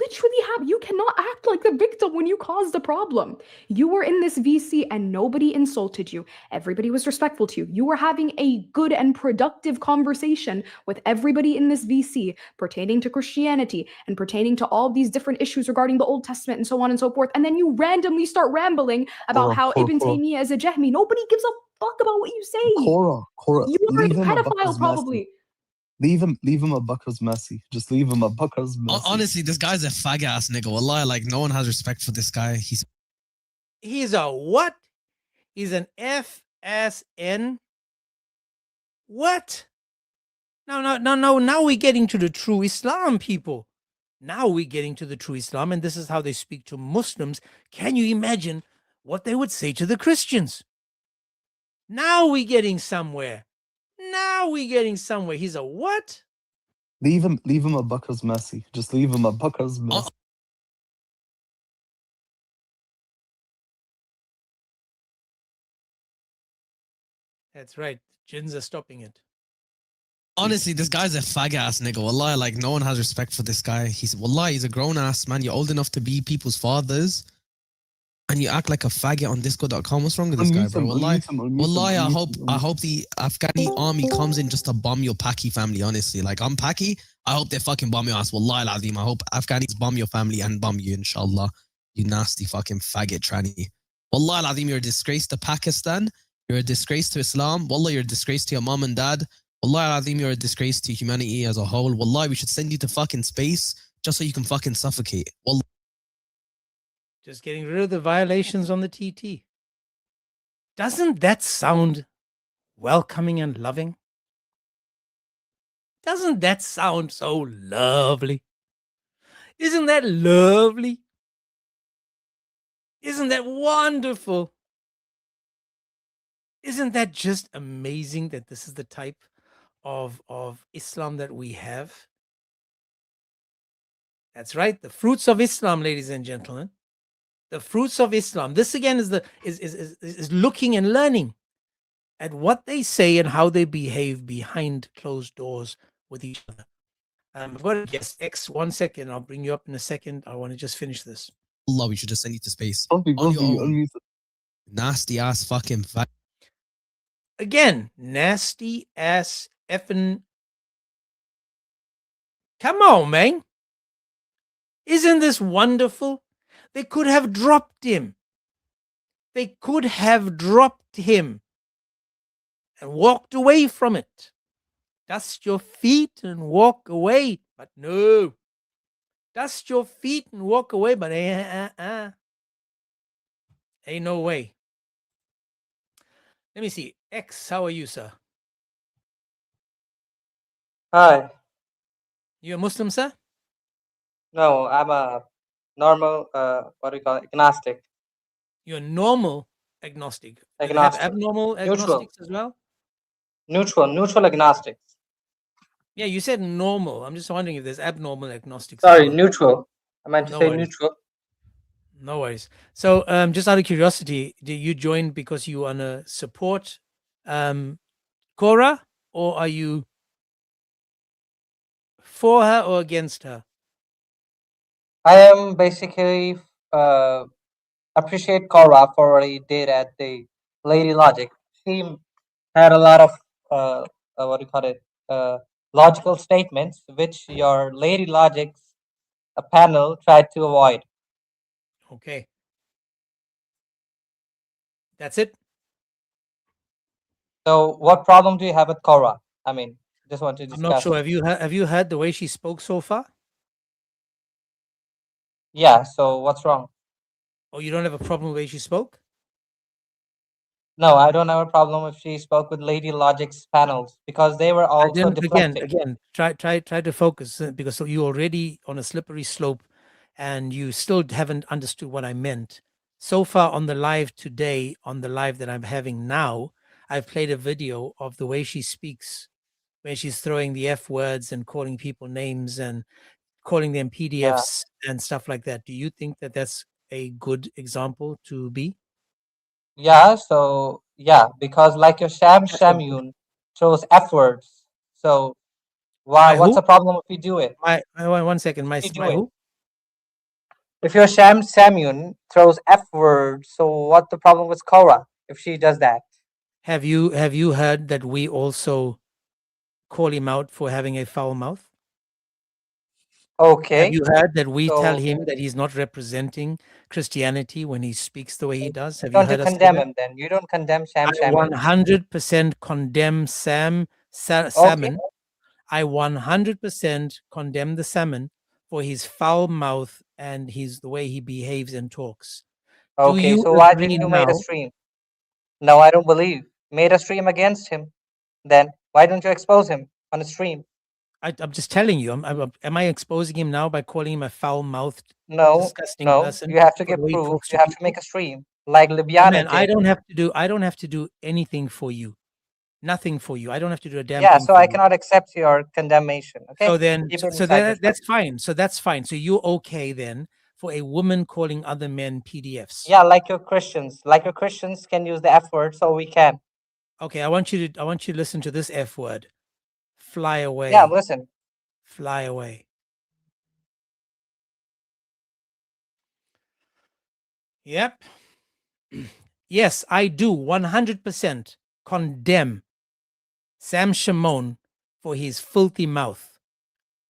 cannot act like the victim when you caused the problem. You were in this VC and nobody insulted you. Everybody was respectful to you. You were having a good and productive conversation with everybody in this VC pertaining to Christianity and pertaining to all these different issues regarding the Old Testament and so on and so forth. And then you randomly start rambling about how Ibn Taymiyyah is a Jahmi. Nobody gives a fuck about what you say. Korra, You are a leave him pedophile, Bakker's probably. messy. Leave him a Bakker's messy. Just leave him a Bakker's messy. Honestly, this guy's a fag ass nigga. Wallahi, like no one has respect for this guy. He's a what? He's an FSN. What? Now we're getting to the true Islam, people. Now we're getting to the true Islam, and this is how they speak to Muslims. Can you imagine what they would say to the Christians? Now we're getting somewhere. He's a what? Leave him a Bakker's messy. Just leave him a Bakker's messy. That's right. Jinns are stopping it. Honestly, this guy's a fag ass nigga. Wallahi, like no one has respect for this guy. He's a grown ass man. You're old enough to be people's fathers, and you act like a faggot on Discord.com. What's wrong with this guy, bro? Wallahi, I hope the Afghani army comes in just to bomb your Paki family. Honestly, like I'm Paki. I hope they fucking bomb your ass. Wallahi, Lazim. I hope Afghanis bomb your family and bomb you, inshallah. You nasty fucking faggot tranny. Wallahi, Lazim, you're a disgrace to Pakistan. You're a disgrace to Islam. Wallah, you're a disgrace to your mom and dad. Wallahi, Azim, you're a disgrace to humanity as a whole. Wallahi, we should send you to fucking space just so you can fucking suffocate. Wallahi. Just getting rid of the violations on the TT. Doesn't that sound welcoming and loving? Doesn't that sound so lovely? Isn't that lovely? Isn't that wonderful? Isn't that just amazing that this is the type of Islam that we have? That's right, the fruits of Islam, ladies and gentlemen. The fruits of Islam. This again is looking and learning at what they say and how they behave behind closed doors with each other. I'm going to guess X 1 second. I'll bring you up in a second. I want to just finish this. Allah, we should just send you to space. Unmute. Nasty ass fucking Again, nasty ass effing. Come on, man. Isn't this wonderful? They could have dropped him. They could have dropped him and walked away from it. Dust your feet and walk away. But no. Dust your feet and walk away. But ain't no way. Let me see. X, how are you, sir? Hi. You a Muslim, sir? No, I'm a normal, agnostic. You're normal agnostic. Do they Agnostic. have abnormal agnostics as well? Neutral agnostic. Yeah, you said normal. I'm just wondering if there's abnormal agnostics. Sorry, neutral. I meant to No say worries. neutral. No worries. So, just out of curiosity, did you join because you want to support Korra, or are you for her or against her? I am basically appreciate Korra for what he did at the Lady Logic. He had a lot of logical statements which your Lady Logic's panel tried to avoid. Okay. That's it. So, what problem do you have with Korra? I mean, Just want to I'm not discuss. sure. Have you heard the way she spoke so far? Yeah. So what's wrong? Or you don't have a problem with the way she spoke? No, I don't have a problem if she spoke with Lady Logic's panels because they were also deflecting. Again, try to focus because so you're already on a slippery slope, and you still haven't understood what I meant. So far on the live today, on the live that I'm having now, I've played a video of the way she speaks, where she's throwing the F words and calling people names and calling them PDFs and stuff like that. Do you think that that's a good example to be? Yeah. So yeah, because like your Shamun throws F words. So why? My What's who? the problem if we do it? My 1 second. My We do my it. who? If your Shamun throws F words, so what the problem with Korra if she does that? Have you heard that we also call him out for having a foul mouth? Okay. Have you heard that we tell So him that he's not representing Christianity when he speaks the way he does? Have you don't you heard us say condemn that? him then? You don't condemn I Shamun. 100% condemn Okay. Salmon. I 100% condemn the salmon for his foul mouth and the way he behaves and talks. Do Okay. you So why agree didn't you made a now? stream? No, I don't believe. Made a stream against him. Then why don't you expose him on a stream? I'm just telling you. Am I exposing him now by calling him a foul-mouthed, No, disgusting no. person You have to for give the way he proof. talks You to have to people? make a stream like Oh, Libyana man, I did. don't have to do anything for you. Nothing for you. I don't have to do a damn Yeah. thing So for I you. cannot accept your condemnation. Okay. So then, Keep it so inside yourself. that's fine. So that's fine. So you're okay then for a woman calling other men PDFs. Yeah, like your Christians. Like your Christians can use the F word, so we can. Okay, I want you to listen to this F word. Fly away. Yeah, listen. Fly away. Yep. Yes, I do 100% condemn Sam Shimon for his filthy mouth.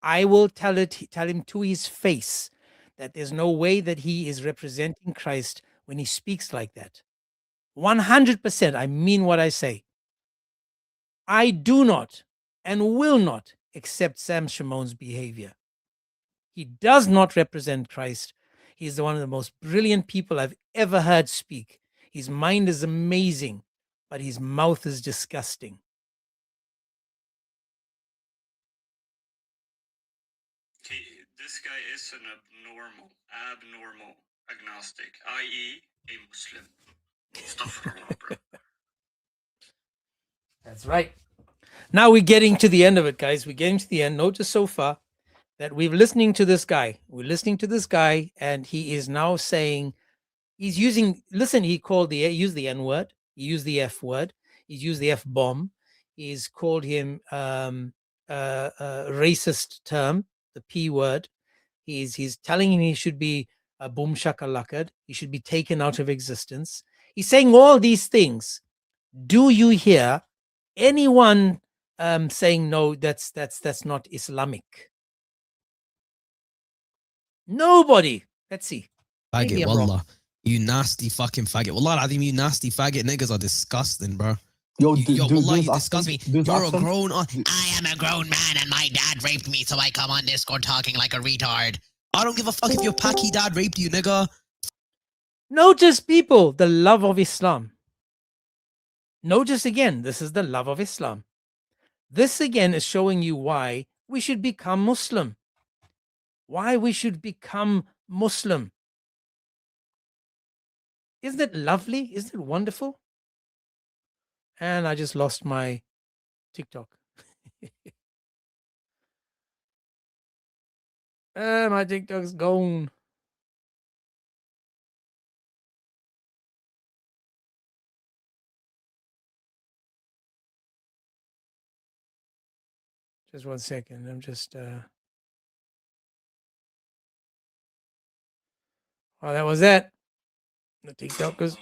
I will tell him to his face that there's no way that he is representing Christ when he speaks like that. 100%. I mean what I say. I do not and will not accept Sam Shimon's behavior. He does not represent Christ. He's one of the most brilliant people I've ever heard speak. His mind is amazing, but his mouth is disgusting. This guy is an abnormal agnostic, i.e., a Muslim. Astaghfirullah, bro. That's right. Now we're getting to the end of it, guys. We're getting to the end. Notice so far that we're listening to this guy. We're listening to this guy, and he is now saying, he's using, listen, he used the N word, he used the F word, he's used the F bomb, he's called him racist term, the P word. He's telling him he should be a boom shakalakad, he should be taken out of existence. He's saying all these things. Do you hear anyone saying no, that's not Islamic? Nobody. Let's see. Maybe Faggot, I'm wrong. wallah. You nasty fucking faggot. Wallah, Adim, you nasty faggot niggas are disgusting, bro. Yo, wallah, his you disgust me. do his You're accent. a grown. I am a grown man, and my dad raped me, so I come on Discord talking like a retard. I don't give a fuck if your Paki dad raped you, nigga. Notice, people, the love of Islam. Notice again, this is the love of Islam. This again is showing you why we should become Muslim. Why we should become Muslim. Isn't it lovely? Isn't it wonderful? And I just lost my TikTok. My TikTok's gone. Just 1 second. I'm just oh, that was it. The TikTok was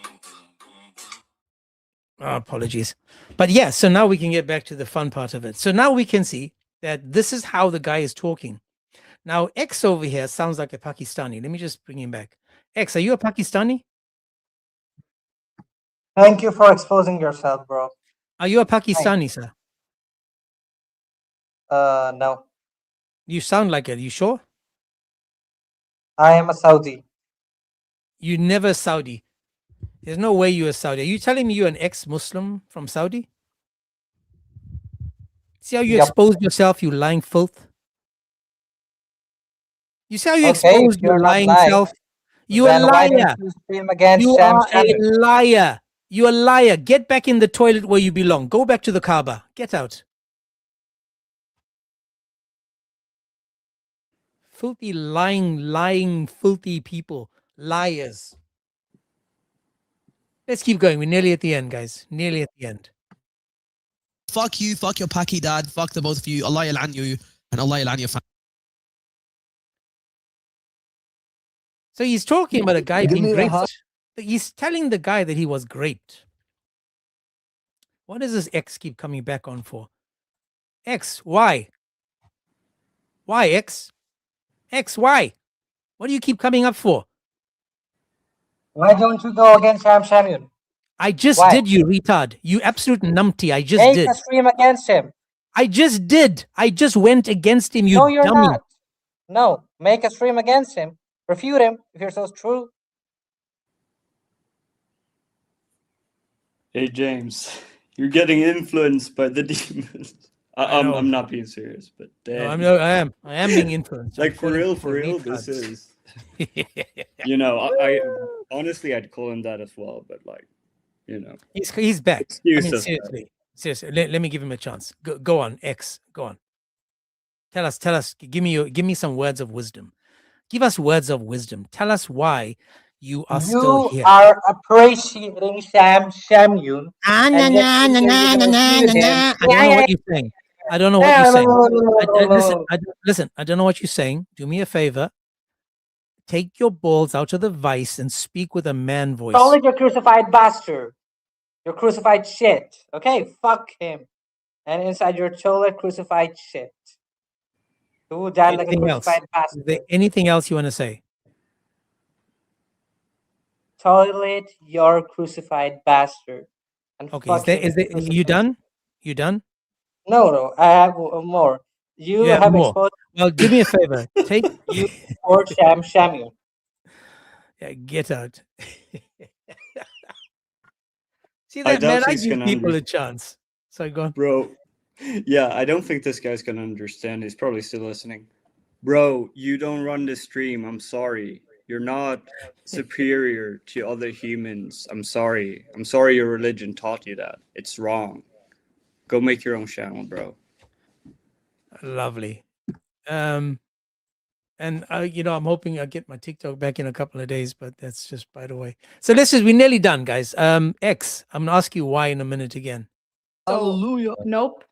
apologies. But yeah, so now we can get back to the fun part of it. So now we can see that this is how the guy is talking. Now, X over here sounds like a Pakistani. Let me just bring him back. X, are you a Pakistani? Thank you for exposing yourself, bro. Are you a Pakistani, sir? No. You sound like it. You sure? I am a Saudi. You never Saudi. There's no way you're a Saudi. Are you telling me you're an ex-Muslim from Saudi? See how you Yep. exposed yourself, you lying filth? You see how you Okay, if exposed your you're not lying lying, self? You a then why don't liar. you scream against You Sham are a Shamil? liar. You're a liar. Get back in the toilet where you belong. Go back to the Kaaba. Get out. Filthy, lying, filthy people. Liars. Let's keep going. We're nearly at the end, guys. Nearly at the end. Fuck you, fuck your Paki dad, fuck the both of you. Allah yal'an you, and Allah yal'an your family. So he's talking about a guy Give being me a raped. hug. He's telling the guy that he was raped. What does this X keep coming back on for? X, why? Why, X? X, why? What do you keep coming up for? Why don't you go against Sham Shamil? I just Why? did, you retard. You absolute numpty. I just Make did. a stream against him. I just did. I just went against him, you No, you're dummy. not. No, make a stream against him. Refute him if you're so true. Hey James, you're getting influenced by the demons. know. I'm not being serious, but damn. No, I am being influenced. I'm Like for calling real, people this retards. is. You know, I honestly I'd call him that as well, but like, you know, He's back. I excuse mean, us. seriously. Let me give him a chance. Go on, X. Go on. Tell us. Give me some words of wisdom. Give us words of wisdom. Tell us why you are still You here. are appreciating Sham Shamil. I And then you're gonna refute him. don't know what you're saying. I don't know what you're saying. Listen, I don't know what you're saying. Do me a favor. Take your balls out of the vice and speak with a man voice. Only your crucified bastard. Your crucified shit. Okay, fuck him. And inside your toilet, crucified shit. Who died like a Anything else? crucified Is bastard? there anything else you want to say? Toilet, your crucified bastard. And Okay, fuck him, is there you done? You done? No, I have more. You Yeah, have more. exposed Well, do me a favor. Take you or Sham Shamil. Yeah, get out. See I that, doubt man? I he's give gonna people a understand. chance. So go on. Bro. Yeah, I don't think this guy's gonna understand. He's probably still listening. Bro, you don't run the stream. I'm sorry. You're not superior to other humans. I'm sorry. I'm sorry your religion taught you that. It's wrong. Go make your own channel, bro. Lovely. And I'm hoping I'll get my TikTok back in a couple of days, but that's just by the way. So we're nearly done, guys. X, I'm gonna ask you why in a minute again. Hallelujah. Nope.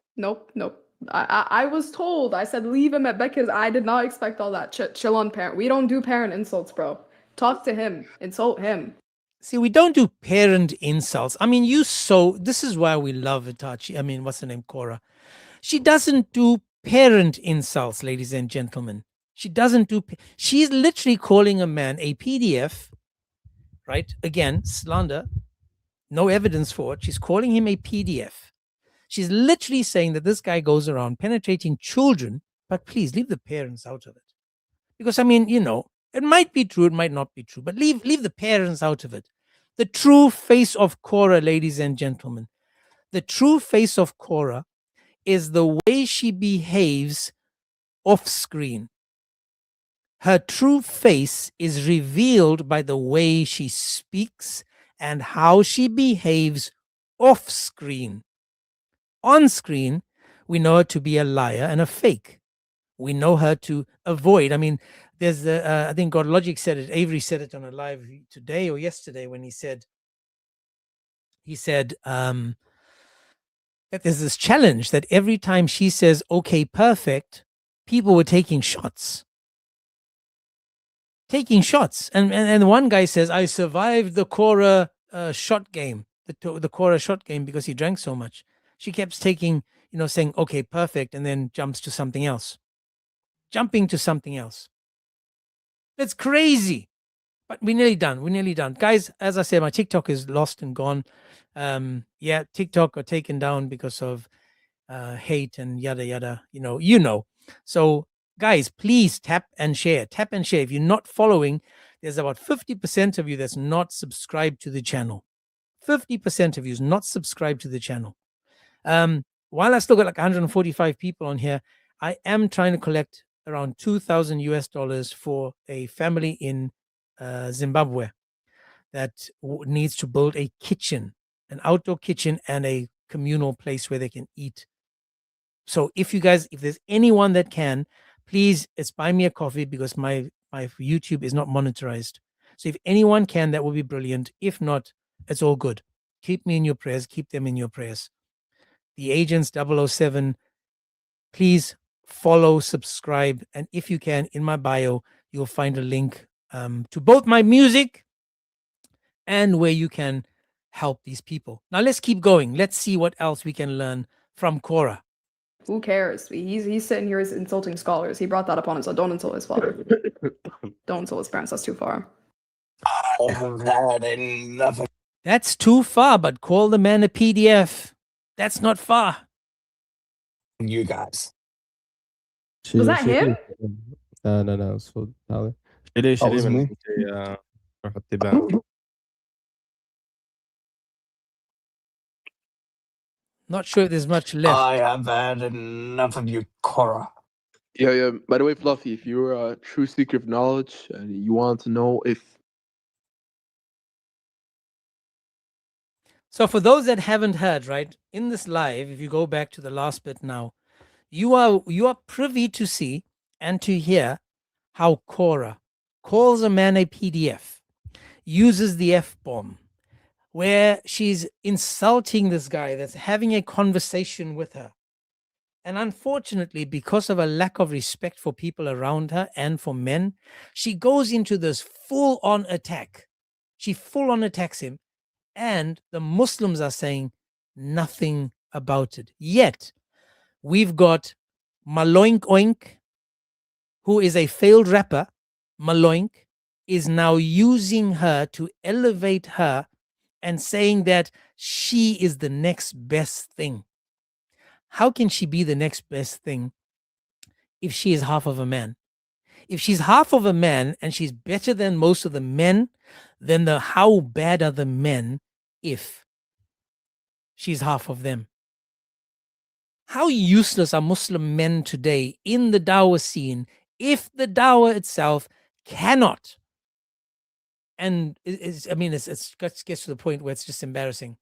I was told. I said leave him at because I did not expect all that. Chill on parent. We don't do parent insults, bro. Talk to him. Insult him. See, we don't do parent insults. I mean, this is why we love Itachi. I mean, what's her name? Korra. She doesn't do parent insults, ladies and gentlemen. She doesn't do. She's literally calling a man a PDF, right? Again, slander. No evidence for it. She's calling him a PDF. She's literally saying that this guy goes around penetrating children, but please leave the parents out of it. Because, I mean, it might be true, it might not be true, but leave the parents out of it. The true face of Korra, ladies and gentlemen, the true face of Korra is the way she behaves off screen. Her true face is revealed by the way she speaks and how she behaves off screen. On screen, we know her to be a liar and a fake. We know her to avoid. I mean, there's I think God Logic said it. Avery said it on a live today or yesterday when he said that there's this challenge that every time she says, okay, perfect, people were taking shots. And one guy says, I survived the Korra shot game, the Korra shot game because he drank so much. She kept taking, saying, okay, perfect, and then jumps to something else. Jumping to something else. That's crazy. But we're nearly done. Guys, as I said, my TikTok is lost and gone. TikTok got taken down because of hate and yada yada. You know. So guys, please tap and share. Tap and share. If you're not following, there's about 50% of you that's not subscribed to the channel. 50% of you is not subscribed to the channel. While I still got like 145 people on here, I am trying to collect around $2,000 for a family in Zimbabwe that needs to build a kitchen, an outdoor kitchen, and a communal place where they can eat. So if there's anyone that can, please, it's buy me a coffee, because my YouTube is not monetized. So if anyone can, that will be brilliant. If not, it's all good. Keep me in your prayers. Keep them in your prayers. The Agents 007, please follow, subscribe, and if you can, in my bio, you'll find a link to both my music and where you can help these people. Now let's keep going. Let's see what else we can learn from Korra. Who cares? He's sitting here insulting scholars. He brought that upon himself. Don't insult his father. Don't insult his parents. That's too far. I have had enough. That's too far, but call the man a PDF. That's not far. You guys. Was that him? No, it's for Ali. That was me. Not sure if there's much left. I have had enough of you, Korra. Yeah. By the way, Fluffy, if you're a true seeker of knowledge and you want to know if So for those that haven't heard, right, in this live, if you go back to the last bit now, you are privy to see and to hear how Korra calls a man a PDF, uses the F-bomb, where she's insulting this guy that's having a conversation with her. And unfortunately, because of a lack of respect for people around her and for men, she goes into this full-on attack. She full-on attacks him. And the Muslims are saying nothing about it. Yet, we've got Maloink Oink, who is a failed rapper. Maloink is now using her to elevate her and saying that she is the next best thing. How can she be the next best thing if she is half of a man? If she's half of a man and she's better than most of the men, then how bad are the men if she's half of them? How useless are Muslim men today in the Dawah scene if the Dawah itself cannot? And it gets to the point where it's just embarrassing.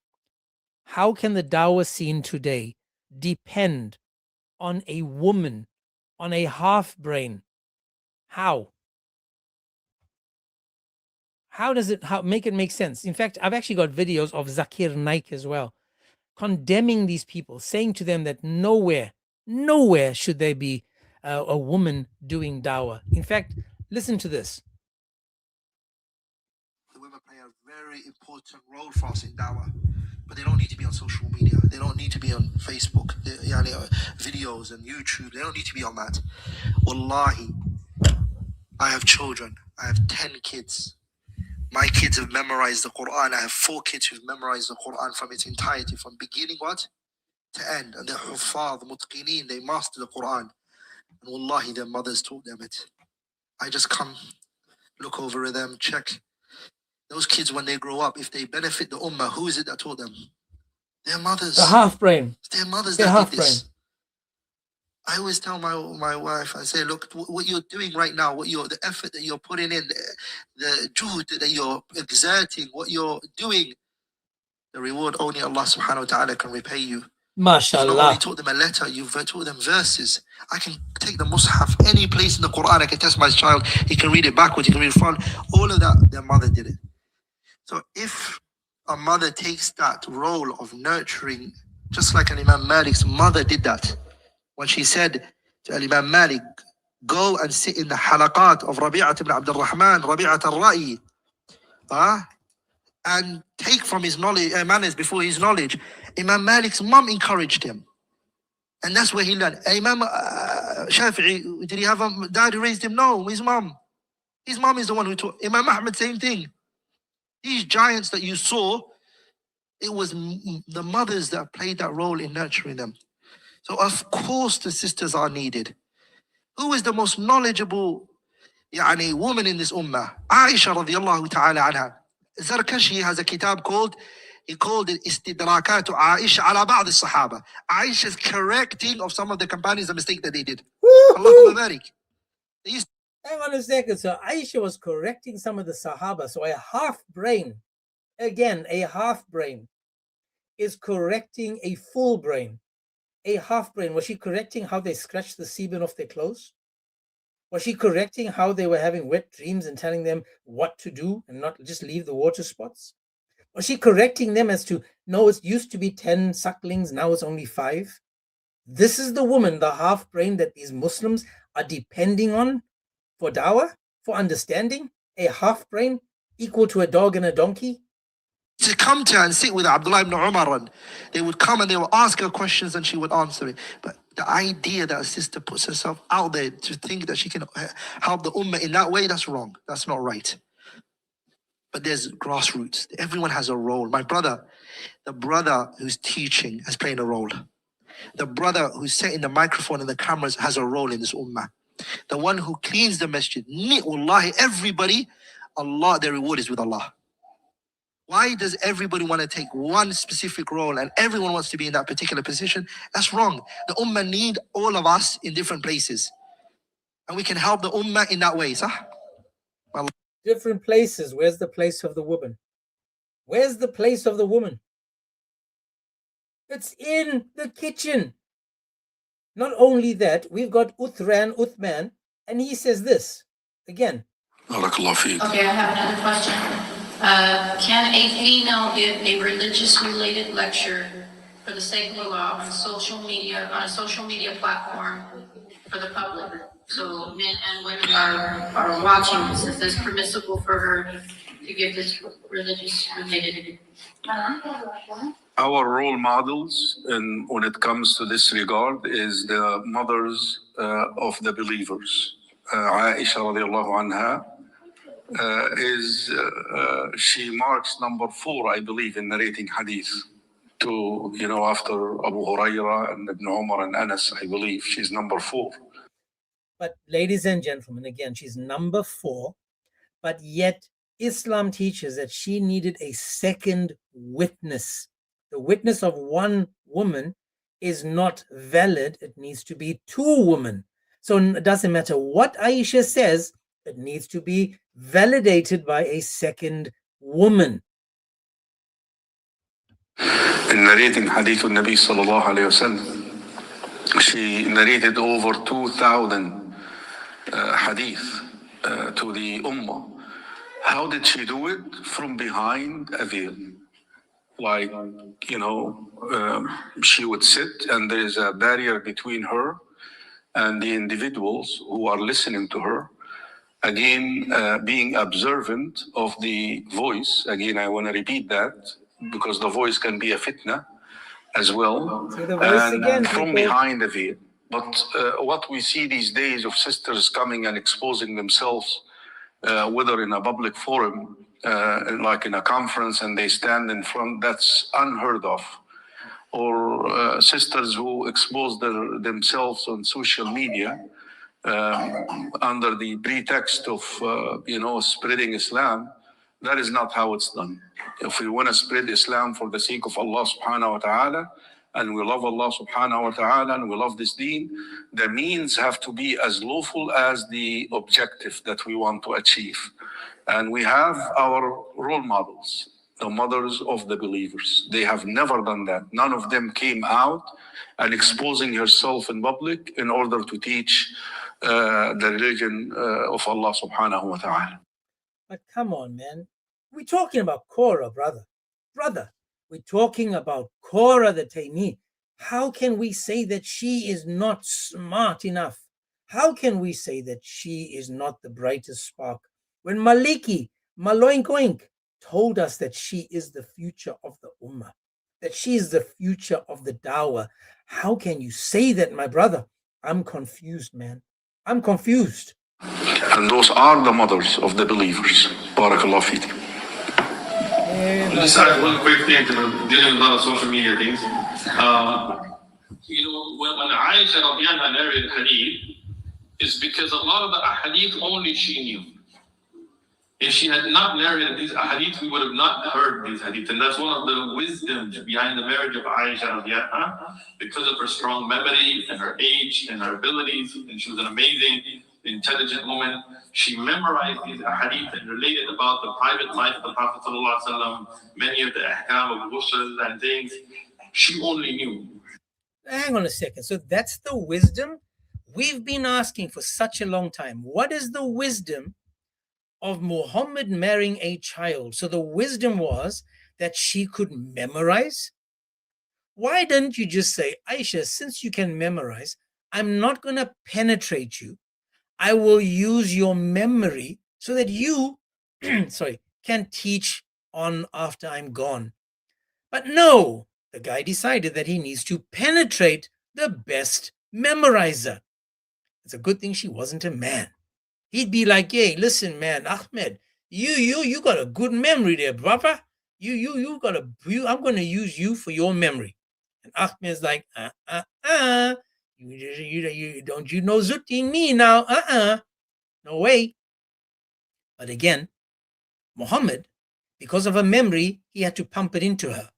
How can the Dawah scene today depend on a woman, on a half brain? How? How does it make it make sense? In fact, I've actually got videos of Zakir Naik as well, condemning these people, saying to them that nowhere should there be a woman doing dawah. In fact, listen to this. The women play a very important role for us in dawah, but they don't need to be on social media. They don't need to be on Facebook, videos and YouTube. They don't need to be on that. Wallahi, I have children. I have 10 kids. My kids have memorized the Quran. I have 4 kids who've memorized the Quran from its entirety, from beginning to end. And they're huffaz, mutqineen, they master the Quran. And wallahi, their mothers taught them it. I just come, look over them, check. Those kids, when they grow up, if they benefit the ummah, who is it that taught them? Their mothers. The half brain. It's their mothers the that half did this. brain. I always tell my wife, I say, look, what you're doing right now, the effort that you're putting in, the juhud that you're exerting, what you're doing, the reward only Allah subhanahu wa ta'ala can repay you. MashaAllah. You've not only taught them a letter, you've taught them verses. I can take the mushaf, any place in the Quran, I can test my child, he can read it backwards, he can read it front, all of that, their mother did it. So if a mother takes that role of nurturing, just like an Imam Malik's mother did that, when she said to Imam Malik, go and sit in the halaqat of Rabi'at ibn Abdul Rahman, Rabi'at al-Ra'i, and take from his knowledge, manners before his knowledge. Imam Malik's mom encouraged him. And that's where he learned. Imam Shafi'i, did he have a dad who raised him? No, his mom. His mom is the one who taught. Imam Ahmad, same thing. These giants that you saw, it was the mothers that played that role in nurturing them. So of course the sisters are needed. Who is the most knowledgeable woman in this ummah? Aisha radiallahu ta'ala anha. Zarkashi has a kitab he called it Istidrakatu Aisha ala ba'd al-Sahaba. Aisha is correcting of some of the companions the mistake that they did. Allahumma barik. Hang on a second. So Aisha was correcting some of the Sahaba. So a half brain, again, a half brain is correcting a full brain. A half brain, was she correcting how they scratched the sebum off their clothes? Was she correcting how they were having wet dreams and telling them what to do and not just leave the water spots? Was she correcting them as to, no, it used to be 10 sucklings, now it's only 5? This is the woman, the half brain that these Muslims are depending on for dawah, for understanding. A half brain equal to a dog and a donkey. To come to her and sit with Abdullah ibn Umar, and they would come and they would ask her questions and she would answer it. But the idea that a sister puts herself out there to think that she can help the ummah in that way, that's wrong. That's not right. But there's grassroots. Everyone has a role. My brother, the brother who's teaching has played a role. The brother who's setting the microphone and the cameras has a role in this ummah. The one who cleans the masjid. Wallahi, everybody, Allah, their reward is with Allah. Why does everybody want to take one specific role and everyone wants to be in that particular position? That's wrong. The ummah need all of us in different places. And we can help the ummah in that way, sah? Different places. Where's the place of the woman? Where's the place of the woman? It's in the kitchen. Not only that, we've got Uthman, and he says this again. Okay, I have another question. Can a female give a religious-related lecture for the sake of Allah on social media, on a social media platform for the public? So men and women are watching this. Is this permissible for her to give this religious-related? Our role models, when it comes to this regard, is the mothers of the believers. Aisha radiallahu anha she marks number 4, I believe, in narrating hadith. After Abu Huraira and Ibn Umar and Anas, I believe she's number 4. But ladies and gentlemen, again, she's number 4, but yet Islam teaches that she needed a second witness. The witness of one woman is not valid. It needs to be 2 women. So it doesn't matter what Aisha says, it needs to be validated by a second woman. In narrating Hadith al-Nabi sallallahu alayhi wasallam, she narrated over 2,000 hadith to the Ummah. How did she do it? From behind a veil. She would sit and there is a barrier between her and the individuals who are listening to her. Again, being observant of the voice. Again, I want to repeat that because the voice can be a fitna as well. And from behind the veil. But what we see these days of sisters coming and exposing themselves, whether in a public forum, like in a conference, and they stand in front, that's unheard of. Or sisters who expose themselves on social media under the pretext of, spreading Islam. That is not how it's done. If we want to spread Islam for the sake of Allah subhanahu wa ta'ala, and we love Allah subhanahu wa ta'ala, and we love this deen, the means have to be as lawful as the objective that we want to achieve. And we have our role models, the mothers of the believers. They have never done that. None of them came out and exposing herself in public in order to teach the religion of Allah subhanahu wa ta'ala. But come on, man. We're talking about Korra, brother. We're talking about Korra the Taymi. How can we say that she is not smart enough? How can we say that she is not the brightest spark? When Maliki, Maloinkoink, told us that she is the future of the Ummah, that she is the future of the Dawah. How can you say that, my brother? I'm confused, man. I'm confused. And those are the mothers of the believers. Barakallah fiqh. Just one quick thing, dealing with a lot of social media things. When Aisha radiallahu anha narrated hadith, is because a lot of the ahadith only she knew. If she had not narrated these ahadith, we would have not heard these hadith. And that's one of the wisdoms behind the marriage of Aisha radiallahu anha, because of her strong memory and her age and her abilities. And she was an amazing, intelligent woman. She memorized these ahadith and related about the private life of the Prophet sallallahu alaihi wasallam, many of the ahkam of ghusl and things. She only knew. Hang on a second. So that's the wisdom we've been asking for such a long time. What is the wisdom of Muhammad marrying a child? So the wisdom was that she could memorize. Why didn't you just say, Aisha, since you can memorize, I'm not going to penetrate you. I will use your memory so that you, can teach on after I'm gone. But no, the guy decided that he needs to penetrate the best memorizer. It's a good thing she wasn't a man. He'd be like, hey, listen, man, Ahmed, you got a good memory there, brother. I'm gonna use you for your memory. And Ahmed's like, you don't you know Zutti me now? No way. But again, Muhammad, because of her memory, he had to pump it into her.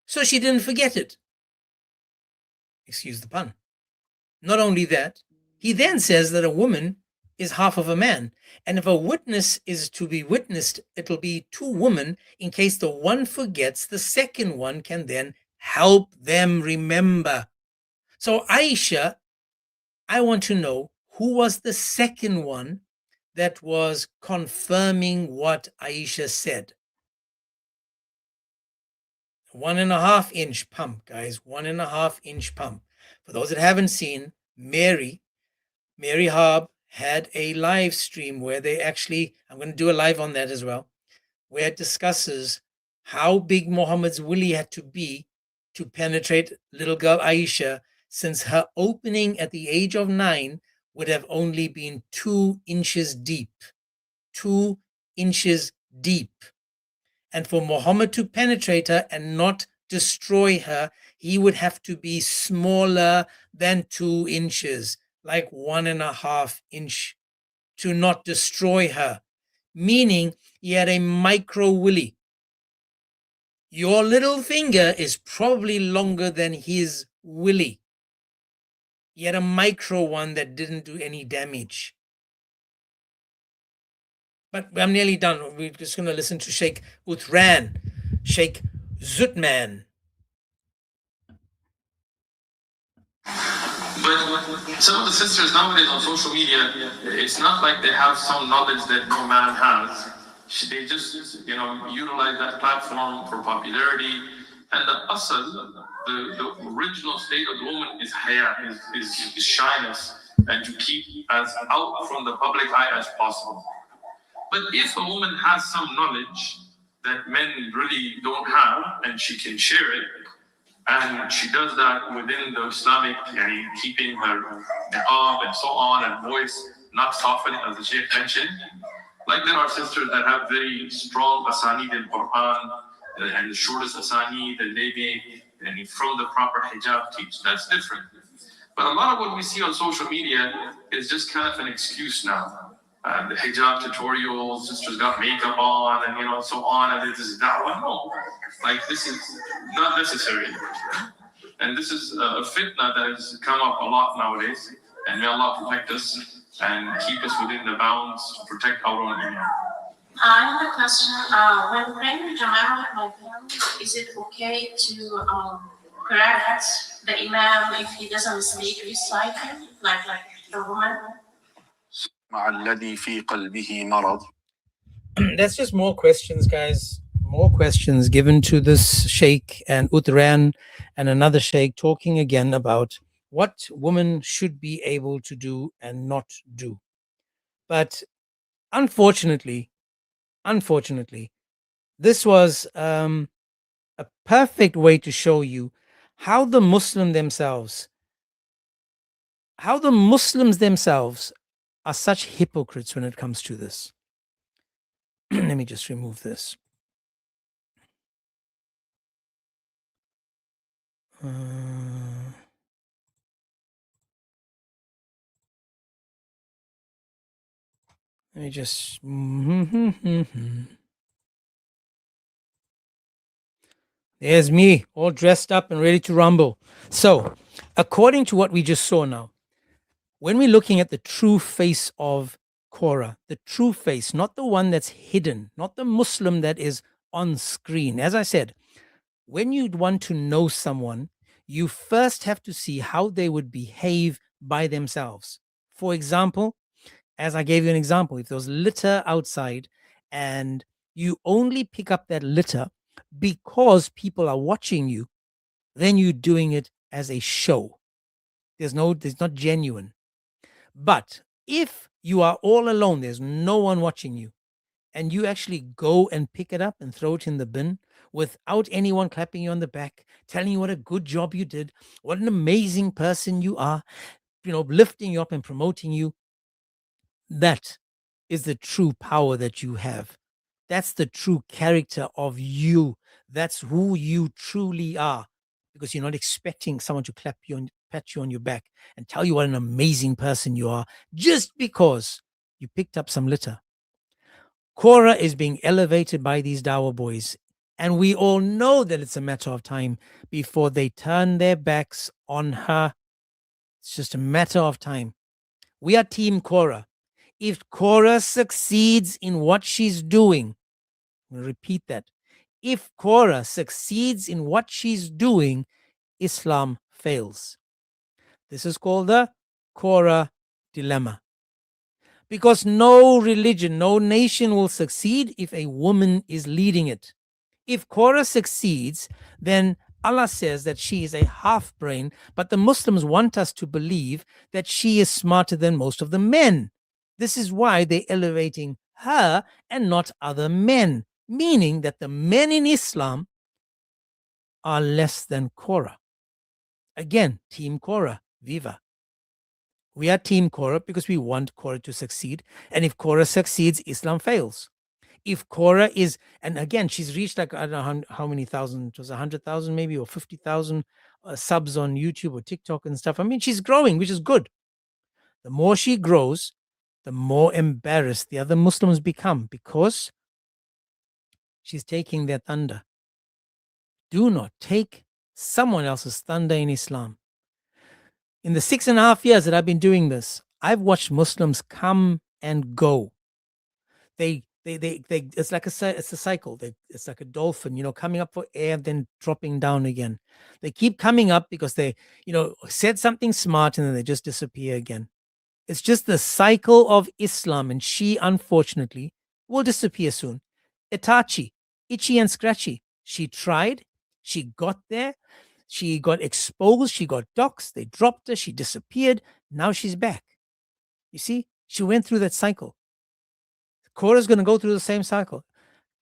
So she didn't forget it. Excuse the pun. Not only that, he then says that a woman is half of a man. And if a witness is to be witnessed, it'll be two women in case the one forgets, the second one can then help them remember. So Aisha, I want to know who was the second one that was confirming what Aisha said. 1.5 inch pump, guys, 1.5 inch pump. For those that haven't seen, Mary Harb had a live stream where they actually, I'm going to do a live on that as well, where it discusses how big Muhammad's willy had to be to penetrate little girl Aisha, since her opening at the age of 9 would have only been 2 inches deep. 2 inches deep. And for Muhammad to penetrate her and not destroy her, he would have to be smaller than 2 inches, like 1.5 inch, to not destroy her. Meaning he had a micro willy. Your little finger is probably longer than his willy. He had a micro one that didn't do any damage. But I'm nearly done. We're just going to listen to Sheikh Uthran, Sheikh Zutman. But some of the sisters nowadays on social media, it's not like they have some knowledge that no man has. They just, utilize that platform for popularity. And the asal, the original state of the woman is haya, is shyness, and to keep as out from the public eye as possible. But if a woman has some knowledge that men really don't have, and she can share it, and she does that within the Islamic, keeping her niqab and so on, and voice not softening, as the Sheikh mentioned. Like there are sisters that have very strong asanid in Quran, and the shortest asanid, and maybe from the proper hijab teach. That's different. But a lot of what we see on social media is just kind of an excuse now. The hijab tutorials, sisters got makeup on, and so on, and this is da'wah. No, like this is not necessary. And this is a fitna that has come up a lot nowadays. And may Allah protect us and keep us within the bounds to protect our own iman. I have a question. When praying Jama'ah with my family, is it okay to correct the imam if he doesn't speak reciting, like the woman? That's just more questions, guys. More questions given to this sheikh and Uthran and another sheikh talking again about what women should be able to do and not do. But unfortunately, this was a perfect way to show you how the Muslims themselves are such hypocrites when it comes to this. Let me just remove this. Let me just. There's me, all dressed up and ready to rumble. So, according to what we just saw now, when we're looking at the true face of Korra, the true face, not the one that's hidden, not the Muslim that is on screen. As I said, when you want to know someone, you first have to see how they would behave by themselves. For example, as I gave you an example, if there was litter outside and you only pick up that litter because people are watching you, then you're doing it as a show. There's not genuine. But if you are all alone, there's no one watching you, and you actually go and pick it up and throw it in the bin without anyone clapping you on the back, telling you what a good job you did, what an amazing person you are, lifting you up and promoting you, that is the true power that you have. That's the true character of you. That's who you truly are, because you're not expecting someone to pat you on your back and tell you what an amazing person you are just because you picked up some litter. Korra is being elevated by these Dawah boys, and we all know that it's a matter of time before they turn their backs on her. It's just a matter of time. We are Team Korra. If Korra succeeds in what she's doing, I'm going to repeat that. If Korra succeeds in what she's doing, Islam fails. This is called the Korra dilemma. Because no religion, no nation will succeed if a woman is leading it. If Korra succeeds, then Allah says that she is a half brain, but the Muslims want us to believe that she is smarter than most of the men. This is why they're elevating her and not other men, meaning that the men in Islam are less than Korra. Again, Team Korra, viva. We are Team Korra because we want Korra to succeed. And if Korra succeeds, Islam fails. If Korra is, and again, she's reached like, I don't know how many thousand, it was 100,000 maybe, or 50,000 subs on YouTube or TikTok and stuff. I mean, she's growing, which is good. The more she grows, the more embarrassed the other Muslims become because she's taking their thunder. Do not take someone else's thunder in Islam. In the 6.5 years that I've been doing this, I've watched Muslims come and go. They it's like it's a cycle. It's like a dolphin, coming up for air, then dropping down again. They keep coming up because they, said something smart and then they just disappear again. It's just the cycle of Islam, and she, unfortunately, will disappear soon. Itachi, itchy and scratchy. She tried, she got there, she got exposed, she got doxxed, they dropped her, she disappeared. Now she's back. You see, she went through that cycle. Korra's going to go through the same cycle.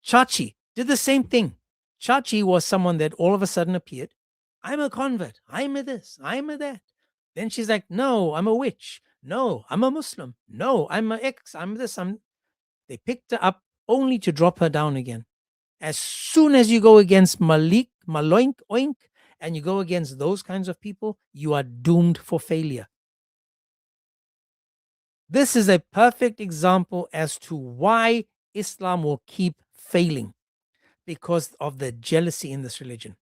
Chachi did the same thing. Chachi was someone that all of a sudden appeared. I'm a convert. I'm a this. I'm a that. Then she's like, no, I'm a witch. No, I'm a Muslim. No, I'm a X. I'm this. They picked her up only to drop her down again. As soon as you go against Malik, Maloink, Oink, and you go against those kinds of people, you are doomed for failure. This is a perfect example as to why Islam will keep failing, because of the jealousy in this religion.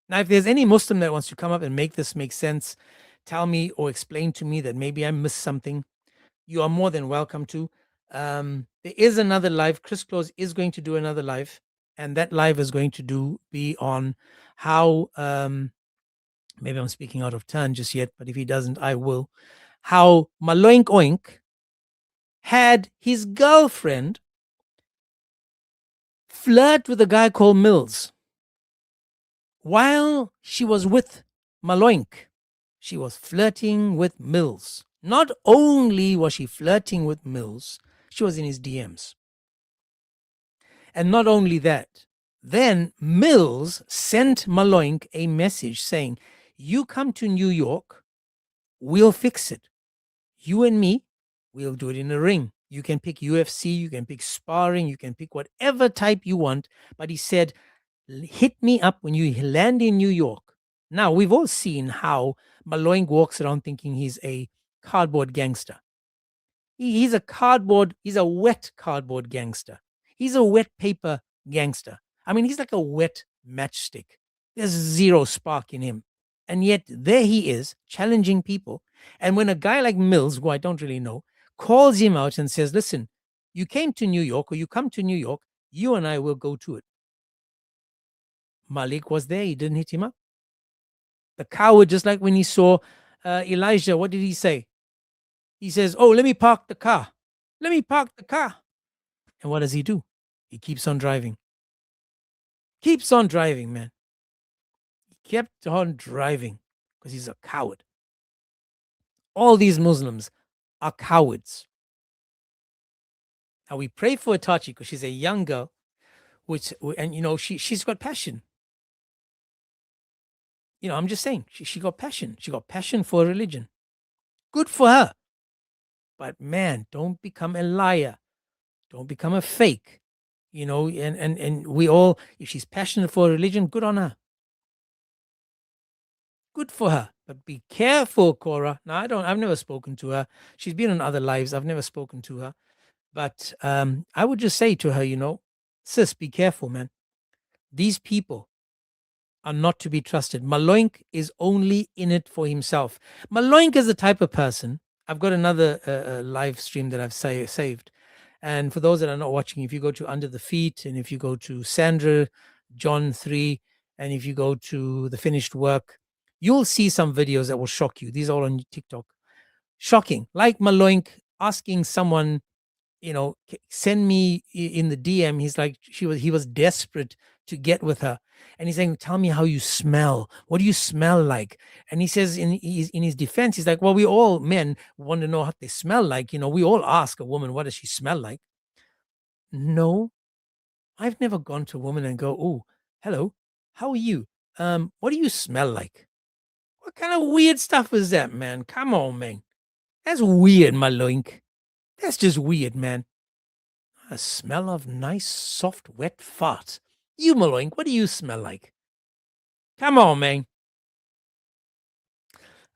Now, if there's any Muslim that wants to come up and make this make sense, tell me or explain to me that maybe I missed something, you are more than welcome to. There is another live. Chris Close is going to do another live, and that live is going to be on how, maybe I'm speaking out of turn just yet, but if he doesn't, I will. How Maloink Oink had his girlfriend flirt with a guy called Mills. While she was with Maloink, she was flirting with Mills. Not only was she flirting with Mills, she was in his DMs. And not only that, then Mills sent Maloink a message saying, you come to New York, we'll fix it. You and me, we'll do it in a ring. You can pick UFC, you can pick sparring, you can pick whatever type you want. But he said, hit me up when you land in New York. Now, we've all seen how Maloink walks around thinking he's a cardboard gangster. He's a cardboard, he's a wet cardboard gangster. He's a wet paper gangster. I mean, he's like a wet matchstick. There's zero spark in him. And yet there he is challenging people. And when a guy like Mills, who I don't really know, calls him out and says, listen, you came to New York or you come to New York, you and I will go to it. Malik was there. He didn't hit him up. The coward, just like when he saw Elijah, what did he say? He says, oh, let me park the car. Let me park the car. And what does he do? He keeps on driving. Keeps on driving, man. He kept on driving because he's a coward. All these Muslims are cowards. Now we pray for Itachi because she's a young girl, and you know she's got passion. You know, I'm just saying she got passion. She got passion for religion. Good for her. But man, don't become a liar. Don't become a fake. You know, and we all, if she's passionate for religion, good on her. Good for her. But be careful, Korra. Now I've never spoken to her. She's been in other lives. I've never spoken to her. But I would just say to her, you know, sis, be careful, man. These people are not to be trusted. Maloink is only in it for himself. Maloink is the type of person. I've got another live stream that I've saved. And for those that are not watching, if you go to Under the Feet, and if you go to Sandra, John 3, and if you go to The Finished Work, you'll see some videos that will shock you. These are all on TikTok. Shocking. Like Maloink asking someone, you know, send me in the DM. He's like, he was desperate to get with her. And he's saying, tell me how you smell. What do you smell like? And he says in his defense, he's like, well, we all men want to know how they smell like. You know, we all ask a woman, what does she smell like? No, I've never gone to a woman and go, oh, hello, how are you? What do you smell like? What kind of weird stuff is that, man? Come on, man. That's weird, my loink. That's just weird, man. A smell of nice, soft, wet fart. You, Maloink, what do you smell like? Come on, man.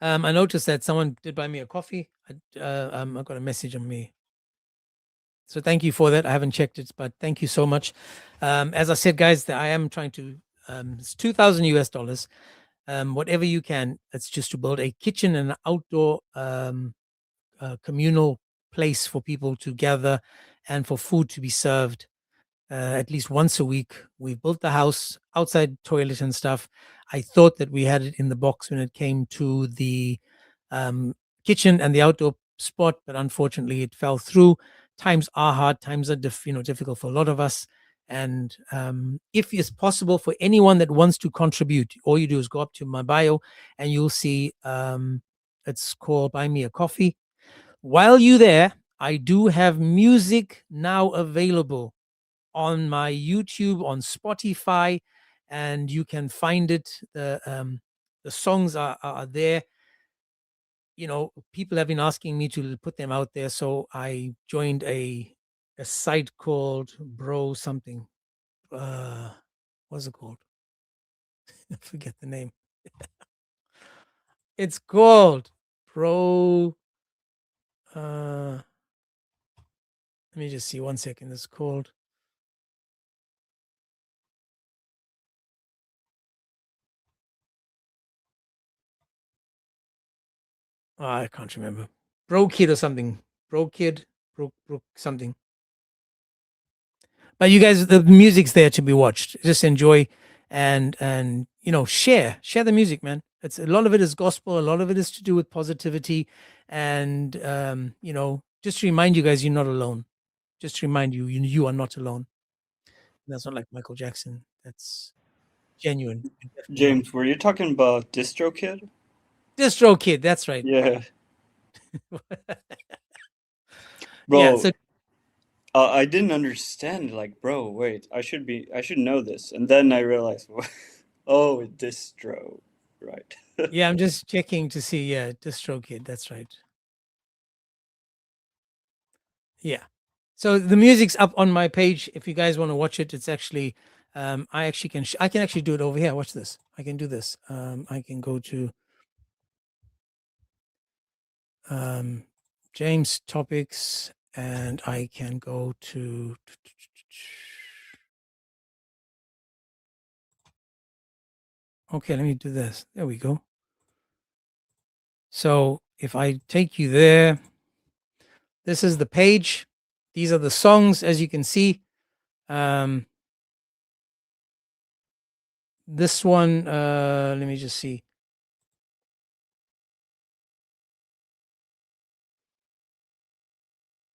I noticed that someone did buy me a coffee. I got a message on me. So thank you for that. I haven't checked it, but thank you so much. As I said, guys, I am trying to, it's $2,000 US. Whatever you can, it's just to build a kitchen and an outdoor communal place for people to gather and for food to be served at least once a week. We've built the house, outside toilet and stuff. I thought that we had it in the box when it came to the kitchen and the outdoor spot, but unfortunately it fell through. Times are hard. Times are difficult for a lot of us. And if it's possible for anyone that wants to contribute, all you do is go up to my bio and you'll see it's called Buy Me a Coffee. While you're there, I do have music now available on my YouTube, on Spotify, and you can find it. The songs are there. You know, people have been asking me to put them out there, so I joined a site called Bro something. What's it called? I forget the name. It's called Bro. Let me just see 1 second. It's called. I can't remember. Bro Kid or something. Bro Kid. Bro something. But you guys, the music's there to be watched. Just enjoy and you know, share the music, man. It's a lot of it is gospel. A lot of it is to do with positivity, and you know, just to remind you guys, you're not alone. Just to remind you, you are not alone. That's not like Michael Jackson. That's genuine. James, were you talking about DistroKid? DistroKid, that's right. Yeah. Bro, Yeah, so I didn't understand. Like, bro, wait, I should know this, and then I realized, oh, distro, right? yeah, I'm just checking to see. Yeah, DistroKid, that's right. Yeah. So the music's up on my page. If you guys want to watch it, it's actually, I can actually do it over here. Watch this. I can do this. I can go to James topics, and I can go to. Okay, let me do this. There we go. So if I take you there, this is the page. These are the songs, as you can see. This one, let me just see.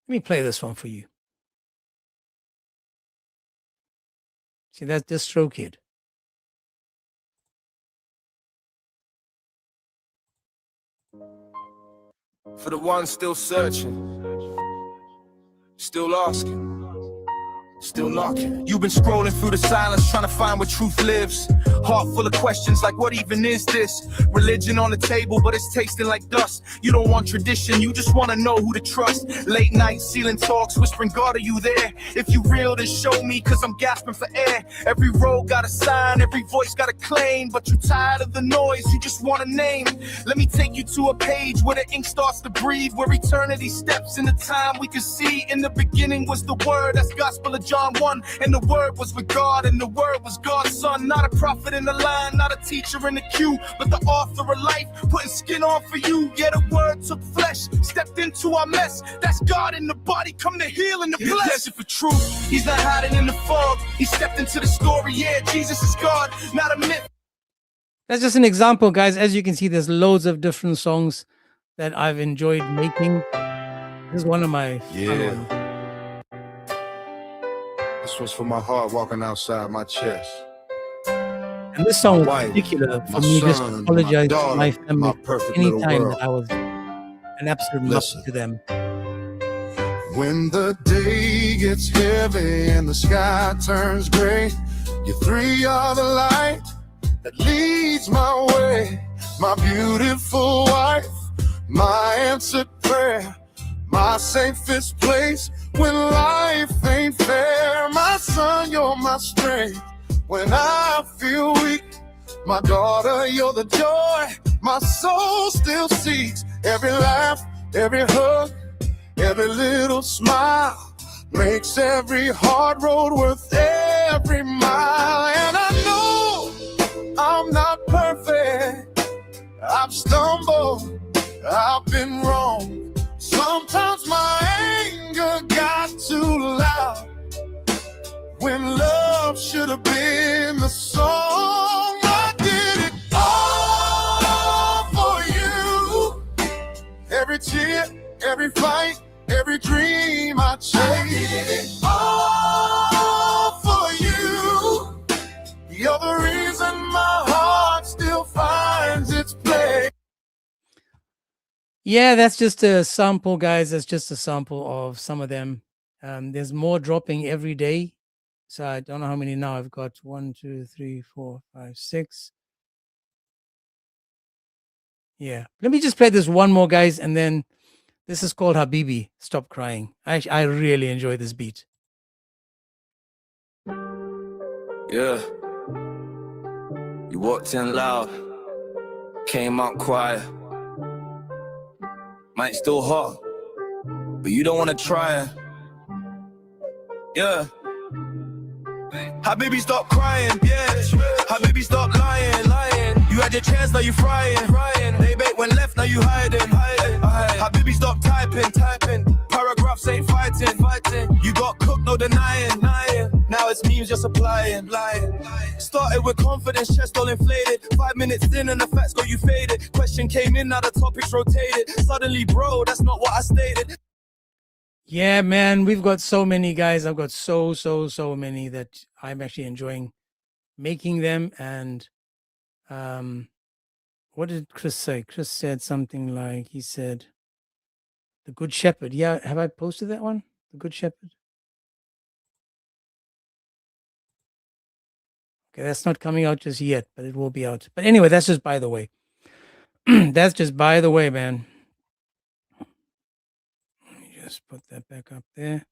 Let me play this one for you. See, that's Distro Kid. For the ones still searching, still asking, still knocking. You've been scrolling through the silence, trying to find where truth lives. Heart full of questions like, what even is this? Religion on the table, but it's tasting like dust. You don't want tradition, you just want to know who to trust. Late night ceiling talks, whispering, God, are you there? If you real, then show me, cause I'm gasping for air. Every road got a sign, every voice got a claim. But you tired of the noise, you just want a name. Let me take you to a page where the ink starts to breathe, where eternity steps in the time we can see. In the beginning was the word, that's Gospel of John 1. And the word was with God, and the word was God's son. Not a prophet in the line, not a teacher in the queue, but the author of life, putting skin on for you. Yeah, the word took flesh, stepped into our mess. That's God in the body, come to heal and to bless. Desert for truth, he's not hiding in the fog. He stepped into the story, yeah, Jesus is God, not a myth. That's just an example, guys. As you can see, there's loads of different songs that I've enjoyed making. This is one of my fun ones. This was for my heart walking outside my chest. And this song was particular for me, just to apologize to my family anytime that I was an absolute nuts to them. When the day gets heavy and the sky turns gray, you three are the light that leads my way. My beautiful wife, my answered prayer, my safest place when life ain't fair. My son, you're my strength when I feel weak. My daughter, you're the joy my soul still seeks. Every laugh, every hug, every little smile makes every hard road worth every mile. And I know I'm not perfect. I've stumbled, I've been wrong. Sometimes my anger got too loud when love should have been the song. I did it all for you. Every tear, every fight, every dream I chased. I did it all for you. You're the reason my heart still finds its place. Yeah, that's just a sample, guys. That's just a sample of some of them. There's more dropping every day. So I don't know how many now. I've got 1, 2, 3, 4, 5, 6. Yeah. Let me just play this one more, guys, and then this is called Habibi. Stop crying. I really enjoy this beat. Yeah. You walked in loud, came out quiet. Might still hot, but you don't want to try it. Yeah. Habibi, stop crying, yeah. Habibi, stop lying. You had your chance, now you frying. They bait when left, now you hiding. Habibi, stop typing. Paragraphs ain't fighting. You got cooked, no denying. Now it's memes just applying. Started with confidence, chest all inflated. 5 minutes in and the facts got you faded. Question came in, now the topics rotated. Suddenly, bro, that's not what I stated. Yeah, man, we've got so many, guys. I've got so many that I'm actually enjoying making them. And what did Chris say? Chris said something like, he said, The Good Shepherd. Yeah, have I posted that one? The Good Shepherd? Okay, that's not coming out just yet, but it will be out. But anyway, that's just by the way. That's just by the way, man. Let me just put that back up there.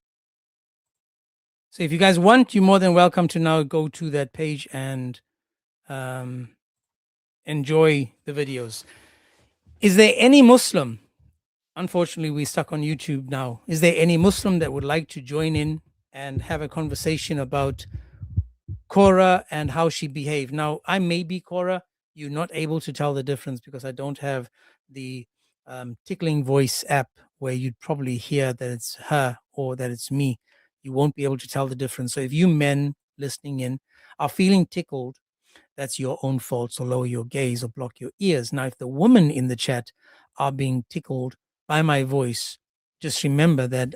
So if you guys want, you're more than welcome to now go to that page and enjoy the videos. Is there any Muslim unfortunately, we're stuck on YouTube now. Is there any Muslim that would like to join in and have a conversation about Korra and how she behaved? Now, I may be Korra. You're not able to tell the difference because I don't have the tickling voice app where you'd probably hear that it's her or that it's me. You won't be able to tell the difference. So if you men listening in are feeling tickled, that's your own fault. So lower your gaze or block your ears. Now, if the women in the chat are being tickled by my voice, just remember that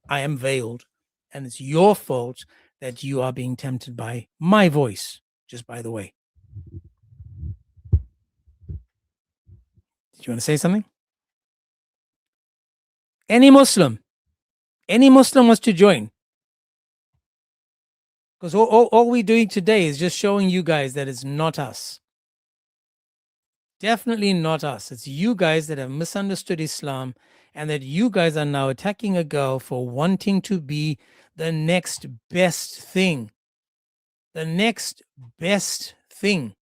I am veiled and it's your fault that you are being tempted by my voice, just by the way. Did you want to say something? Any Muslim wants to join? Because all we're doing today is just showing you guys that it's not us. Definitely not us. It's you guys that have misunderstood Islam and that you guys are now attacking a girl for wanting to be the next best thing. The next best thing.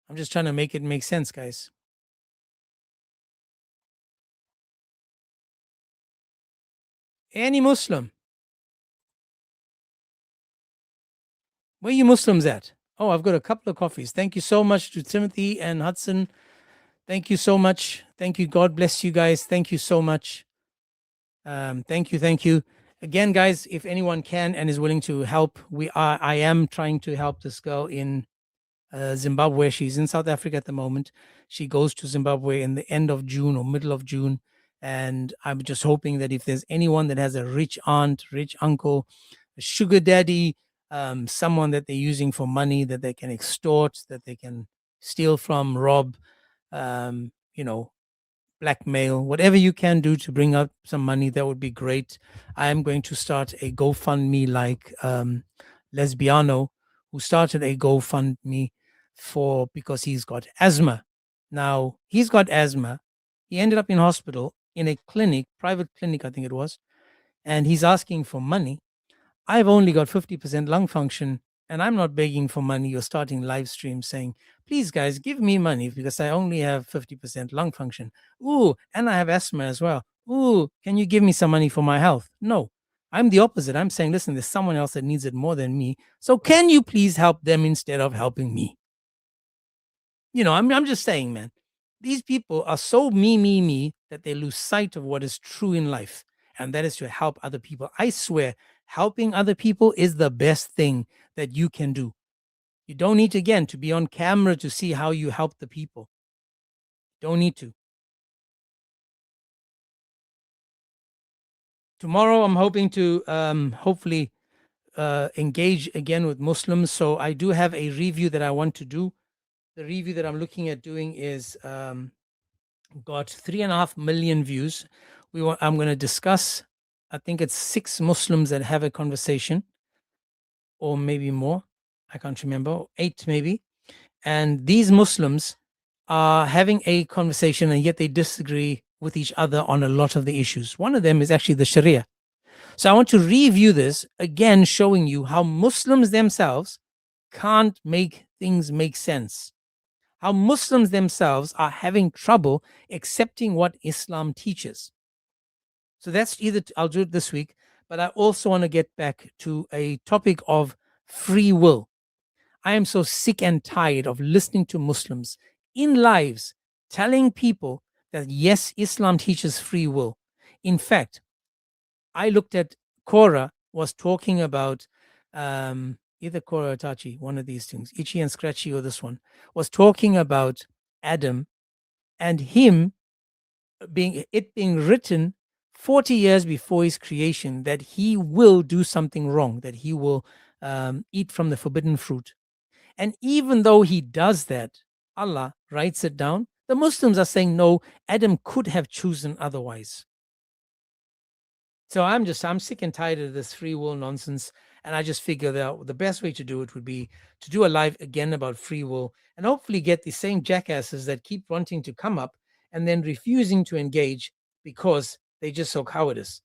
I'm just trying to make it make sense, guys. Any Muslim? Where are you Muslims at? Oh, I've got a couple of coffees. Thank you so much to Timothy and Hudson. Thank you so much. Thank you. God bless you guys. Thank you so much. Thank you. Again, guys, if anyone can and is willing to help, I am trying to help this girl in Zimbabwe. She's in South Africa at the moment. She goes to Zimbabwe in the end of June or middle of June. And I'm just hoping that if there's anyone that has a rich aunt, rich uncle, a sugar daddy, someone that they're using for money that they can extort, that they can steal from, rob, blackmail, whatever you can do to bring out some money, that would be great. I am going to start a GoFundMe like Lesbiano, who started a GoFundMe because he's got asthma. Now, he's got asthma. He ended up in hospital in a clinic, private clinic, I think it was, and he's asking for money. I've only got 50% lung function, and I'm not begging for money or starting live streams saying, please guys, give me money because I only have 50% lung function. Ooh, and I have asthma as well. Ooh, can you give me some money for my health? No, I'm the opposite. I'm saying, listen, there's someone else that needs it more than me. So can you please help them instead of helping me? I'm just saying, man, these people are so me that they lose sight of what is true in life. And that is to help other people. I swear, helping other people is the best thing that you can do. You don't need, again, to be on camera to see how you help the people. Don't need to. Tomorrow, I'm hoping to hopefully engage again with Muslims. So I do have a review that I want to do. The review that I'm looking at doing is got 3.5 million views. I'm going to discuss, I think it's 6 Muslims that have a conversation, or maybe more. I can't remember, 8 maybe. And these Muslims are having a conversation, and yet they disagree with each other on a lot of the issues. One of them is actually the Sharia. So I want to review this again, showing you how Muslims themselves can't make things make sense. How Muslims themselves are having trouble accepting what Islam teaches. So that's I'll do it this week, but I also want to get back to a topic of free will. I am so sick and tired of listening to Muslims in lives telling people that yes, Islam teaches free will. In fact, I looked at Korra was talking about either Korra or Tachi, one of these things, Itchy and Scratchy or this one, was talking about Adam and him being written 40 years before his creation that he will do something wrong, that he will eat from the forbidden fruit. And even though he does that, Allah writes it down. The Muslims are saying, no, Adam could have chosen otherwise. So I'm sick and tired of this free will nonsense. And I just figured out the best way to do it would be to do a live again about free will and hopefully get the same jackasses that keep wanting to come up and then refusing to engage because they're just so cowardice.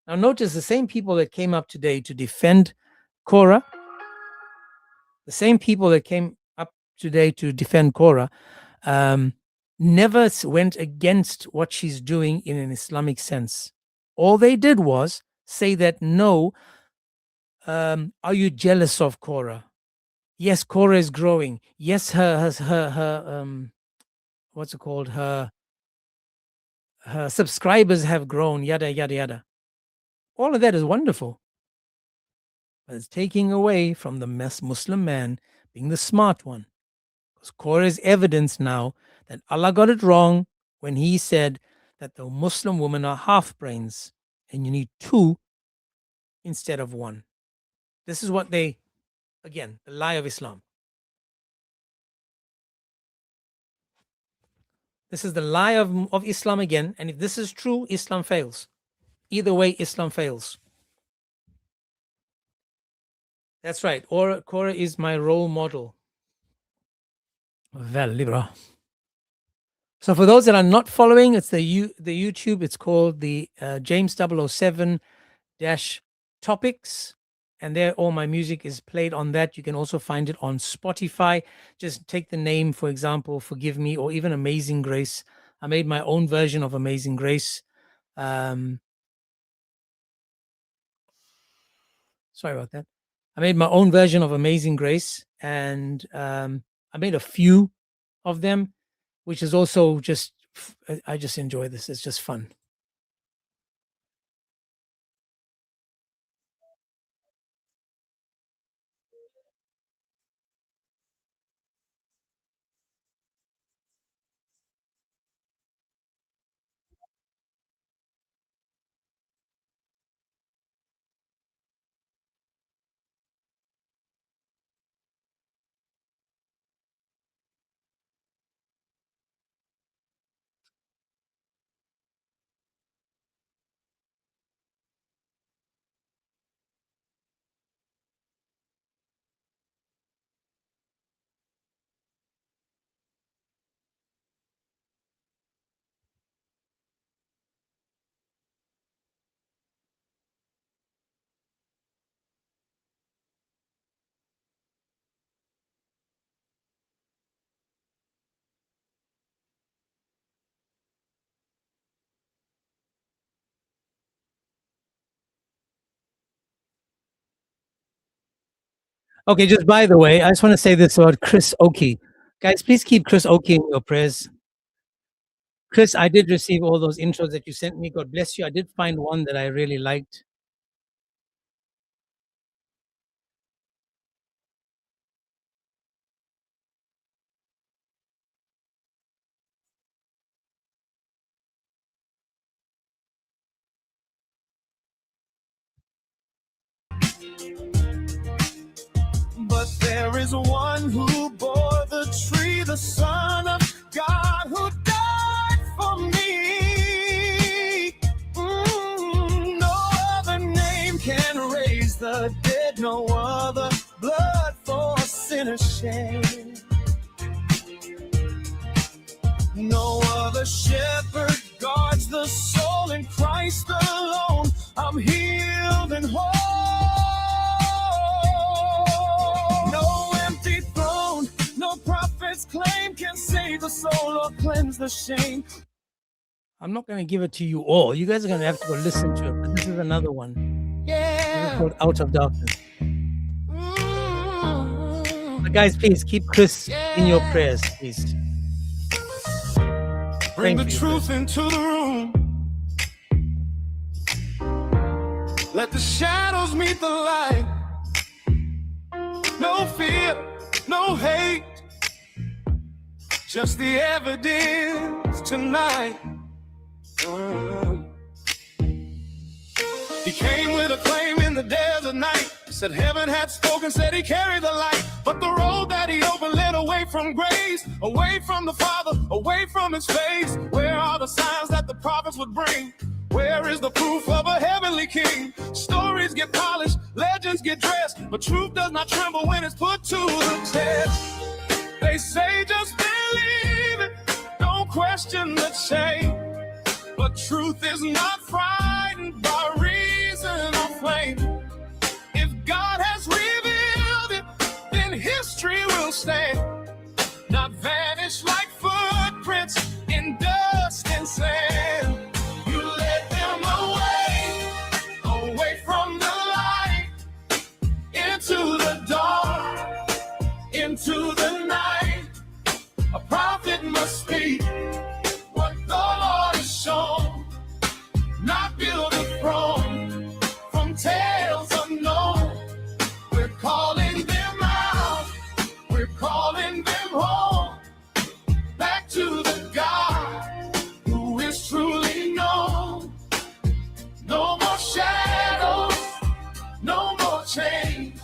Now notice the same people that came up today to defend Korra, the same people that came up today to defend Korra, never went against what she's doing in an Islamic sense. All they did was say that, no, are you jealous of Korra? Yes, Korra is growing. Yes, her what's it called? Her subscribers have grown, yada, yada, yada. All of that is wonderful. But it's taking away from the Muslim man being the smart one. Because Korra is evidence now that Allah got it wrong when he said that the Muslim women are half brains and you need two instead of one. This is what they, again, the lie of Islam. This is the lie of Islam again. And if this is true, Islam fails. Either way, Islam fails. That's right. Or Korra is my role model. Well, bro. So for those that are not following, it's the YouTube. It's called the James 007 topics. And there all my music is played on that. You can also find it on Spotify. Just take the name, for example, Forgive Me, or even Amazing Grace. I made my own version of Amazing Grace. Sorry about that. I made my own version of Amazing Grace, and I made a few of them, which is also just, I just enjoy this. It's just fun. Okay, just by the way, I just want to say this about Chris Oki. Guys, please keep Chris Oki in your prayers. Chris, I did receive all those intros that you sent me. God bless you. I did find one that I really liked. But there is one who bore the tree, the Son of God who died for me. No other name can raise the dead, no other blood for sinners shed. No other shepherd guards the soul in Christ alone. I'm healed and whole. Claim can save the soul or cleanse the shame. I'm not going to give it to you all. You guys are going to have to go listen to it. But this is another one. Yeah. This is called Out of Darkness. But guys, please keep Chris in your prayers, please. Bring the truth into the room. Let the shadows meet the light. No fear, no hate. Just the evidence tonight. He came with a claim in the dead of night. Said heaven had spoken, said he carried the light. But the road that he opened led away from grace, away from the Father, away from his face. Where are the signs that the prophets would bring? Where is the proof of a heavenly king? Stories get polished, legends get dressed, but truth does not tremble when it's put to the test. They say just believe it, don't question the change. But truth is not frightened by reason or flame. If God has revealed it, then history will stand. Not vanish like footprints, must be what the Lord has shown. Not build a throne from tales unknown. We're calling them out. We're calling them home. Back to the God who is truly known. No more shadows, no more chains.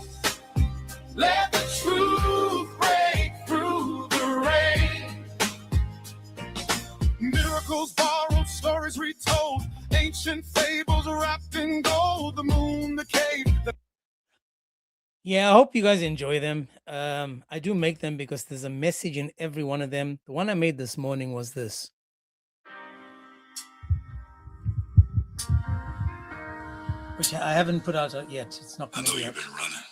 Let the truth break through the rain. Miracles borrowed, stories retold, ancient fables wrapped in gold. The moon, the cave, Yeah, I hope you guys enjoy them. I do make them because there's a message in every one of them. The one I made this morning was this. Which I haven't put out yet. It's not I going know to be you've out. been running,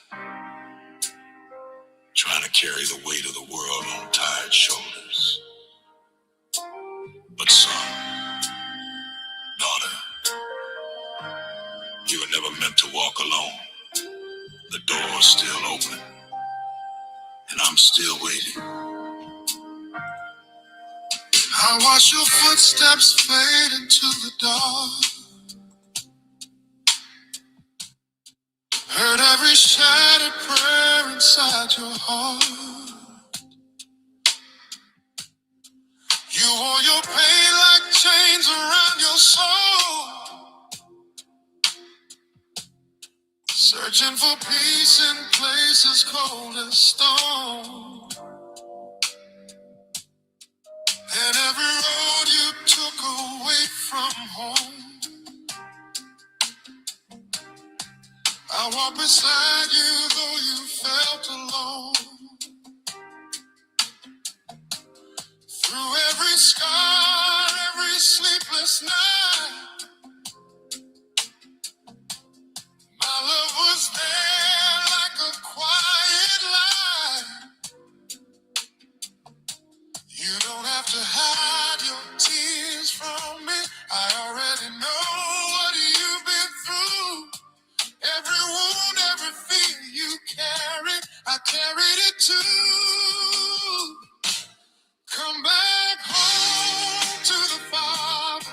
trying to carry the weight of the world on tired shoulders. But son, daughter, you were never meant to walk alone. The door's still open, and I'm still waiting. I watch your footsteps fade into the dark. Heard every shattered prayer inside your heart. You wore your pain like chains around your soul. Searching for peace in places cold as stone. And every road you took away from home, I walked beside you though you felt alone. Through every scar, every sleepless night, my love was there like a quiet light. You don't have to hide your tears from me. I already know what you've been through. Every wound, every fear you carry, I carried it too. Come back home to the Father.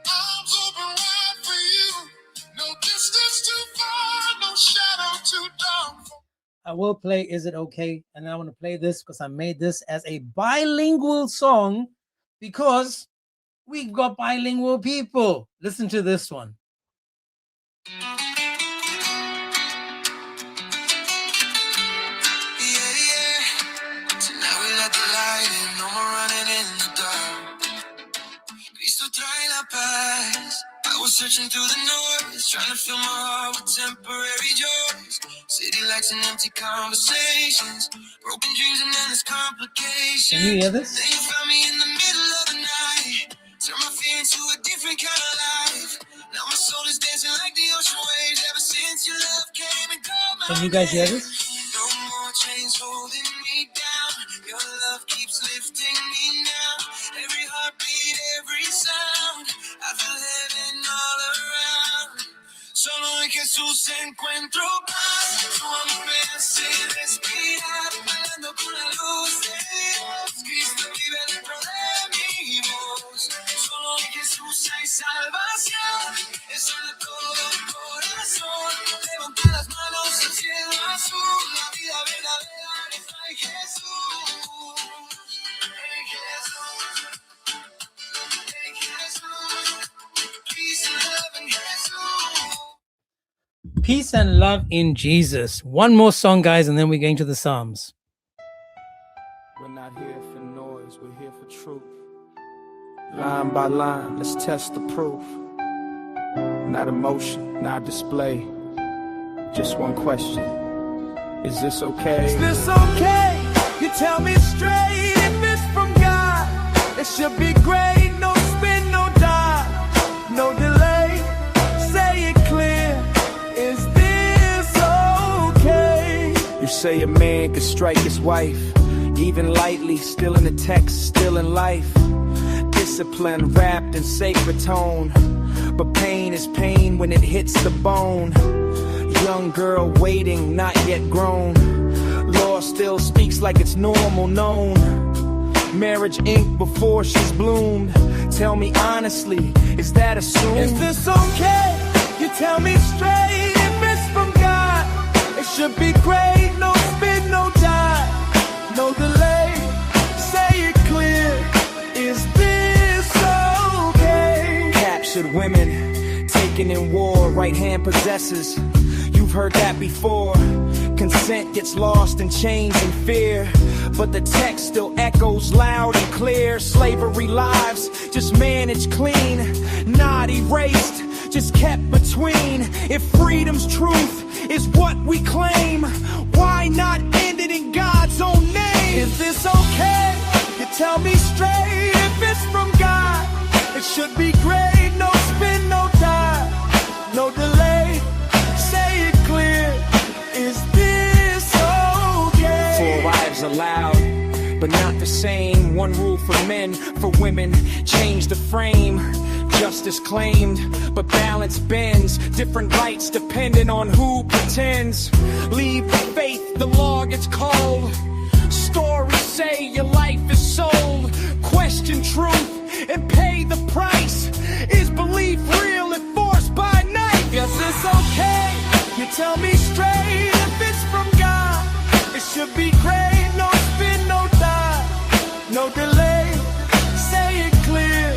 Arms open wide for you. No distance too far, no shadow too dark. I will play Is It Okay? And I want to play this because I made this as a bilingual song because we've got bilingual people. Listen to this one. Tonight we let the light in, no more running in the dark. Cristo trae la paz. I was searching through the noise, trying to fill my heart with temporary joys. City lights and empty conversations, broken dreams and endless complications. Can you hear this? Then you found me in the middle of the night, turned my fear into a different kind of life. Now my soul is dancing like the ocean waves. Ever since your love came and called my Can you guys hear this? no more chains holding me down. Your love keeps lifting me now. Every heartbeat, every sound, I feel heaven all around. Solo en Jesús encuentro paz. Tu amor me hace respirar, bailando con la luz de Dios. Cristo vive dentro de mi voz. Solo en Jesús hay salvación. Eso de todo corazón. Levanta las manos al cielo azul. La vida verdadera está en Jesús. En Jesús. En Jesús. Peace and love in Jesús. Peace and love in Jesus. One more song, guys, and then we're going to the Psalms. We're not here for noise, we're here for truth. Line by line, let's test the proof. Not emotion, not display. Just one question. Is this okay? Is this okay? You tell me straight if it's from God. It should be great, no spin, no die, no delay. Say it clear. Is this okay? You say a man could strike his wife, even lightly, still in the text, still in life. Discipline wrapped in sacred tone, but pain is pain when it hits the bone. Young girl waiting, not yet grown. Law still speaks like it's normal, known. Marriage ink before she's bloomed. Tell me honestly, is that assumed? Is this okay? You tell me straight if it's from God. It should be great, no spin, no die, no delay. Say it clear, is this okay? Captured women, taken in war, right hand possesses. You've heard that before. Consent gets lost in chains and fear, but the text still echoes loud and clear. Slavery lives just managed clean, not erased, just kept between. If freedom's truth is what we claim, why not end it in God's own name? Is this okay? You tell me straight if it's from God. It should be great, no spin, no die, no delay. Say it clear, is this okay? 4 wives allowed, but not the same. One rule for men, for women, change the frame. Justice claimed, but balance bends. Different rights depending on who pretends. Leave the faith, the law gets called. Stories say your life is sold. Question truth and pay the price. Is belief real if forced by night? Yes, it's okay. You tell me straight if it's from God. It should be great, no spin, no die, no delay. Say it clear,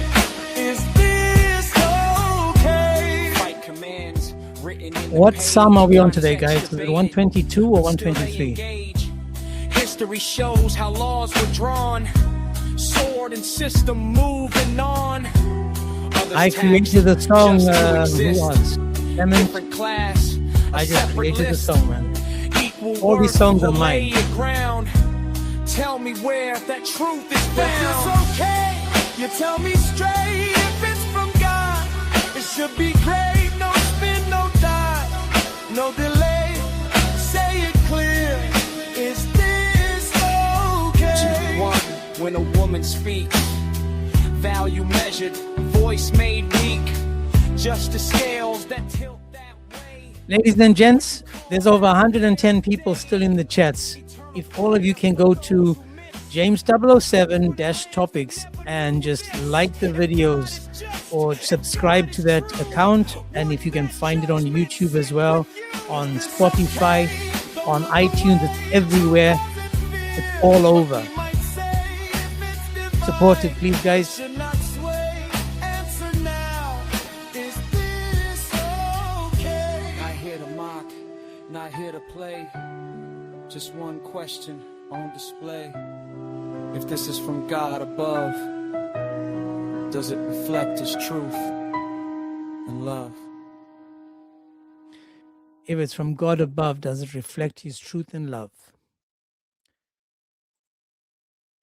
is this okay? Fight commands written in What psalm are we on today, guys? Is it 122 or 123? History shows how laws were drawn. Sword and system moving on. I created the song. Who was? Lemon. Different class. I just created the song, man. All these songs are mine. Tell me where that truth is found. It's okay. You tell me straight if it's from God. It should be great, no spin, no die, no delay. Say it clear. Is this okay? When a woman speaks, value measured, voice made weak. Just the scales that tilt. Ladies and gents, there's over 110 people still in the chats. If all of you can go to James007-topics and just like the videos or subscribe to that account, and if you can find it on YouTube as well, on Spotify, on iTunes, it's everywhere. It's all over. Support it, please, guys. Not here to play, just one question on display. If this is from God above, does it reflect His truth and love? If it's from God above, does it reflect His truth and love?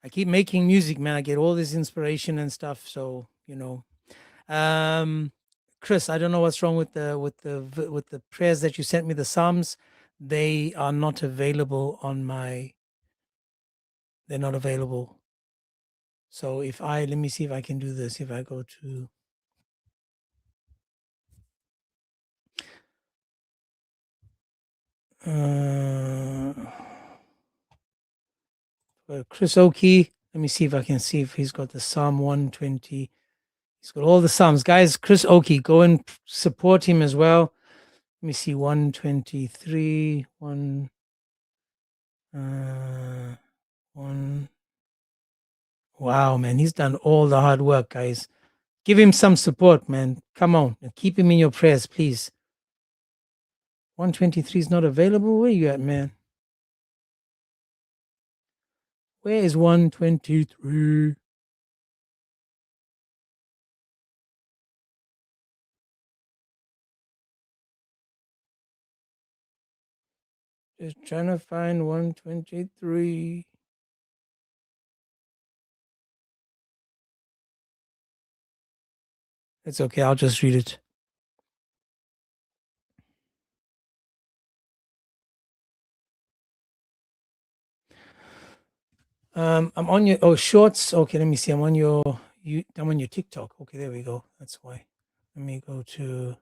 I keep making music, man. I get all this inspiration and stuff, so you know. Chris, I don't know what's wrong with the prayers that you sent me, the Psalms. They are not available on my. They're not available. So if let me see if I can do this. If I go to Chris Oakey, let me see if I can see if he's got the Psalm 120. He's got all the Psalms. Guys, Chris Oakey, go and support him as well. Let me see, 123, 1. Wow, man, he's done all the hard work, guys. Give him some support, man. Come on, keep him in your prayers, please. 123 is not available. Where you at, man? Where is 123? Just trying to find 123. It's okay. I'll just read it. I'm on your shorts. Okay, let me see. I'm on your TikTok. Okay, there we go. That's why. Let me go to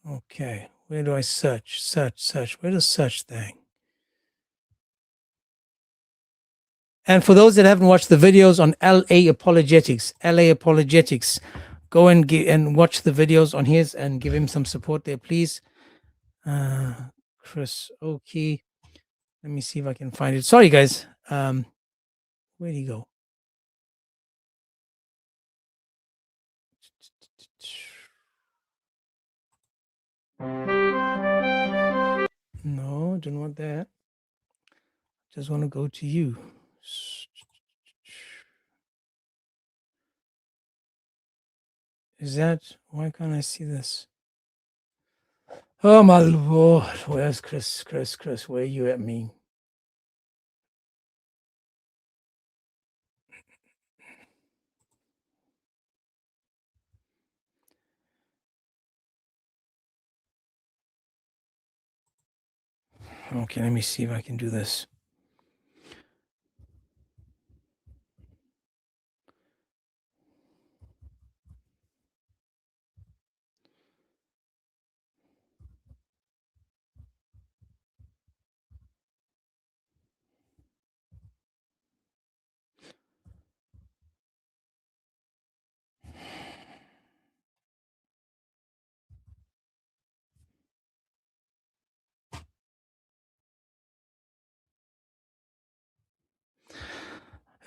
Okay, where do I search? Search. Where does search thing? And for those that haven't watched the videos on LA Apologetics, go and watch the videos on his and give him some support there, please. Chris Oki. Let me see if I can find it. Sorry, guys. Where'd he go? No, don't want that. Just want to go to you. Is that, why can't I see this? Oh my Lord, where's Chris? Where are you at me? Okay, let me see if I can do this.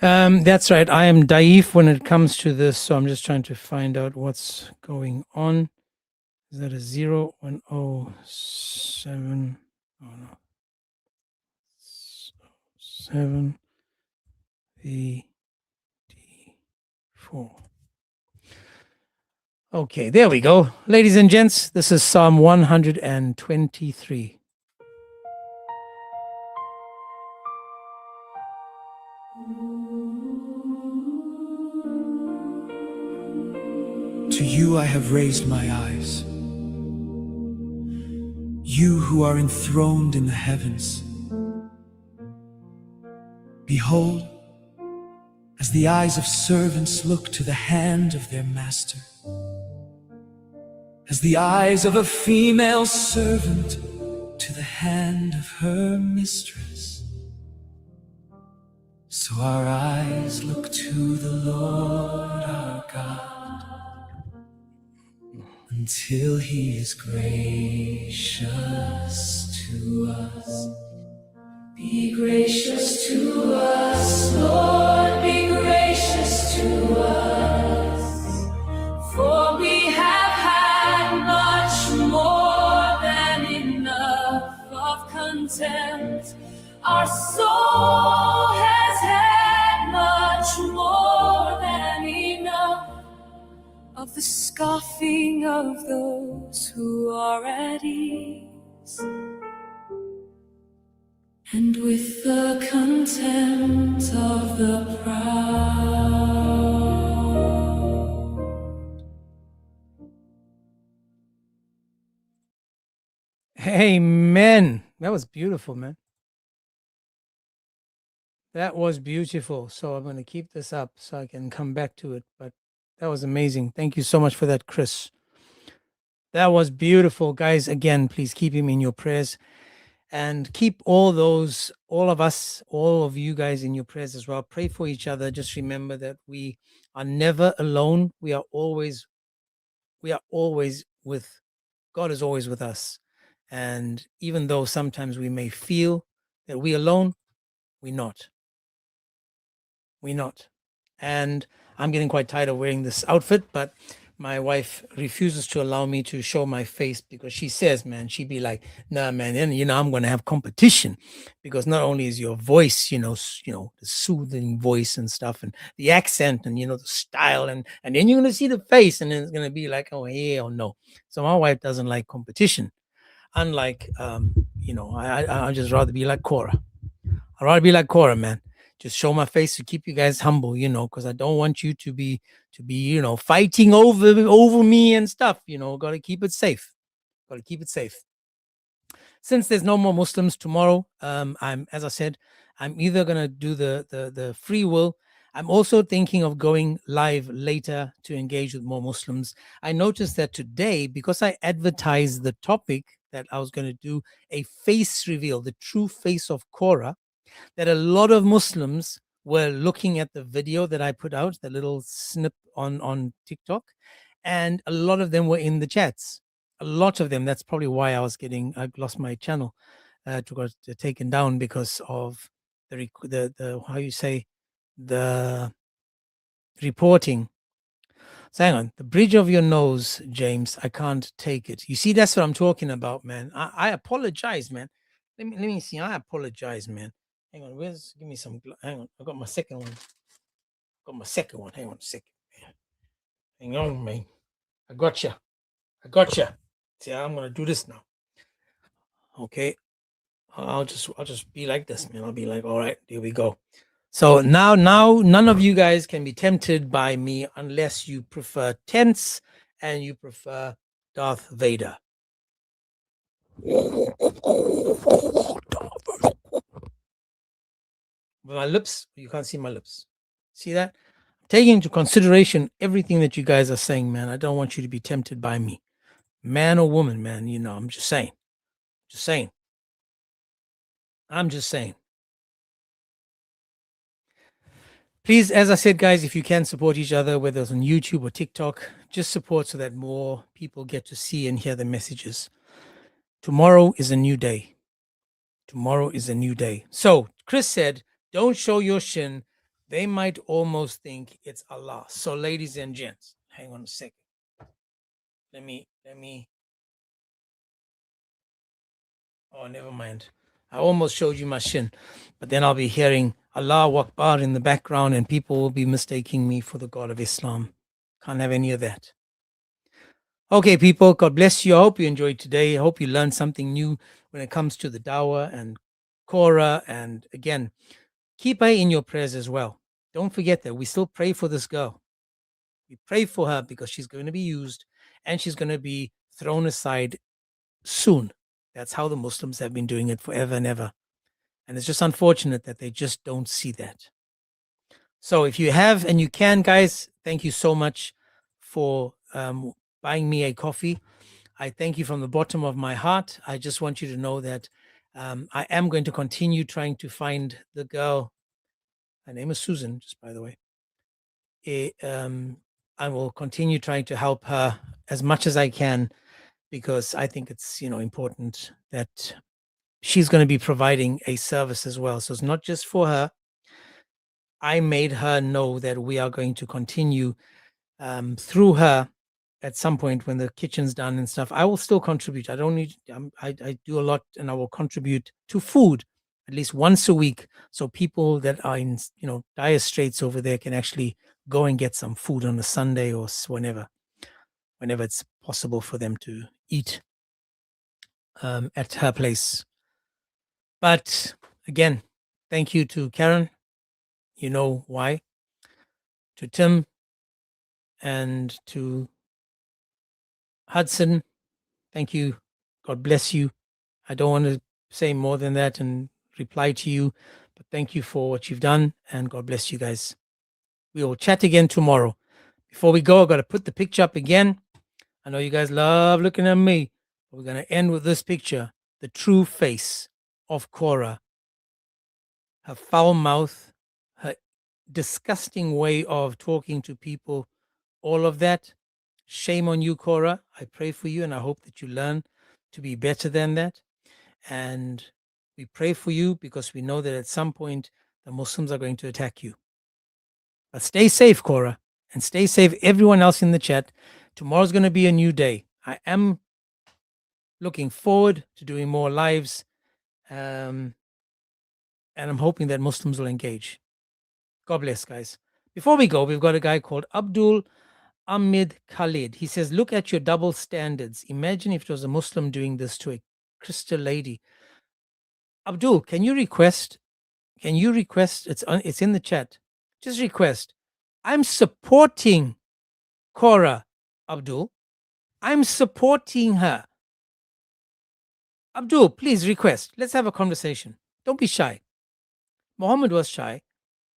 That's right. I am Daif when it comes to this, so I'm just trying to find out what's going on. Is that a 0107? Oh no. 7 VD4. Okay, there we go. Ladies and gents, this is Psalm 123. To you I have raised my eyes. You who are enthroned in the heavens. Behold, as the eyes of servants look to the hand of their master, as the eyes of a female servant to the hand of her mistress, so our eyes look to the Lord our God, until he is gracious to us. Be gracious to us, Lord, be gracious to us, for we have had much more than enough of contempt. Our soul has had much more than enough of the scoffing of those who are at ease, and with the contempt of the proud. Amen. That was beautiful, man. That was beautiful. So I'm going to keep this up so I can come back to it. But that was amazing. Thank you so much for that, Chris. That was beautiful. Guys, again, please keep him in your prayers. And keep all of us, all of you guys in your prayers as well. Pray for each other. Just remember that we are never alone. We are always with, God is always with us. And even though sometimes we may feel that we're alone, we're not. We're not. And I'm getting quite tired of wearing this outfit, but my wife refuses to allow me to show my face because she says, man, she'd be like, nah, man, then, I'm going to have competition, because not only is your voice, the soothing voice and stuff, and the accent and, the style, and then you're going to see the face, and then it's going to be like, oh, hell no. So my wife doesn't like competition. Unlike, I'd just rather be like Korra. I'd rather be like Korra, man. Just show my face to keep you guys humble, because I don't want you to be, fighting over me and stuff. Got to keep it safe. Got to keep it safe. Since there's no more Muslims tomorrow, as I said, I'm either gonna do the free will I'm also thinking of going live later to engage with more Muslims. I noticed that today, because I advertised the topic that I was going to do a face reveal, the true face of Korra, that a lot of Muslims were looking at the video that I put out, the little snip on TikTok, and a lot of them were in the chats. A lot of them. That's probably why I lost my channel, got taken down because of the how you say, the reporting. So hang on, the bridge of your nose, James. I can't take it. You see, that's what I'm talking about, man. I apologize, man. Let me see. I apologize, man. Hang on, give me some. Hang on, I got my second one. Hang on a second. Hang on, man. I got you. See, I'm gonna do this now. Okay. I'll just be like this, man. I'll be like, all right, here we go. So now none of you guys can be tempted by me unless you prefer tense and you prefer Darth Vader. With my lips, you can't see my lips. See that? Taking into consideration everything that you guys are saying, man. I don't want you to be tempted by me. Man or woman, man, I'm just saying. I'm just saying. Please, as I said, guys, if you can support each other, whether it's on YouTube or TikTok, just support so that more people get to see and hear the messages. Tomorrow is a new day. So Chris said, don't show your shin. They might almost think it's Allah. So ladies and gents, hang on a second. Let me. Oh, never mind. I almost showed you my shin, but then I'll be hearing Allahu Akbar in the background and people will be mistaking me for the God of Islam. Can't have any of that. Okay, people, God bless you. I hope you enjoyed today. I hope you learned something new when it comes to the Dawah and Korra. And again, keep her in your prayers as well. Don't forget that we still pray for this girl. We pray for her because she's going to be used and she's going to be thrown aside soon. That's how the Muslims have been doing it forever and ever. And it's just unfortunate that they just don't see that. So if you have and you can, guys, thank you so much for buying me a coffee. I thank you from the bottom of my heart. I just want you to know that I am going to continue trying to find the girl. Her name is Susan, just by the way. I will continue trying to help her as much as I can because I think it's important that she's going to be providing a service as well. So it's not just for her. I made her know that we are going to continue through her at some point when the kitchen's done and stuff. I will still contribute. I don't need, I do a lot and I will contribute to food at least once a week. So people that are in, dire straits over there can actually go and get some food on a Sunday or whenever it's possible for them to eat at her place. But again, thank you to Karen. You know why. To Tim and to Hudson, thank you. God bless you. I don't want to say more than that and reply to you, but thank you for what you've done and God bless you guys. We will chat again tomorrow. Before we go, I've got to put the picture up again. I know you guys love looking at me. We're going to end with this picture, the true face of Korra. Her foul mouth, her disgusting way of talking to people, all of that. Shame on you, Korra. I pray for you and I hope that you learn to be better than that. And we pray for you because we know that at some point the Muslims are going to attack you. But stay safe, Korra, and stay safe, everyone else in the chat. Tomorrow's going to be a new day. I am looking forward to doing more lives. And I'm hoping that Muslims will engage. God bless, guys. Before we go, we've got a guy called Abdul Ahmed Khalid. He says, look at your double standards. Imagine if it was a Muslim doing this to a crystal lady. Abdul, can you request? It's in the chat. Just request. I'm supporting Korra, Abdul. I'm supporting her. Abdul, please request. Let's have a conversation. Don't be shy. Muhammad was shy.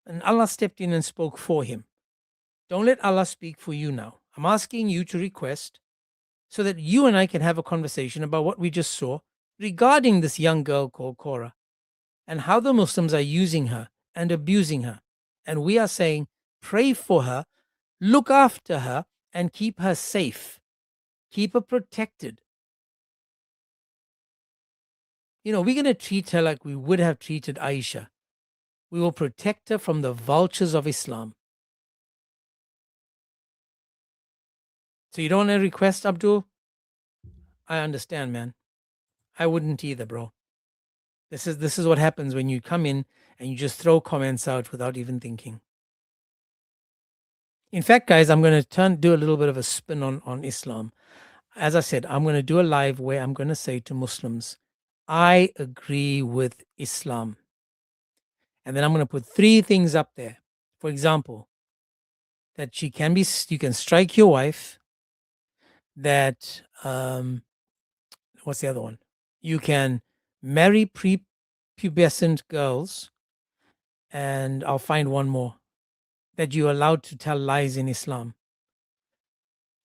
and Allah stepped in and spoke for him. Don't let Allah speak for you now. I'm asking you to request so that you and I can have a conversation about what we just saw regarding this young girl called Korra and how the Muslims are using her and abusing her. And we are saying, pray for her, look after her, and keep her safe. Keep her protected. You know, we're going to treat her like we would have treated Aisha. We will protect her from the vultures of Islam. So you don't want to request, Abdul? I understand, man. I wouldn't either, bro. This is what happens when you come in and you just throw comments out without even thinking. In fact, guys, I'm going to do a little bit of a spin on Islam. As I said, I'm going to do a live where I'm going to say to Muslims, I agree with Islam. And then I'm going to put 3 things up there. For example, that you can strike your wife, that what's the other one? You can marry prepubescent girls, and I'll find one more, that you're allowed to tell lies in Islam.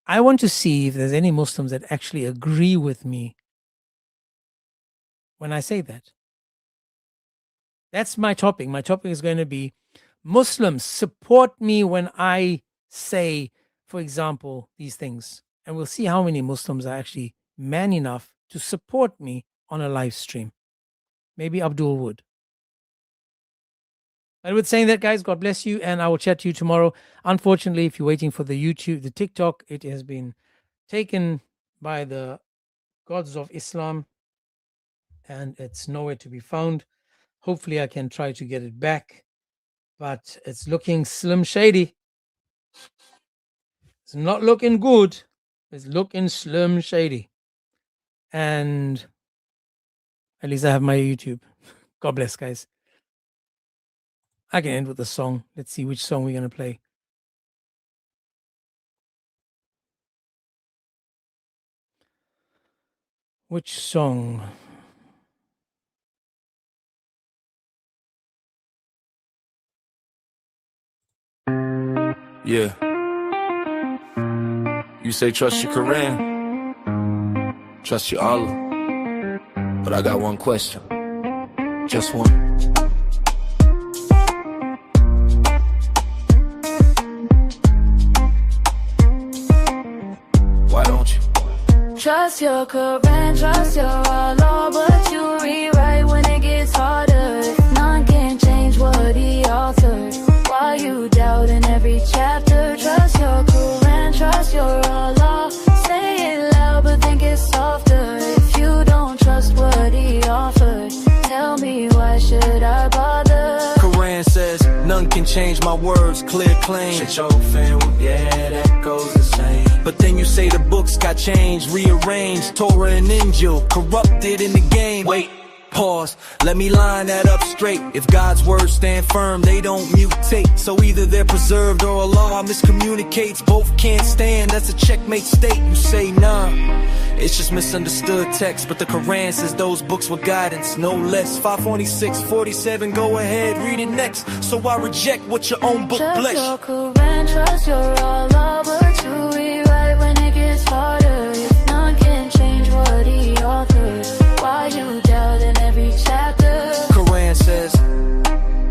I want to see if there's any Muslims that actually agree with me when I say that. That's my topic. My topic is going to be Muslims support me when I say, for example, these things. And we'll see how many Muslims are actually man enough to support me on a live stream. Maybe Abdul would. But with saying that, guys, God bless you, and I will chat to you tomorrow. Unfortunately, if you're waiting for the TikTok, it has been taken by the gods of Islam, and it's nowhere to be found. Hopefully, I can try to get it back, but it's looking slim shady. It's not looking good. It's looking slim shady. And at least I have my YouTube. God bless, guys. I can end with a song. Let's see which song we're going to play. Which song? Yeah. You say trust your Quran, trust your Allah. But I got one question. Just one. Why don't you? Trust your Quran, trust your Allah, but you rewrite when it gets harder. If none can change what he altered, why you doubt in every chapter? Trust your Quran, trust your Allah. Say it loud, but think it's softer. If you don't trust what he offered, tell me why should I bother? Quran says none can change my words, clear claim. Shit, your fan, yeah, that goes the same. But then you say the books got changed, rearranged, Torah and Injil, corrupted in the game. Wait, pause, let me line that up straight. If God's words stand firm, they don't mutate. So either they're preserved or Allah miscommunicates. Both can't stand, that's a checkmate state. You say nah, it's just misunderstood text. But the Quran says those books were guidance, no less. 546:47, go ahead, read it next. So I reject what your own book bless. Trust your Quran, trust your Allah, but you rewrite when it gets harder. If none can change what he authored, why you doubt in every chapter? Quran says,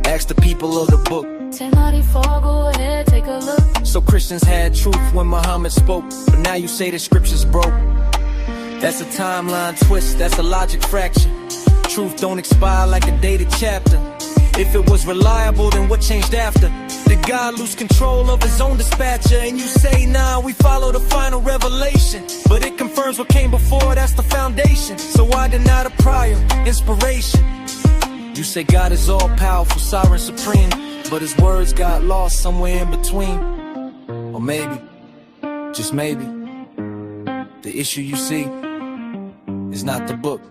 ask the people of the book. 1094, go ahead, take a look. So Christians had truth when Muhammad spoke, but now you say the scriptures broke. That's a timeline twist, that's a logic fraction. Truth don't expire like a dated chapter. If it was reliable, then what changed after? Did God lose control of his own dispatcher? And you say, nah, we follow the final revelation, but it confirms what came before, that's the foundation. So why deny the prior inspiration? You say God is all powerful, sovereign, supreme, but his words got lost somewhere in between. Or maybe, just maybe, the issue you see is not the book,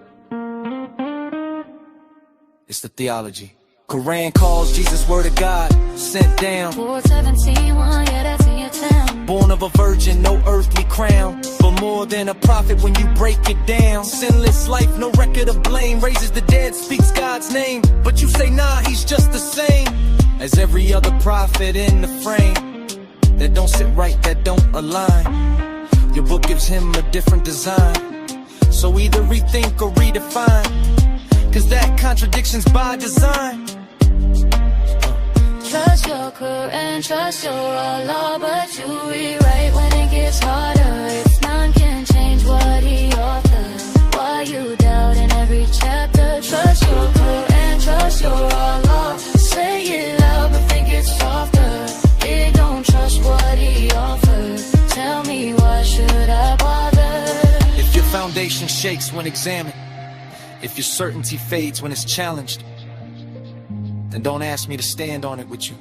it's the theology. Quran calls Jesus word of God, sent down. 417, yeah, that's in your town. Born of a virgin, no earthly crown, but more than a prophet when you break it down. Sinless life, no record of blame, raises the dead, speaks God's name. But you say nah, he's just the same. as every other prophet in the frame that don't sit right, that don't align. Your book gives him a different design, so either rethink or redefine, cause that contradiction's by design. Trust your Quran, trust your Allah, but you rewrite when it gets harder. If none can change what he authored, why you doubt in every chapter? Trust your Quran, trust your Allah. Say it loud but think it's softer. It don't trust what he offered. Tell me, why should I bother? If your foundation shakes when examined, if your certainty fades when it's challenged, then don't ask me to stand on it with you.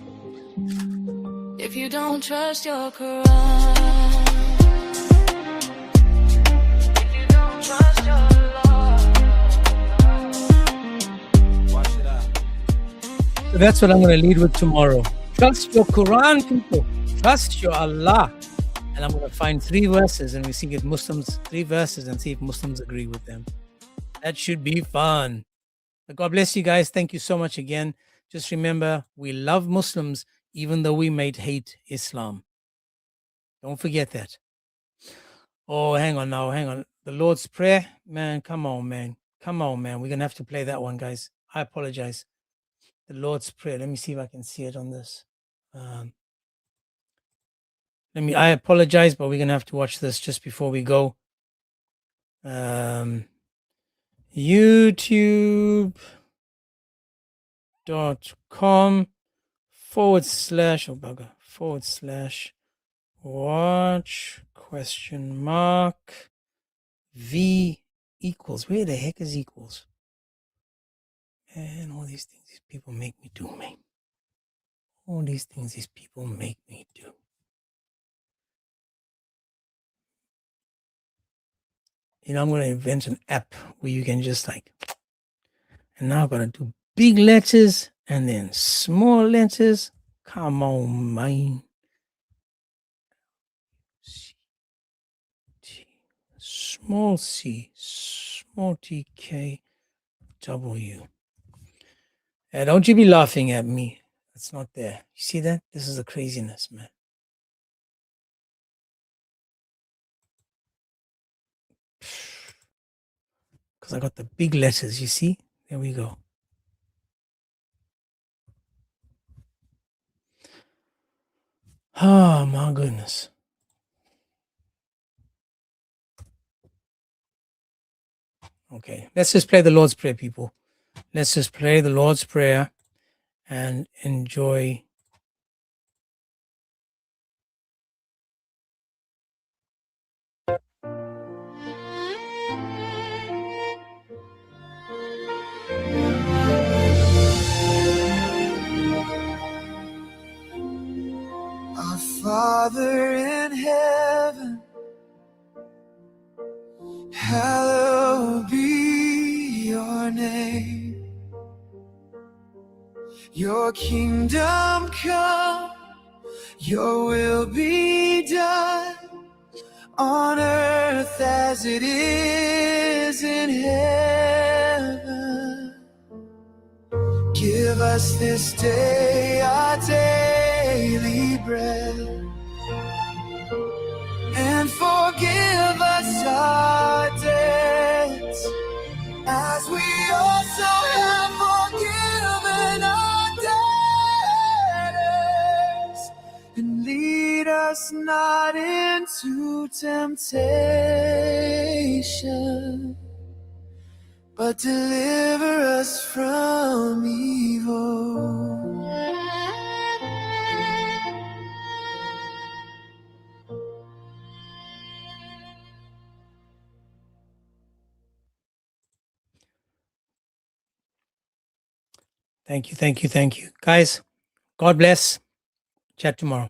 If you don't trust your Quran, if you don't trust your law, why should I? So that's what I'm going to lead with tomorrow. Trust your Quran, people. Trust your Allah. And I'm going to find 3 verses and we see if Muslims, 3 verses and see if Muslims agree with them. That should be fun. But God bless you guys. Thank you so much again. Just remember, we love Muslims even though we might hate Islam. Don't forget that. Oh, hang on now. Hang on. The Lord's Prayer. Man, come on, man. Come on, man. We're going to have to play that one, guys. I apologize. The Lord's Prayer. Let me see if I can see it on this. I apologize, but we're going to have to watch this just before we go. YouTube.com/, oh bugger, / watch V equals. Where the heck is equals? And all these things these people make me do, man. All these things these people make me do. You know, I'm going to invent an app where you can just and now I'm going to do big letters and then small letters. Come on, man. Small c, small t, k, w. Don't you be laughing at me. It's not there. You see that? This is the craziness, man. Because I got the big letters, you see? There we go. Oh, my goodness. Okay, let's just play the Lord's Prayer, people. Let's just play the Lord's Prayer and enjoy. Our Father in heaven, hallowed be your name. Your kingdom come, your will be done on earth as it is in heaven. Give us this day our daily bread, and forgive us our debts as we also have forgiven our debtors. And lead us not into temptation, but deliver us from evil. Thank you. Guys, God bless. Chat tomorrow.